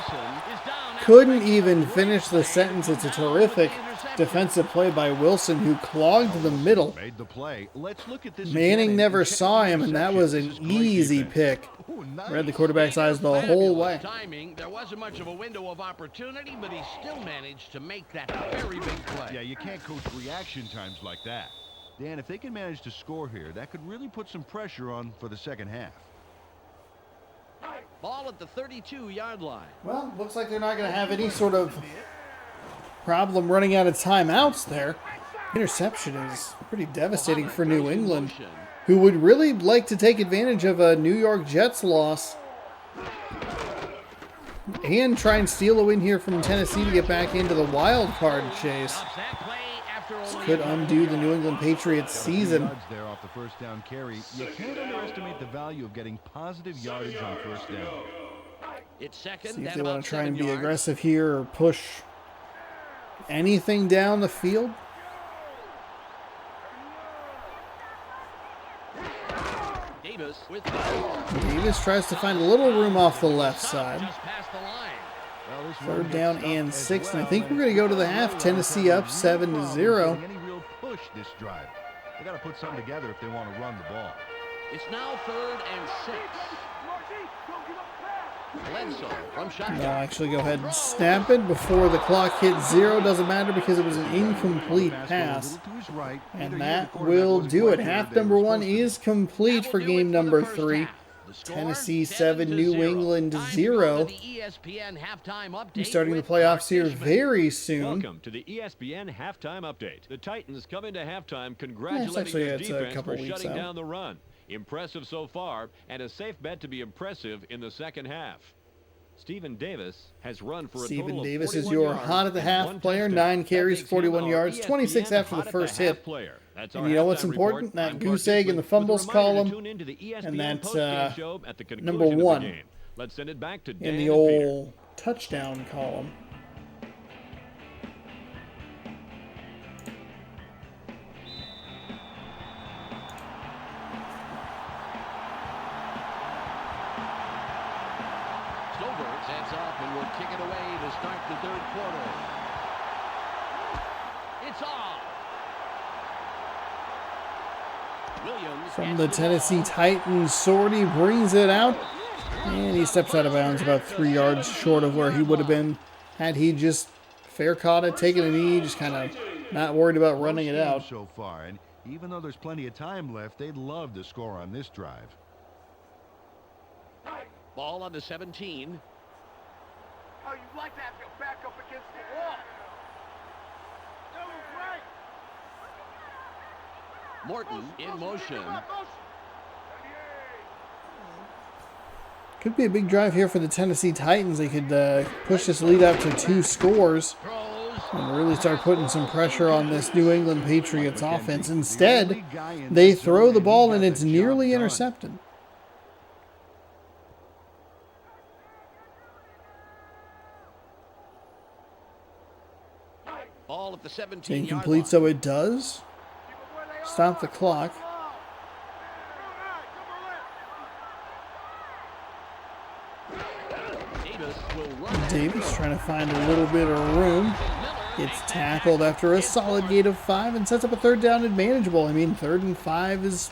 Couldn't even finish the sentence. It's a terrific defensive play by Wilson, who clogged the middle. Made the play. Let's look at this. Manning never saw him, and that was an easy pick. Read the quarterback's eyes the whole way. There wasn't much of a window of opportunity, but he still managed to make that very big play. Yeah, you can't coach reaction times like that. Dan, if they can manage to score here, that could really put some pressure on for the second half. Ball at the 32-yard line. Well, looks like they're not going to have any sort of problem running out of timeouts there. Interception is pretty devastating for New England, who would really like to take advantage of a New York Jets loss and try and steal a win here from Tennessee to get back into the wild card chase. This could undo the New England Patriots season. There off the first down carry. You can't underestimate the value of getting positive yardage on first down. It's second. See if they want to try and be aggressive here or push anything down the field. Davis tries to find a little room off the left side. 3rd down and 6, and I think we're going to go to the half. Tennessee up 7-0. Any real push this drive. They got to put something together if they want to run the ball. It's now 3rd and 6. Bledsoe from shotgun. I'll actually go ahead and snap it before the clock hits 0. Doesn't matter because it was an incomplete pass. And that will do it. Half number 1 is complete for game number 3. Tennessee 7, New England 0. We're starting the playoffs here very soon. Welcome to the ESPN halftime update. The Titans come into halftime congratulating their defense for shutting down the run. Impressive so far, and a safe bet to be impressive in the second half. Stephen Davis has run for a total of 41 yards. Stephen Davis is your hot at the half player. 9 carries, 41 yards, 26 after the first hit. And you know what's important? That goose egg in the fumbles column, and that's number 1 Let's send it back to in the old touchdown column. Sets up and will kick it away to start the 3rd quarter. It's off. Williams From the Tennessee Titans, Sorty brings it out, and he steps out of bounds about 3 yards short of where he would have been had he just fair caught it, taken a knee, just kind of not worried about running it out. So far, and even though there's plenty of time left, they'd love to score on this drive. Ball on the 17. Oh, you like to have your back up against the wall. That was right. Morton in motion. Could be a big drive here for the Tennessee Titans. They could push this lead up to 2 scores and really start putting some pressure on this New England Patriots offense. Instead, they throw the ball and it's nearly intercepted. Ball at the 17-yard Incomplete, line. so it does. Stop the clock. Davis trying to find a little bit of room. Gets tackled after a solid gain of 5 and sets up a 3rd down and manageable. I mean, 3rd and 5 is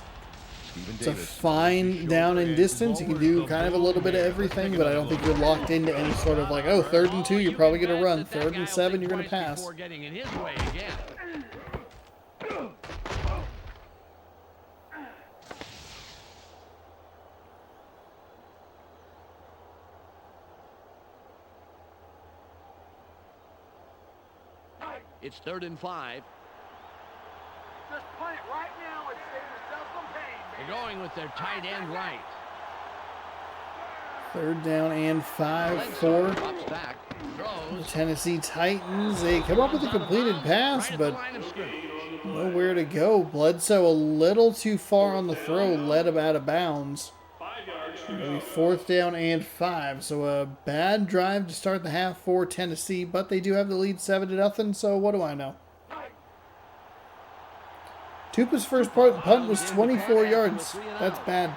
it's a fine down and distance. You can do kind of a little bit of everything, but I don't think you're locked into any sort of like, oh, 3rd and 2, you're probably going to run. 3rd and 7, you're going to pass. It's 3rd and 5. Just play it right now and save yourself some pain, man. They're going with their tight end right. 3rd down and 5 for the Tennessee Titans. They come up with a completed pass, but nowhere to go. Bledsoe a little too far on the throw, led him out of bounds. It'll be 4th down and 5. So a bad drive to start the half for Tennessee, but they do have the lead 7-0, so what do I know? Tupa's first punt was 24 yards. That's bad.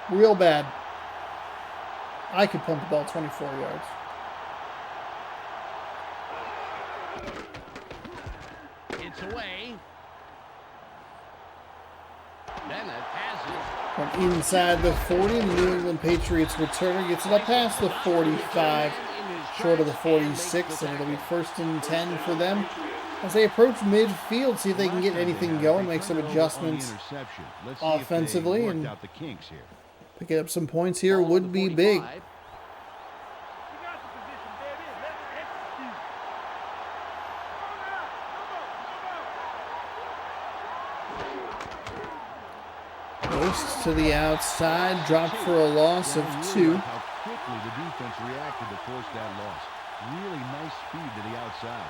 Real bad. I could punt the ball 24 yards. It's away. Bennett has it. From inside the 40, the New England Patriots returner gets it up past the 45, short of the 46, and it'll be 1st and 10 for them. As they approach midfield, see if they can get anything going, make some adjustments offensively, and picking up some points here would be big. Goes to the outside, dropped for a loss of 2. How quickly the defense reacted to force that loss. Really nice speed to the outside.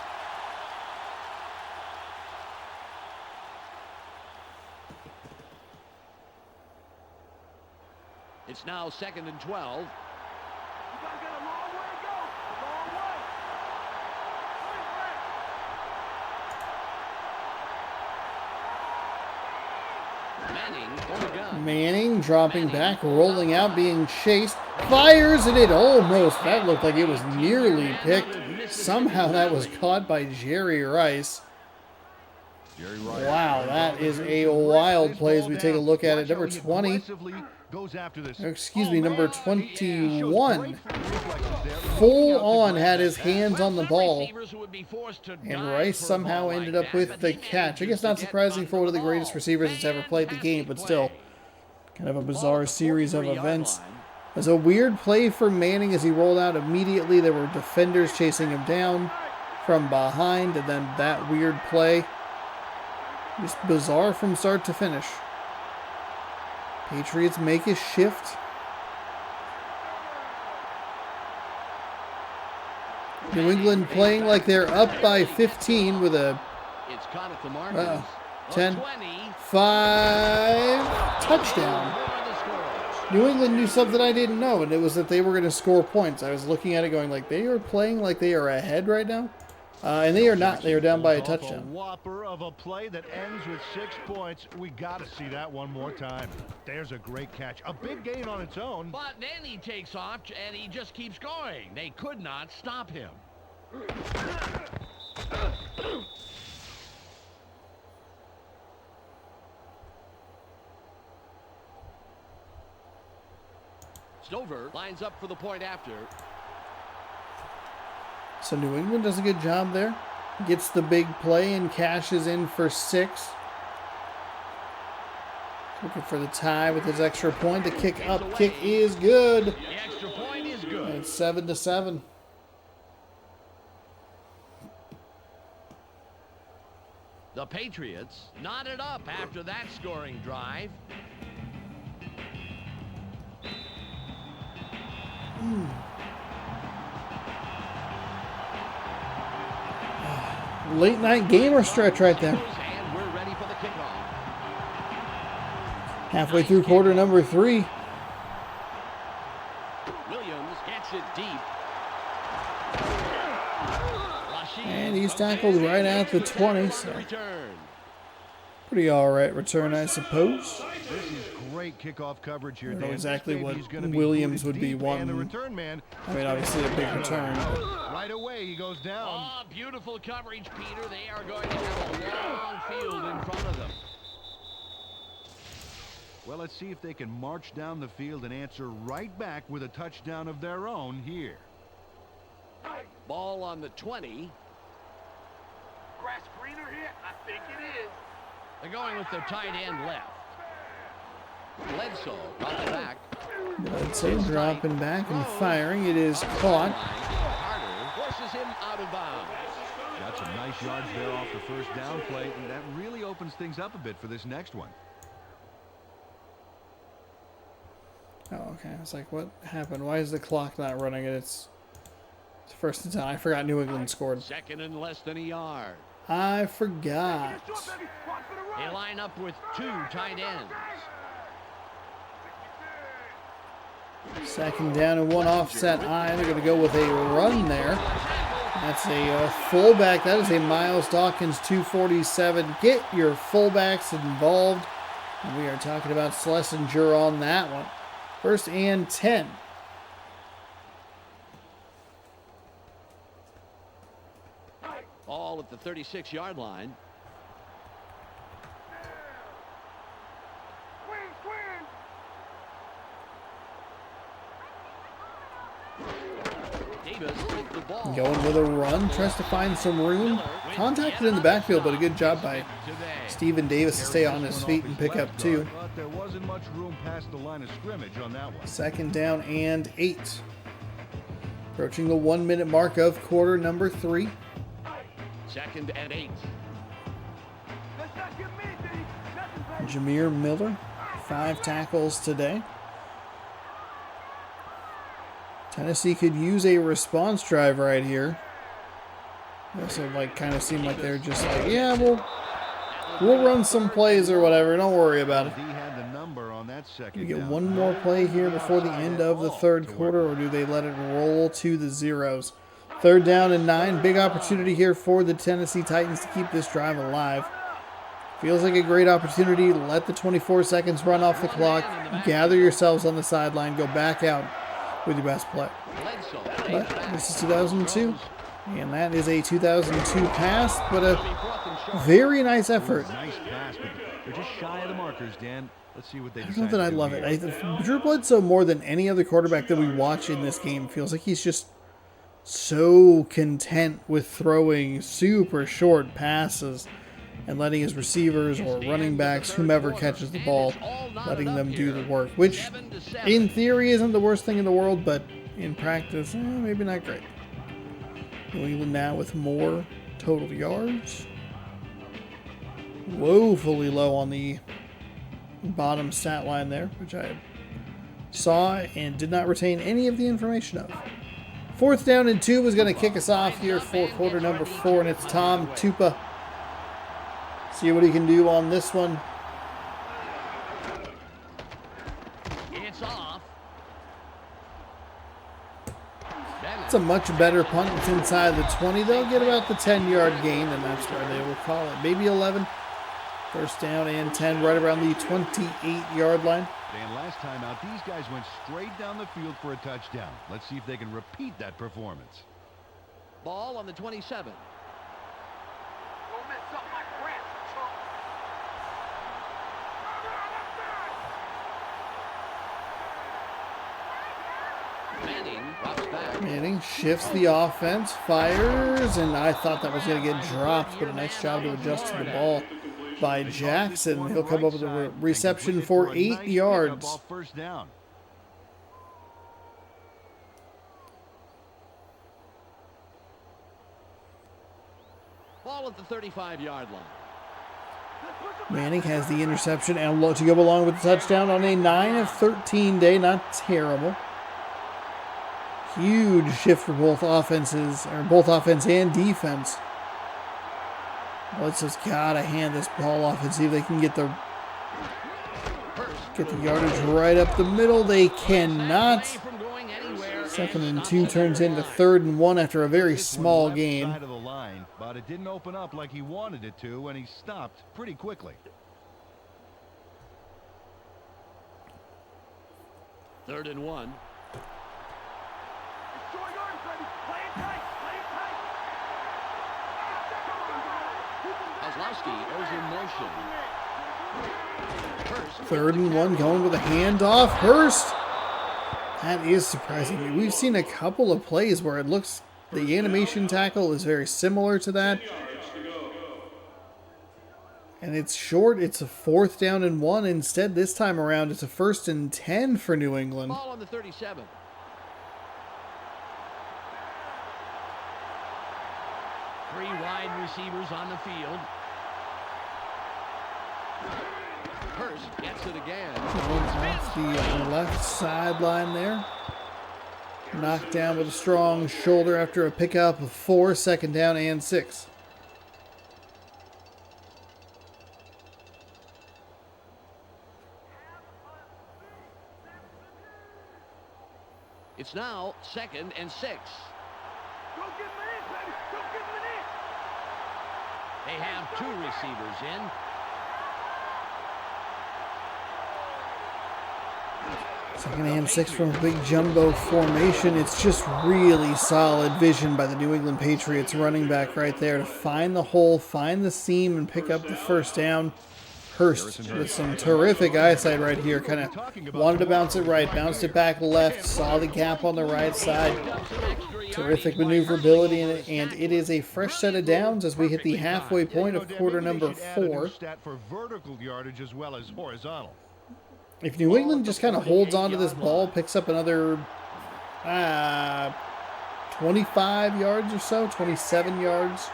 It's now 2nd and 12. Manning dropping back, rolling out, being chased, fires, and it almost, that looked like it was nearly picked. Somehow that was caught by Jerry Rice. Wow, that is a wild play as we take a look at it. Number 20. Excuse me, number 21. Full on had his hands on the ball. And Rice somehow ended up with the catch. I guess not surprising for one of the greatest receivers that's ever played the game, but still kind of a bizarre series of events. It was a weird play for Manning as he rolled out immediately. There were defenders chasing him down from behind, and then that weird play. Just bizarre from start to finish. Patriots make a shift. New England playing like they're up by 15 with a 10, 5 touchdown. New England knew something I didn't know, and it was that they were going to score points. I was looking at it going like, they are playing like they are ahead right now. And they are not. They are down by a touchdown. A whopper of a play that ends with 6 points. We got to see that one more time. There's a great catch. A big gain on its own. But then he takes off and he just keeps going. They could not stop him. Stover lines up for the point after. So New England does a good job there. Gets the big play and cashes in for 6. Looking for the tie with his extra point. The kick up kick is good. The extra point is good. And it's 7-7. The Patriots knotted up after that scoring drive. Late night gamer stretch right there. And we're ready for the kickoff. Halfway through quarter number 3. Williams gets it deep. And he's tackled right at the 20. So pretty alright return, I suppose. This is great kickoff coverage here. I don't know exactly what Williams would be wanting. The return man. I mean, obviously a big return. Right away, he goes down. Oh, beautiful coverage, Peter. They are going to have a long field in front of them. Well, let's see if they can march down the field and answer right back with a touchdown of their own here. Ball on the 20. Grass greener here? I think it is. They're going with their tight end left. Bledsoe drops back. Bledsoe dropping back and firing. It is caught. Carter forces him out of bounds. Got some nice yards there off the first down play, and that really opens things up a bit for this next one. Oh, okay. I was like, what happened? Why is the clock not running? It's first and 10. I forgot New England scored. Second and less than a yard. I forgot. They line up with 2 tight ends. Second down and 1 offset eye. They're going to go with a run there. That's a fullback. That is a Miles Dawkins 247. Get your fullbacks involved. And we are talking about Schlesinger on that one. First and 10. All at the 36-yard line. Going with a run, tries to find some room. Contacted in the backfield, but a good job by Stephen Davis to stay on his feet and pick up 2. There wasn't much room past the line of scrimmage on that one. Second down and 8. Approaching the 1-minute mark of quarter number 3. Second and 8. Jameer Miller, 5 tackles today. Tennessee could use a response drive right here. They also kind of seem like they're just like, yeah, we'll run some plays or whatever. Don't worry about it. You get one more play here before the end of the third quarter, or do they let it roll to the zeros? Third down and 9. Big opportunity here for the Tennessee Titans to keep this drive alive. Feels like a great opportunity. Let the 24 seconds run off the clock. Gather yourselves on the sideline. Go back out with your best play. But this is 2002, and that is a 2002 pass, but a Very nice effort. Nice pass, but they're just shy of the markers, Dan. Let's see what they I decide. don't know that I love it. Drew Bledsoe, more than any other quarterback that we watch in this game, feels like he's just so content with throwing super short passes and letting his receivers or running backs, whomever catches the ball, letting them do the work, which in theory isn't the worst thing in the world, but in practice, maybe not great. New England now with more total yards. Woefully low on the bottom stat line there, which I saw and did not retain any of the information of. 4th down and 2 was going to kick us off here for quarter number 4, and it's Tom Tupa. See what he can do on this one. It's off. It's a much better punt. It's inside the 20. They'll get about the 10-yard gain, and that's where they will call it. Maybe 11. 1st down and 10, right around the 28-yard line. Dan, last time out, these guys went straight down the field for a touchdown. Let's see if they can repeat that performance. Ball on the 27. Don't mess up my crap, chump. Manning drops back. Manning shifts the offense, fires, and I thought that was going to get dropped, but a nice job to adjust to the ball by Jackson. He'll come up with a reception for 8 yards. 1st down. Ball at the 35-yard line. Manning has the interception and to go along with the touchdown on a 9 of 13 day. Not terrible. Huge shift for both offenses, or both offense and defense. Bledsoe's got to hand this ball off and see if they can get the yardage right up the middle. They cannot. 2nd and 2 turns into 3rd and 1 after a very small gain. Side of the line, but it didn't open up like he wanted it to, and he stopped pretty quickly. 3rd and 1. Kozlowski goes in motion. 3rd and 1 going with a handoff. Hurst. That is surprising. We've seen a couple of plays where it looks the animation tackle is very similar to that. And it's short. It's a 4th down and 1. Instead, this time around, it's a 1st and 10 for New England. Ball on the 37. Three wide receivers on the field. Hurst gets it again. Off the left sideline there. Knocked down with a strong shoulder after a pickup of 4, 2nd down and 6. It's now 2nd and 6. Go get him in, baby. Go get him in. They have 2 receivers in. Second and 6 from a big jumbo formation. It's just really solid vision by the New England Patriots running back right there to find the hole, find the seam, and pick up the 1st down. Hurst with some terrific eyesight right here. Kind of wanted to bounce it right, bounced it back left, saw the gap on the right side. Terrific maneuverability in it, and it is a fresh set of downs as we hit the halfway point of quarter number 4. For vertical yardage as well as horizontal. If New England just kind of holds on to this ball, picks up another 25 yards or so, 27 yards,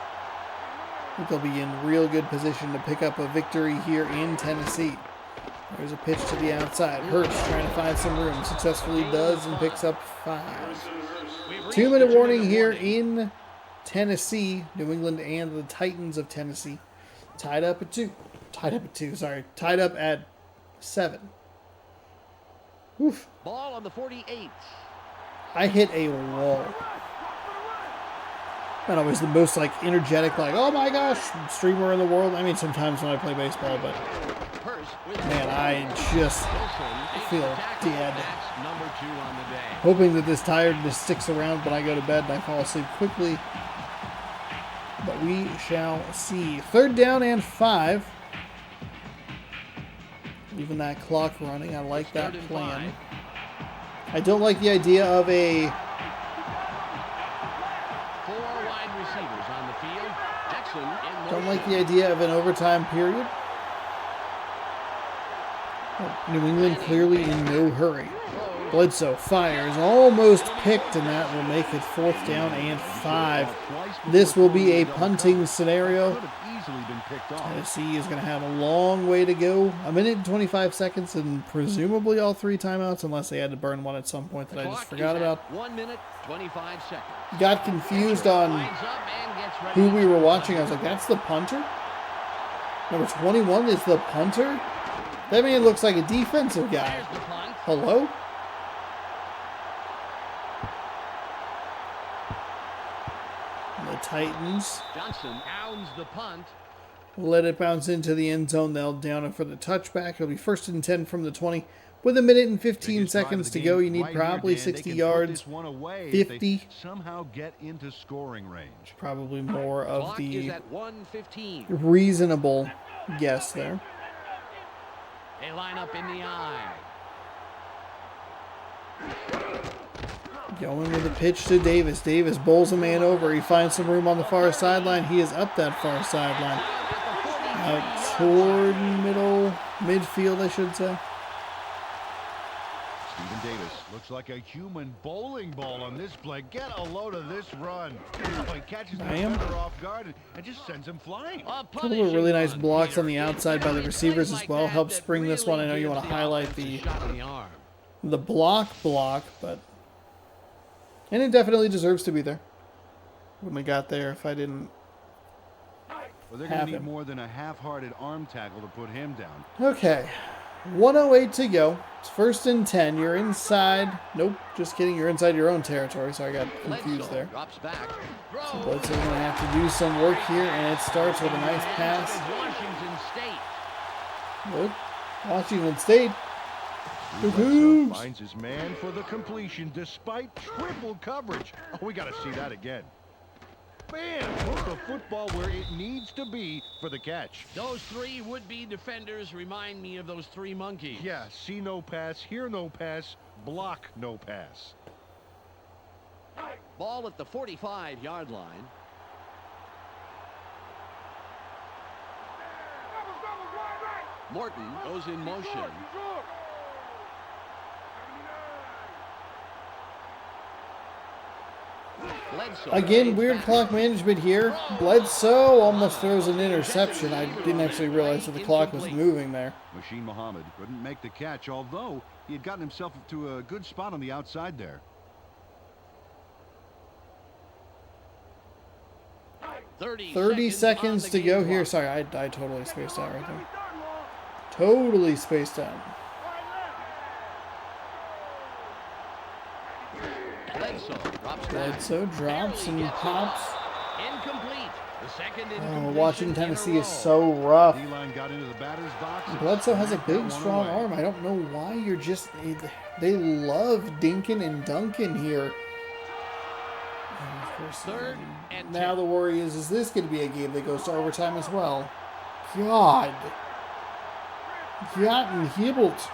I think they'll be in real good position to pick up a victory here in Tennessee. There's a pitch to the outside. Hurst trying to find some room. Successfully does and picks up 5. 2-minute warning here in Tennessee. New England and the Titans of Tennessee. Tied up at 7. Oof. Ball on the 48. I hit a wall. Not always the most energetic, oh my gosh, streamer in the world. I mean, sometimes when I play baseball, but man, I just feel dead. Hoping that this tiredness sticks around when I go to bed and I fall asleep quickly. but we shall see. 3rd down and 5. Leaving that clock running. I like that plan. I don't like the idea of a... 4 wide receivers on the field. Jackson in Don't like the idea of an overtime period. New England clearly in no hurry. Bledsoe fires, almost picked, and that will make it 4th down and 5. This will be a punting scenario. Tennessee is going to have a long way to go. 1 minute and 25 seconds, and presumably all 3 timeouts, unless they had to burn one at some point that I just forgot about. 1 minute, 25 seconds. Got confused on who we were watching. I was like, that's the punter? Number 21 is the punter? That man looks like a defensive guy. Hello? The Titans Johnson downs the punt. let it bounce into the end zone. They'll down it for the touchback. It'll be 1st and 10 from the 20. With 1 minute and 15 seconds to go, you need probably 60 yards, 50. Somehow get into scoring range. Probably more of Clock the is at 1:15. reasonable guess there. They line up in the eye. Going with a pitch to Davis. Davis bowls a man over. He finds some room on the far sideline. He is up that far sideline. Out toward midfield, I should say. Stephen Davis looks like a human bowling ball on this play. Get a load of this run. Oh, he catches the defender off guard and just sends him flying. A couple of really nice blocks on the outside by the receivers as well. Help spring this one. I know you want to highlight the block, but... And it definitely deserves to be there. Wouldn't have got there if I didn't Well, they're going to need more than a half-hearted arm tackle to put him down. Okay. 1:08 to go. It's 1st and 10. You're inside. Nope, just kidding. You're inside your own territory, so I got confused there. So Bledsoe's going to have to do some work here, and it starts with a nice pass. Nope. Washington State. Bledsoe finds his man for the completion despite triple coverage. Oh, we got to see that again. Bam! Put the football where it needs to be for the catch. Those 3 would-be defenders remind me of those 3 monkeys. Yeah, see no pass, hear no pass, block no pass. Ball at the 45-yard line. Morton goes in motion. Again, weird clock management here. Bledsoe almost throws an interception. I didn't actually realize that the clock was moving there. Machine Muhammad couldn't make the catch, although he had gotten himself to a good spot on the outside there. 30 seconds to go here. Sorry, I totally spaced out right there. Totally spaced out. Bledsoe drops and pops. Incomplete. The second Oh, watching Tennessee is so rough. Bledsoe has a big, strong arm. I don't know why you're just... They love dinking and dunking here. And of course, now the worry is this going to be a game that goes to overtime as well? God. Gotten hibbled.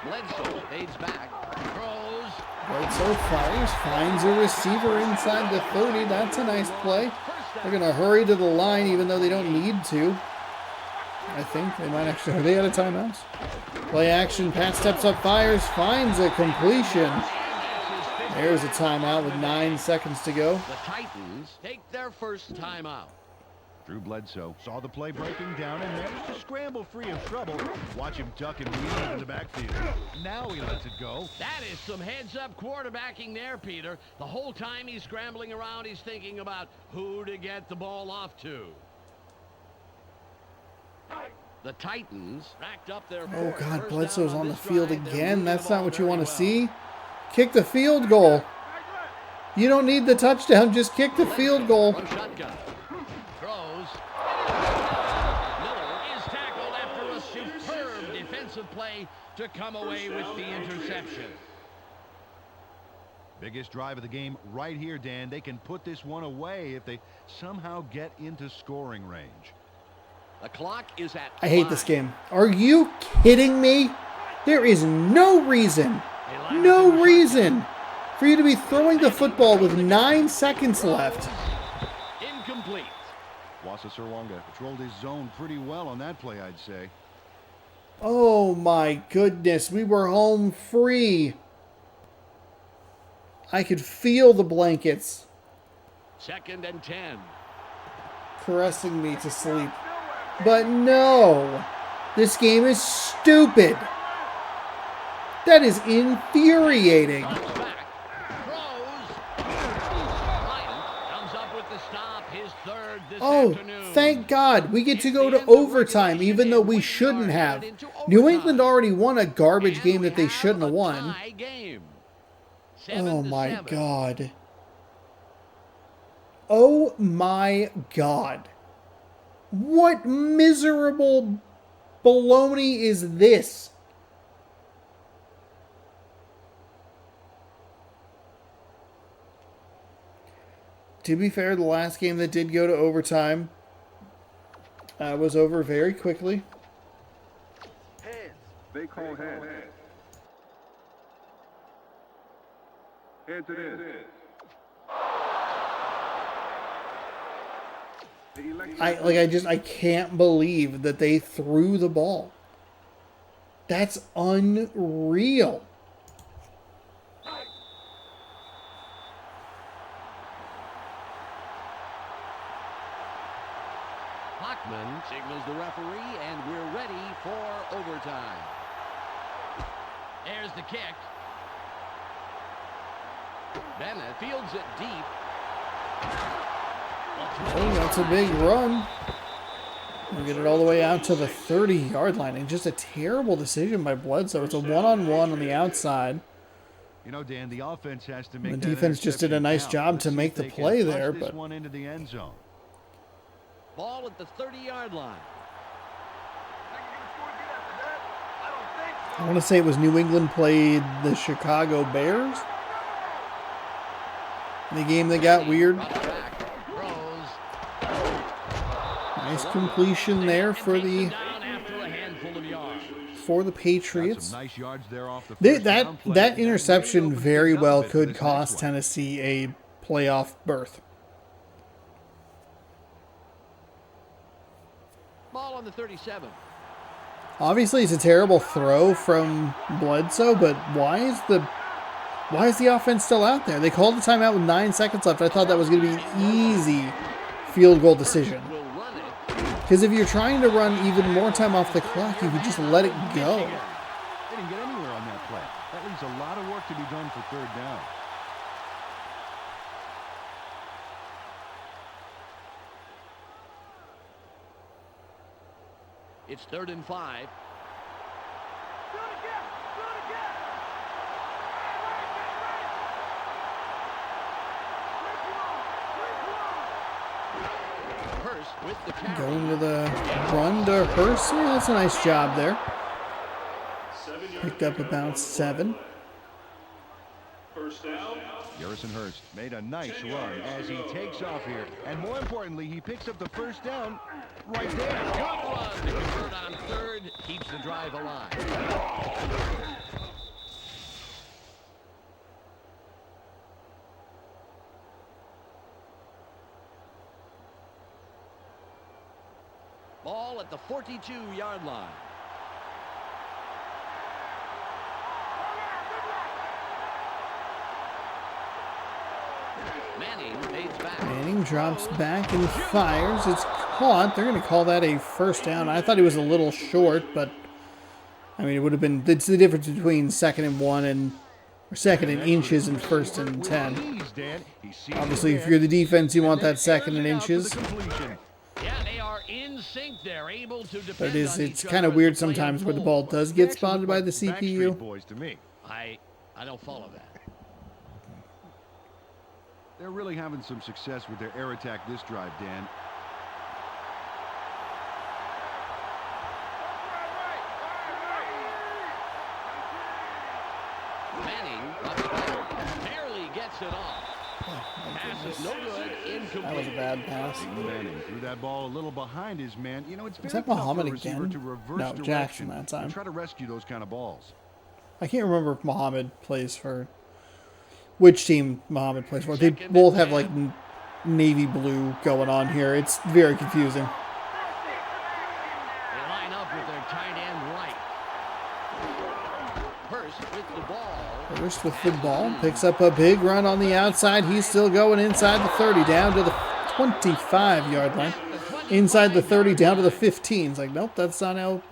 Bledsoe fades back. Throws. Bledsoe fires. Finds a receiver inside the 30. That's a nice play. They're going to hurry to the line even though they don't need to. I think they might actually... Are they out of timeouts? Play action. Pat steps up, fires, finds a completion. There's a timeout with 9 seconds to go. The Titans take their first timeout. Drew Bledsoe saw the play breaking down and managed to scramble free of trouble. Watch him duck and weave in the backfield. Now he lets it go. That is some heads-up quarterbacking there, Peter. The whole time he's scrambling around, he's thinking about who to get the ball off to. The Titans racked up their... Oh, God, Bledsoe's on the field again. That's not what you want to see. Kick the field goal. You don't need the touchdown. Just kick the field goal. Shotgun. Throws. Miller is tackled after a superb defensive play to come away with the interception. Biggest drive of the game right here, Dan. They can put this one away if they somehow get into scoring range. The clock is at I hate this game. Are you kidding me? There is no reason for you to be throwing the football with 9 seconds left. Incomplete. Wasa Serwanga controlled his zone pretty well on that play, I'd say. Oh my goodness, we were home free. I could feel the blankets 2nd and 10. caressing me to sleep. But no, this game is stupid. That is infuriating. Comes back. Throws. Bryant comes up with the stop. His third this afternoon. Thank God we get to go to overtime, even though we shouldn't have. New England already won a garbage game that they shouldn't have won. Oh my God. Oh my God. What miserable baloney is this? To be fair, the last game that did go to overtime was over very quickly. They call heads. Heads it is. I can't believe that they threw the ball. That's unreal. Hockman signals the referee, and we're ready for overtime. There's the kick. Bennett fields it deep. Oh, that's a big run. We'll get it all the way out to the 30-yard line. And just a terrible decision by Bledsoe. It's a one-on-one on the outside. You know, Dan, the offense has to make The that defense just did a nice job to make the play there, but but one into the end zone. Ball at the 30-yard line. I want to say it was New England played the Chicago Bears. The game that got weird. Nice completion there for the Patriots. Nice yards there off the that interception very well could cost Tennessee a playoff berth. Ball on the 37. Obviously, it's a terrible throw from Bledsoe, but why is the offense still out there? They called the timeout with 9 seconds left. I thought that was going to be an easy field goal decision. Because if you're trying to run even more time off the clock, you could just let it go. They didn't get anywhere on that play. That leaves a lot of work to be done for third down. It's 3rd and 5. With the going to the run to Hurst. Yeah, that's a nice job there. Picked up about 7. First down. Garrison Hurst made a nice run as he takes off here. And more importantly, he picks up the first down right there. Good run to convert on 3rd. Keeps the drive alive. Ball at the 42-yard line. Manning drops back and fires. It's caught. They're going to call that a first down. I thought he was a little short, but I mean, it would have been. It's the difference between 2nd and 1 and or 2nd and inches and 1st and 10. Obviously, if you're the defense, you want that 2nd and inches. Yeah, they are in sync. They're able to But it's kind of weird sometimes where the ball does get spotted by the CPU. I don't follow that. They're really having some success with their air attack this drive, Dan. Manning barely Gets it off. Pass is no good. Incomplete. That was a bad pass. Manning threw that ball a little behind his man. You know, it's very that tough for Muhammad a receiver again? to reverse No, direction Jackson that time. and try to rescue those kind of balls. I can't remember if Muhammad plays for which team Muhammad plays for. They both have like navy blue going on here. It's very confusing. They line up with their tight end right. Hurst with the ball. Hurst with the ball. Picks up a big run on the outside. He's still going inside the 30, down to the 25-yard line. Inside the 30, down to the 15. It's like, nope, that's not how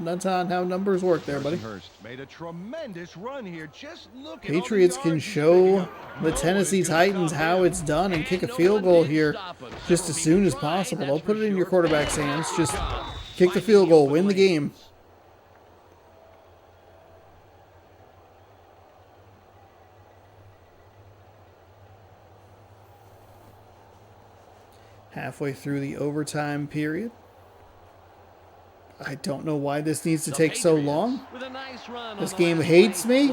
numbers work there, buddy. Hurst made a tremendous run here. Just look at Patriots all the can yards he's show picking up. the Tennessee Titans how it's done and kick a field goal here just as soon as possible. Don't put it in your quarterback's hands. Just kick the field goal, win the game. Halfway through the overtime period. I don't know why this needs to take so long. This game hates me.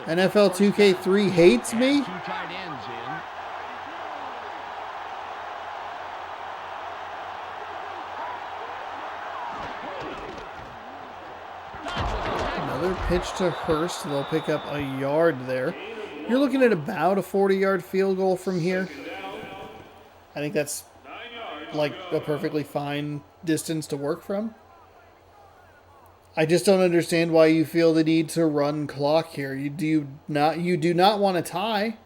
NFL 2K3 hates me. Two tight ends in. Another pitch to Hurst. They'll pick up a yard there. You're looking at about a 40-yard field goal from here. I think that's like a perfectly fine distance to work from. I just don't understand why you feel the need to run clock here. You do not want to tie.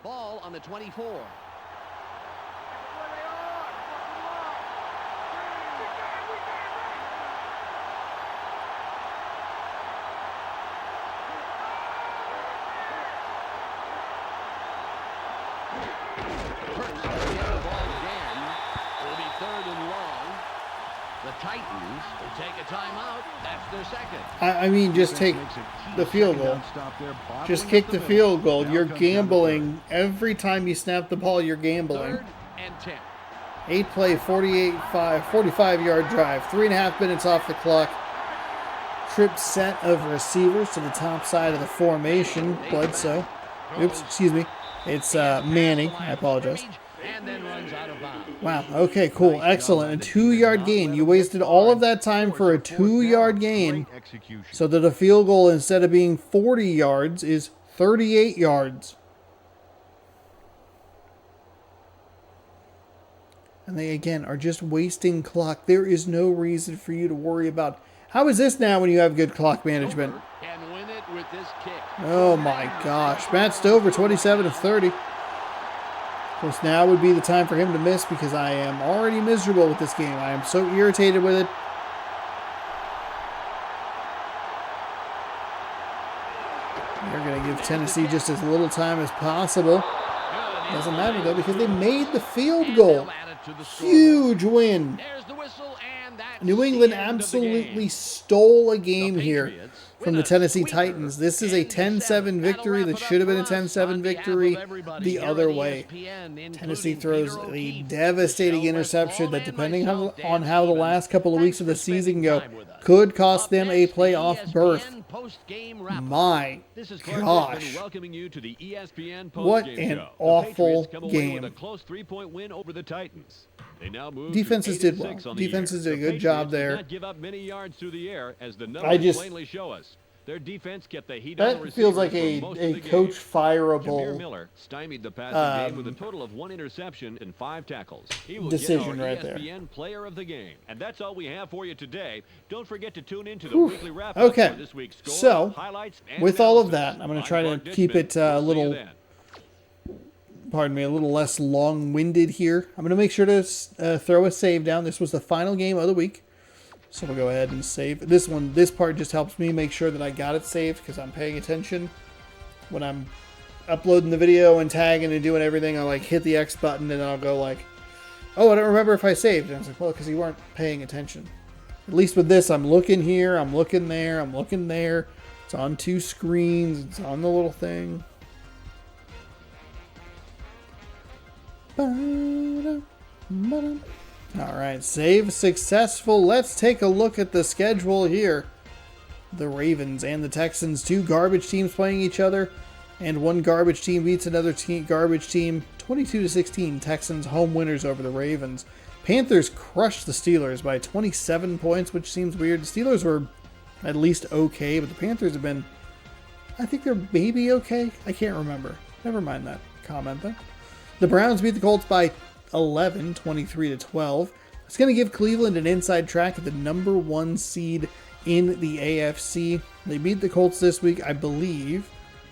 Ball on the 24. The Titans will take a timeout. That's their second. I mean, just take the field goal. Just kick the field goal. You're gambling. Every time you snap the ball, you're gambling. 3rd and 10. 8-play, 45-yard drive. 3.5 minutes off the clock. Trip set of receivers to the top side of the formation. Bledsoe. Oops, excuse me. It's Manning. I apologize. And then runs out of bounds. Wow. Okay, cool. Excellent. A 2-yard gain. You wasted all of that time for a 2-yard gain so that a field goal, instead of being 40 yards, is 38 yards. And they, again, are just wasting clock. There is no reason for you to worry about. How is this now when you have good clock management? And win it with this kick. Oh, my gosh. Matt Stover, 27 of 30. Of course, now would be the time for him to miss because I am already miserable with this game. I am so irritated with it. They're going to give Tennessee just as little time as possible. Doesn't matter, though, because they made the field goal. Huge win. There's the whistle, and that's New England the end of the absolutely game. stole a game The here Patriots from win the a Tennessee sweeper, Titans. This is a 10-7 victory that should have been a 10-7 victory the other way. Tennessee throws a devastating interception that, depending on how the last couple of weeks of the season go, could cost them a playoff berth. My gosh. Welcoming you to the ESPN What postgame an show. awful The Patriots come away game. with a close 3-point win over the Titans. They now move Defenses to did well. 8-6 on the Defenses year. did a The good job Patriots there. did not give up many yards through the air, as the I numbers just- plainly show us. Their defense kept the heat on the That feels like receivers for most of a the game. coach Jameer fireable Miller stymied the passing game with a total of 1 interception and 5 tackles. He will decision get our right there. ESPN Player of the Game. And that's all we have for you today. Don't forget to tune in to the weekly wrap-up Okay. for this week's score, So, highlights, and with all of analysis. that, I'm going I'm to try to Mark keep Ditchman. it a We'll see you little, then. pardon me, a little less long-winded here. I'm going to make sure to throw a save down. This was the final game of the week. So we'll go ahead and save. This part just helps me make sure that I got it saved because I'm paying attention. When I'm uploading the video and tagging and doing everything, I like hit the X button and then I'll go like, oh, I don't remember if I saved. And I was like, well, because you weren't paying attention. At least with this, I'm looking here, I'm looking there, I'm looking there. It's on 2 screens. It's on the little thing. All right, save successful. Let's take a look at the schedule here. the Ravens and the Texans. Two garbage teams playing each other, and one garbage team beats another garbage team 22-16. Texans home winners over the Ravens. Panthers crushed the Steelers by 27 points, which seems weird. The Steelers were at least okay, but the Panthers have been, I think they're maybe okay. I can't remember. Never mind that comment though. The Browns beat the Colts by 11, 23-12. It's going to give Cleveland an inside track at the number 1 seed in the AFC. They beat the Colts this week, I believe.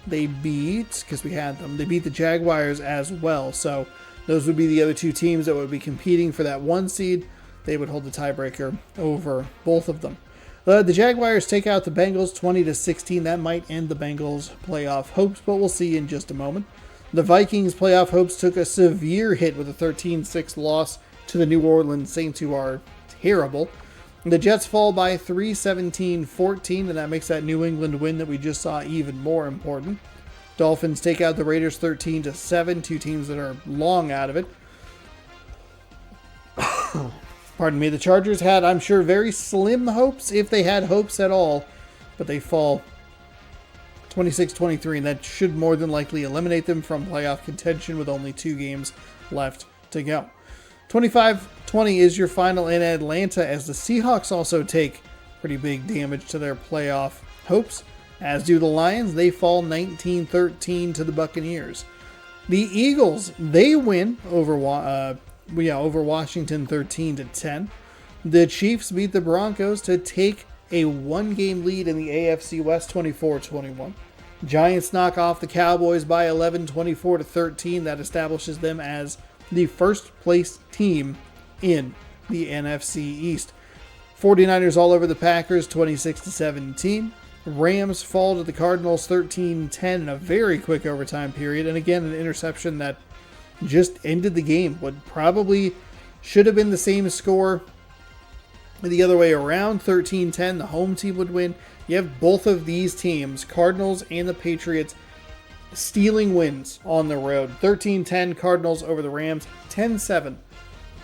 They beat, because we had them, they beat the Jaguars as well. So those would be the other two teams that would be competing for that 1 seed. They would hold the tiebreaker over both of them. The Jaguars take out the Bengals 20-16. That might end the Bengals' playoff hopes, but we'll see in just a moment. The Vikings' playoff hopes took a severe hit with a 13-6 loss to the New Orleans Saints, who are terrible. The Jets fall by 3-17-14, and that makes that New England win that we just saw even more important. Dolphins take out the Raiders 13-7, two teams that are long out of it. Pardon me. The Chargers had, I'm sure, very slim hopes, if they had hopes at all, but they fall 26-23, and that should more than likely eliminate them from playoff contention with only 2 games left to go. 25-20 is your final in Atlanta, as the Seahawks also take pretty big damage to their playoff hopes, as do the Lions. They fall 19-13 to the Buccaneers. The Eagles, they win over Washington 13-10. The Chiefs beat the Broncos to take a 1-game lead in the AFC West 24-21. Giants knock off the Cowboys by 11, 24-13. That establishes them as the first place team in the NFC East. 49ers all over the Packers 26-17. Rams fall to the Cardinals 13-10 in a very quick overtime period. And again, an interception that just ended the game. What probably should have been the same score the other way around, 13-10, the home team would win. You have both of these teams, Cardinals and the Patriots, stealing wins on the road. 13-10 Cardinals over the Rams, 10-7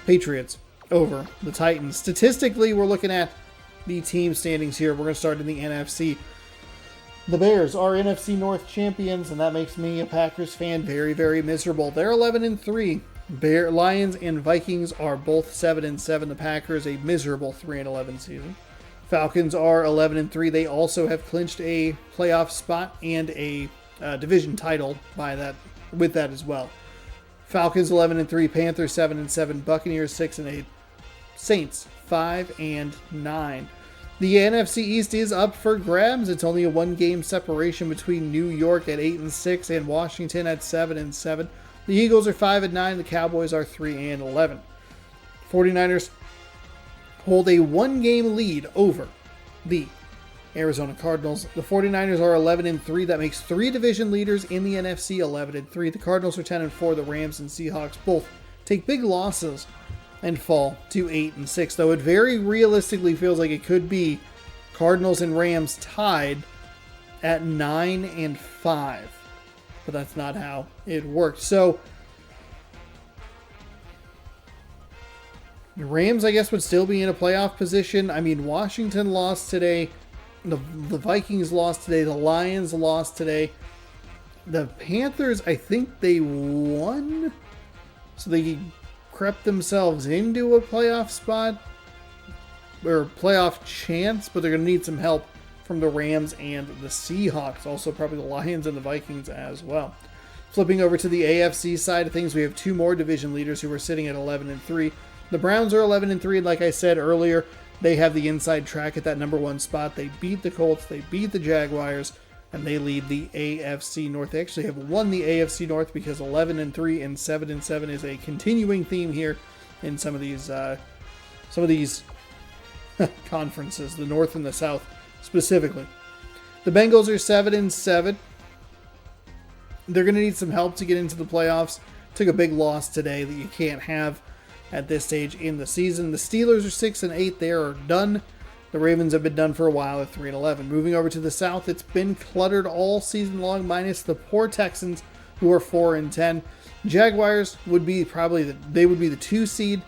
Patriots over the Titans. Statistically, we're looking at the team standings here. We're going to start in the NFC. The Bears are NFC North champions, and that makes me, a Packers fan, very, very miserable. They're 11-3. Lions and Vikings are both 7-7. The Packers, a miserable 3-11 season. Falcons are 11-3. They also have clinched a playoff spot and a division title with that as well. Falcons 11-3. Panthers 7-7. Buccaneers 6-8. Saints 5-9. The NFC East is up for grabs. It's only a 1-game separation between New York at 8-6 and Washington at 7-7. The Eagles are 5-9. The Cowboys are 3-11. 49ers hold a 1-game lead over the Arizona Cardinals. The 49ers are 11-3. That makes 3 division leaders in the NFC 11-3. The Cardinals are 10-4. The Rams and Seahawks both take big losses and fall to 8-6, though it very realistically feels like it could be Cardinals and Rams tied at 9-5, but that's not how it worked. So the Rams, I guess, would still be in a playoff position. I mean, Washington lost today, the Vikings lost today, the Lions lost today, the Panthers, I think they won, so they crept themselves into a playoff spot or playoff chance, but they're going to need some help from the Rams and the Seahawks, also probably the Lions and the Vikings as well. Flipping over to the AFC side of things, we have 2 more division leaders who are sitting at 11-3. The Browns are 11-3, and like I said earlier, they have the inside track at that number 1 spot. They beat the Colts, they beat the Jaguars, and they lead the AFC North. They actually have won the AFC North because 11-3 and 7-7 is a continuing theme here in some of these conferences, the North and the South specifically. The Bengals are 7-7. They're going to need some help to get into the playoffs. Took a big loss today that you can't have at this stage in the season. The Steelers are 6-8. They are done. The Ravens have been done for a while at 3-11. Moving over to the South, it's been cluttered all season long, minus the poor Texans, who are 4-10. Jaguars would be the 2 seed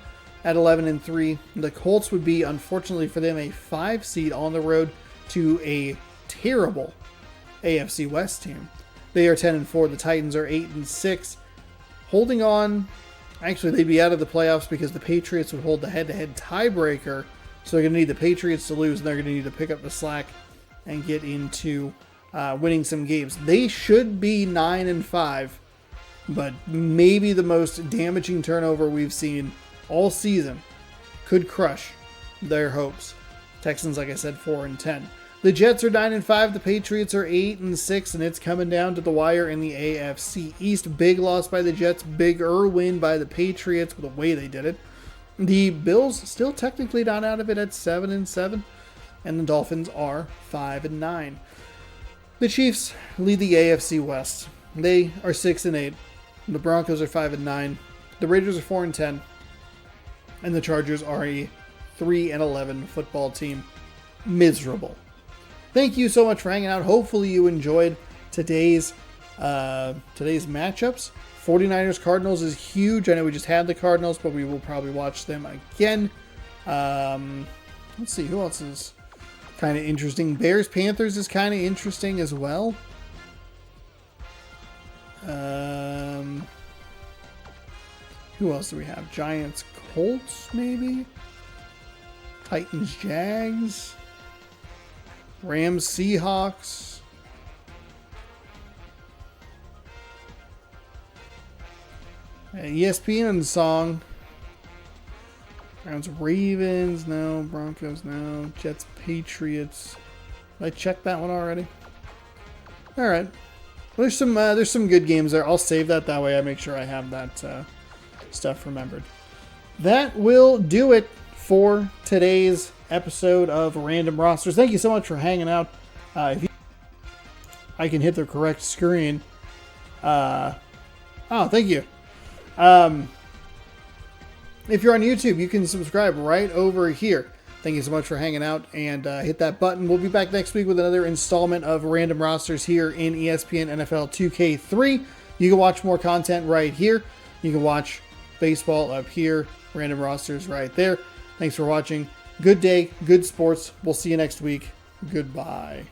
at 11-3. The Colts would be, unfortunately for them, a 5 seed on the road to a terrible AFC West team. They are 10-4. The Titans are 8-6. Holding on. Actually, they'd be out of the playoffs because the Patriots would hold the head-to-head tiebreaker. So they're going to need the Patriots to lose, and they're going to need to pick up the slack and get into winning some games. They should be 9-5, but maybe the most damaging turnover we've seen all season could crush their hopes. Texans, like I said, 4-10. The Jets are 9-5. The Patriots are 8-6, and it's coming down to the wire in the AFC East. Big loss by the Jets. Bigger win by the Patriots with the way they did it. The Bills still technically not out of it at 7-7, and the Dolphins are 5-9. The Chiefs lead the AFC West. They are 6-8. The Broncos are 5-9. The Raiders are 4-10, and the Chargers are a 3-11 football team. Miserable. Thank you so much for hanging out. Hopefully you enjoyed today's matchups. 49ers Cardinals is huge. I know we just had the Cardinals, but we will probably watch them again. Let's see, who else is kind of interesting? Bears Panthers is kind of interesting as well. Who else do we have? Giants Colts, maybe? Titans Jags. Rams Seahawks. ESPN song. Browns Ravens, no. Broncos, no. Jets Patriots. Did I check that one already? All right. Well, there's some good games there. I'll save that way. I make sure I have that stuff remembered. That will do it for today's episode of Random Rosters. Thank you so much for hanging out. If I can hit the correct screen. Oh, thank you. If you're on YouTube, you can subscribe right over here. Thank you so much for hanging out, and hit that button. We'll be back next week with another installment of Random Rosters here in ESPN NFL 2K3. You can watch more content right here. You can watch baseball up here, Random Rosters right there. Thanks for watching. Good day, good sports. We'll see you next week. Goodbye.